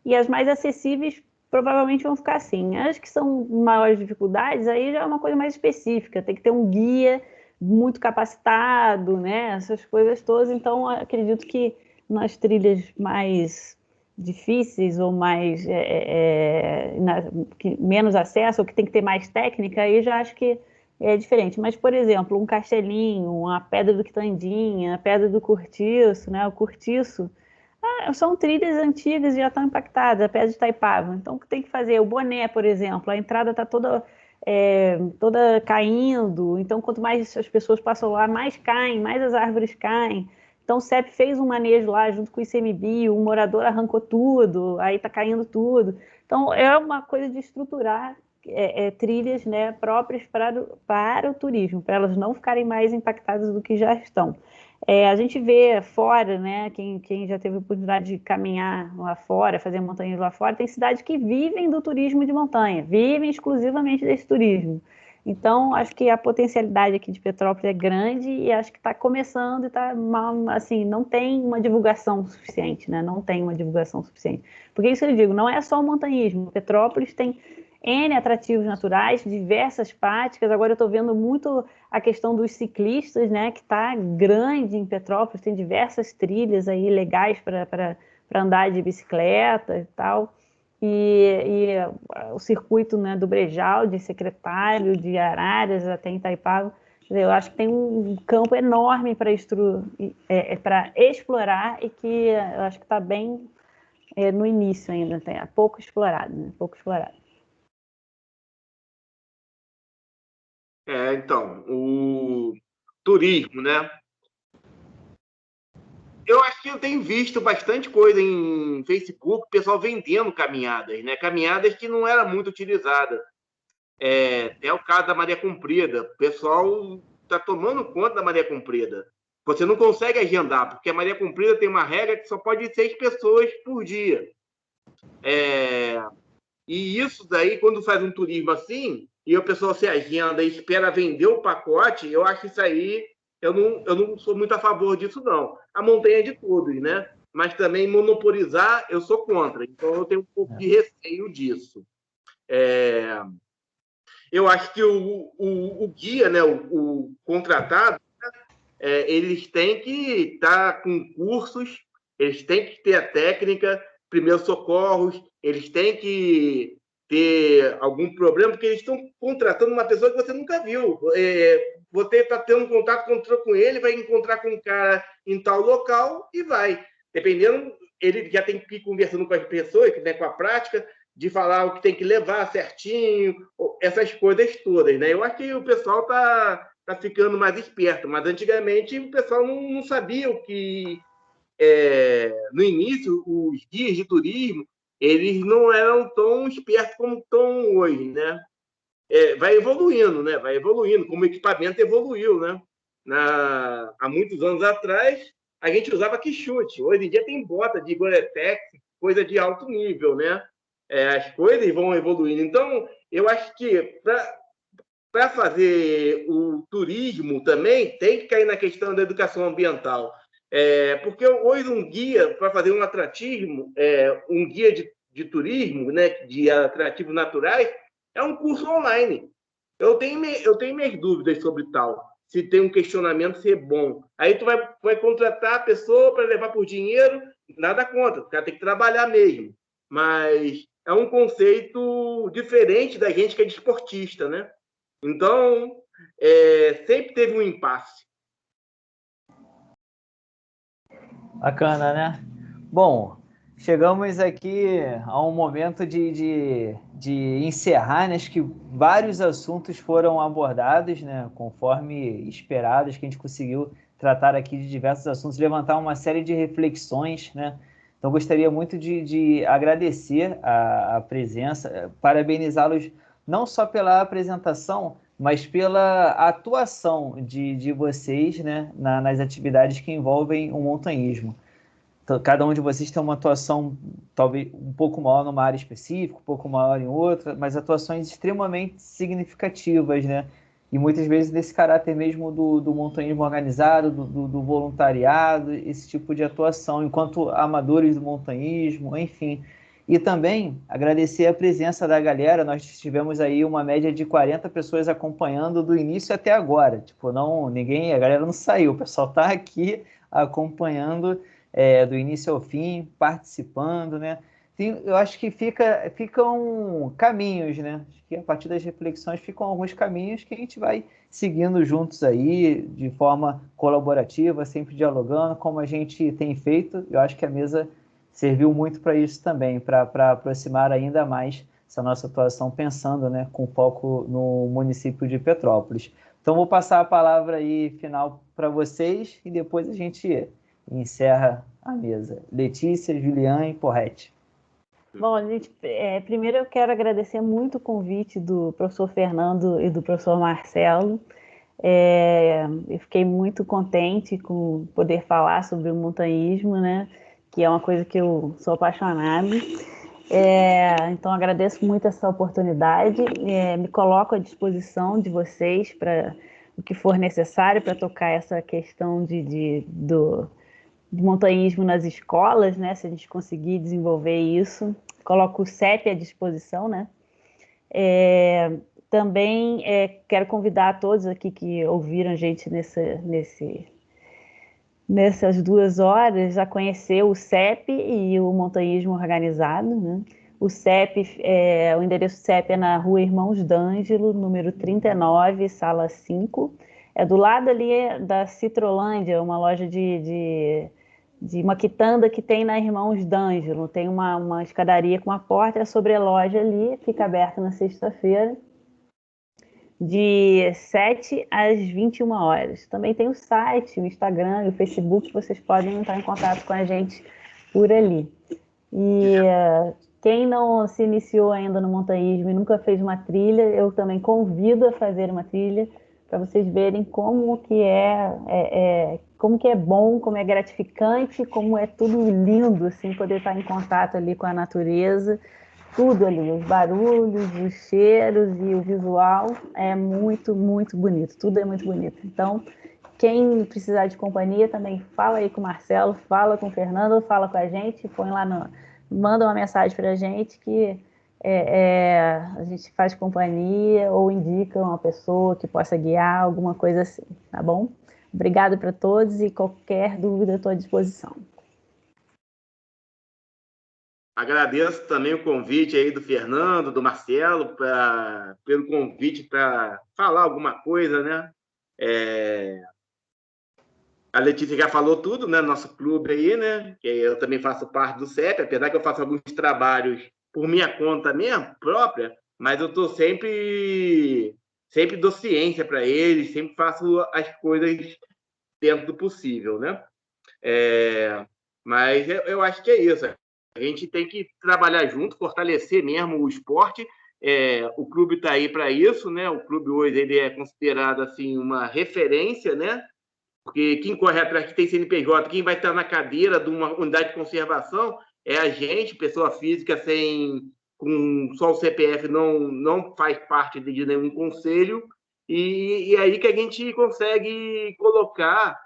e as mais acessíveis provavelmente vão ficar assim. As que são maiores dificuldades, aí já é uma coisa mais específica, tem que ter um guia muito capacitado, né, essas coisas todas. Então, acredito que nas trilhas mais difíceis ou mais menos acesso, ou que tem que ter mais técnica, aí já acho que é diferente. Mas, por exemplo, um castelinho, a Pedra do Quitandinha, a Pedra do Cortiço, né, o Cortiço, são trilhas antigas e já estão impactadas, a Pedra de Itaipava. Então, o que tem que fazer? O Boné, por exemplo, a entrada está toda caindo, então quanto mais as pessoas passam lá, mais caem, mais as árvores caem. Então o CEP fez um manejo lá junto com o ICMBio, um morador arrancou tudo, aí está caindo tudo. Então é uma coisa de estruturar trilhas, né, próprias para o turismo, para elas não ficarem mais impactadas do que já estão. A gente vê fora, né, quem já teve a oportunidade de caminhar lá fora, fazer montanhas lá fora, tem cidades que vivem do turismo de montanha, vivem exclusivamente desse turismo. Então, acho que a potencialidade aqui de Petrópolis é grande e acho que está começando e está mal, assim, não tem uma divulgação suficiente, né? Não tem uma divulgação suficiente. Porque isso eu digo, não é só o montanhismo. Petrópolis tem N atrativos naturais, diversas práticas. Agora eu estou vendo muito a questão dos ciclistas, né? Que está grande em Petrópolis, tem diversas trilhas aí legais para andar de bicicleta e tal. E o circuito, né, do Brejal, de Secretário, de Araras até Itaipava, eu acho que tem um campo enorme para explorar e que eu acho que está bem no início ainda, pouco explorado, né? Pouco explorado. Então, o turismo, né? Eu acho que eu tenho visto bastante coisa em Facebook, pessoal vendendo caminhadas, né? Caminhadas que não eram muito utilizadas. É o caso da Maria Comprida. O pessoal está tomando conta da Maria Comprida. Você não consegue agendar, porque a Maria Comprida tem uma regra que só pode ir 6 pessoas por dia. E isso daí, quando faz um turismo assim, e a pessoa se agenda e espera vender o pacote, eu acho isso aí, eu não sou muito a favor disso, não. A montanha é de todos, né? Mas também monopolizar, eu sou contra. Então, eu tenho um pouco de receio disso. Eu acho que o guia, né, o contratado, eles têm que estar com cursos, eles têm que ter a técnica, primeiros socorros, eles têm que ter algum problema, porque eles estão contratando uma pessoa que você nunca viu. Você está tendo contato com ele, vai encontrar com um cara em tal local e vai. Dependendo, ele já tem que ir conversando com as pessoas, né, com a prática, de falar o que tem que levar certinho, essas coisas todas, né? Eu acho que o pessoal está ficando mais esperto, mas antigamente o pessoal não sabia o que... no início, os guias de turismo, eles não eram tão espertos como estão hoje, né? Vai evoluindo, né? Vai evoluindo, como o equipamento evoluiu, né? Há muitos anos atrás, a gente usava quichute. Hoje em dia tem bota de Gore-Tex, coisa de alto nível, né? As coisas vão evoluindo. Então, eu acho que para fazer o turismo também tem que cair na questão da educação ambiental. Porque hoje um guia, para fazer um atratismo, um guia de turismo, né, de atrativos naturais, é um curso online. Eu tenho minhas dúvidas sobre tal. Se tem um questionamento, se é bom. Aí tu vai contratar a pessoa para levar por dinheiro, nada contra. O cara tem que trabalhar mesmo. Mas é um conceito diferente da gente que é desportista, né? Então, sempre teve um impasse. Bacana, né? Bom, chegamos aqui a um momento de encerrar, né? Acho que vários assuntos foram abordados, né? Conforme esperados, que a gente conseguiu tratar aqui de diversos assuntos, levantar uma série de reflexões, né? Então, gostaria muito de agradecer a presença, parabenizá-los não só pela apresentação, mas pela atuação de vocês, né, nas atividades que envolvem o montanhismo. Então, cada um de vocês tem uma atuação talvez um pouco maior numa área específica, um pouco maior em outra, mas atuações extremamente significativas, né? E muitas vezes desse caráter mesmo do montanhismo organizado, do voluntariado, esse tipo de atuação, enquanto amadores do montanhismo, enfim. E também agradecer a presença da galera. Nós tivemos aí uma média de 40 pessoas acompanhando do início até agora. Tipo, a galera não saiu, o pessoal está aqui acompanhando do início ao fim, participando, né? Eu acho que ficam caminhos, né? Acho que a partir das reflexões ficam alguns caminhos que a gente vai seguindo juntos aí, de forma colaborativa, sempre dialogando, como a gente tem feito. Eu acho que a mesa serviu muito para isso também, para aproximar ainda mais essa nossa atuação, pensando, né, com foco no município de Petrópolis. Então, vou passar a palavra aí final para vocês e depois a gente encerra a mesa. Letícia, Juliane e Porrete. Bom, gente, primeiro eu quero agradecer muito o convite do professor Fernando e do professor Marcelo. Eu fiquei muito contente com poder falar sobre o montanhismo, né? Que é uma coisa que eu sou apaixonada. Então, agradeço muito essa oportunidade. Me coloco à disposição de vocês para o que for necessário para tocar essa questão do montanhismo nas escolas, né? Se a gente conseguir desenvolver isso. Coloco o CEP à disposição, né? Também quero convidar a todos aqui que ouviram a gente nessas 2 horas a conhecer o CEP e o montanhismo organizado, né? O CEP, o endereço CEP é na Rua Irmãos d'Ângelo, número 39, sala 5. É do lado ali da Citrolândia, uma loja de uma quitanda que tem na Irmãos d'Ângelo. Tem uma escadaria com uma porta, é sobre a loja ali, fica aberta na sexta-feira, de 7 às 21 horas. Também tem o site, o Instagram e o Facebook, vocês podem entrar em contato com a gente por ali. E quem não se iniciou ainda no montanhismo e nunca fez uma trilha, eu também convido a fazer uma trilha, para vocês verem como que como que é bom, como é gratificante, como é tudo lindo, assim, poder estar em contato ali com a natureza. Tudo ali, os barulhos, os cheiros e o visual é muito, muito bonito. Tudo é muito bonito. Então, quem precisar de companhia também fala aí com o Marcelo, fala com o Fernando, fala com a gente, põe lá manda uma mensagem para a gente que a gente faz companhia ou indica uma pessoa que possa guiar, alguma coisa assim, tá bom? Obrigado para todos e qualquer dúvida eu estou à disposição. Agradeço também o convite aí do Fernando, do Marcelo, pelo convite para falar alguma coisa, né? A Letícia já falou tudo, né? Nosso clube aí, né? Que eu também faço parte do CEP, apesar que eu faço alguns trabalhos por minha conta mesmo, própria, mas eu estou sempre dou ciência para eles, sempre faço as coisas dentro do possível, né? Mas eu acho que é isso. A gente tem que trabalhar junto, fortalecer mesmo o esporte. O clube está aí para isso, né? O clube hoje ele é considerado assim uma referência, né? Porque quem corre atrás, que tem CNPJ, quem vai estar na cadeira de uma unidade de conservação é a gente, pessoa física com só o CPF não faz parte de nenhum conselho, e aí que a gente consegue colocar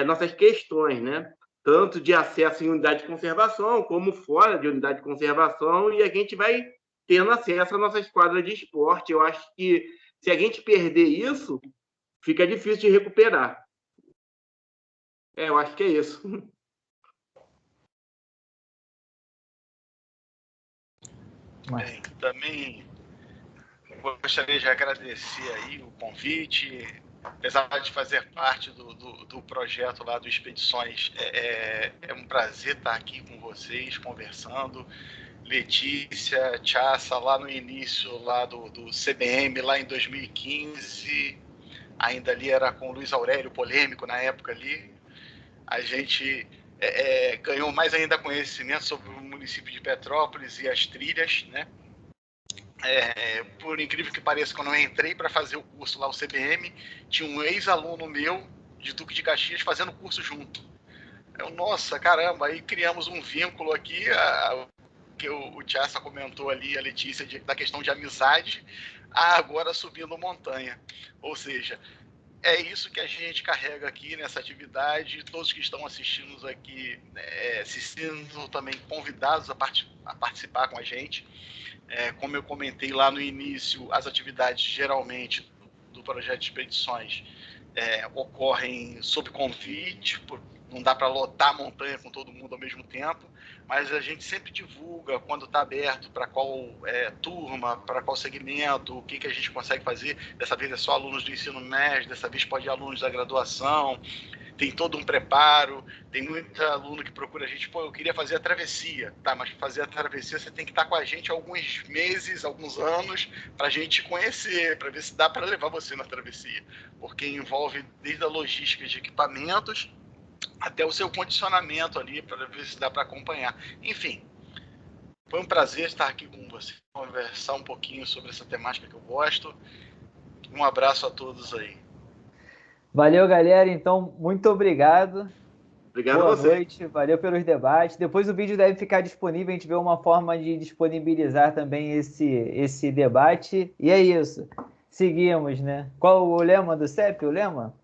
nossas questões, né? Tanto de acesso em unidade de conservação, como fora de unidade de conservação, e a gente vai tendo acesso às nossas quadras de esporte. Eu acho que se a gente perder isso, fica difícil de recuperar. Eu acho que é isso. Bem, também gostaria de agradecer aí o convite, apesar de fazer parte do projeto lá do Expedições, é um prazer estar aqui com vocês, conversando. Letícia, Tchassa, lá no início lá do CBM, lá em 2015, ainda ali era com o Luiz Aurélio, polêmico na época ali, a gente ganhou mais ainda conhecimento sobre o município de Petrópolis e as trilhas, né? Por incrível que pareça, quando eu entrei para fazer o curso lá, o CBM, tinha um ex-aluno meu de Duque de Caxias fazendo o curso junto. Nossa, caramba, aí criamos um vínculo aqui, que o Tchassa comentou ali, a Letícia, da questão de amizade, agora subindo montanha. Ou seja, é isso que a gente carrega aqui nessa atividade. Todos que estão assistindo aqui se sintam também convidados a participar com a gente. Como eu comentei lá no início, as atividades geralmente do projeto de expedições ocorrem sob convite, não dá para lotar a montanha com todo mundo ao mesmo tempo, mas a gente sempre divulga quando está aberto, para qual turma, para qual segmento, o que a gente consegue fazer. Dessa vez é só alunos do ensino médio, dessa vez pode ir alunos da graduação, tem todo um preparo, tem muito aluno que procura a gente, eu queria fazer a travessia, tá, mas para fazer a travessia você tem que estar com a gente alguns meses, alguns anos, para a gente conhecer, para ver se dá para levar você na travessia, porque envolve desde a logística de equipamentos até o seu condicionamento ali, para ver se dá para acompanhar. Enfim, foi um prazer estar aqui com você, conversar um pouquinho sobre essa temática que eu gosto. Um abraço a todos aí. Valeu, galera. Então, muito obrigado. Obrigado Boa a você. noite, valeu pelos debates. Depois o vídeo deve ficar disponível, a gente vê uma forma de disponibilizar também esse debate. E é isso. Seguimos, né? Qual o lema do CEP? O lema?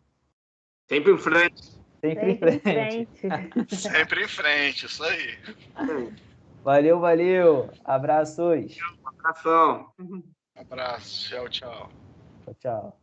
Sempre em frente. Sempre em frente. Sempre em frente, isso aí. Valeu, valeu. Abraços. Abração. Um abraço, tchau, tchau. Tchau.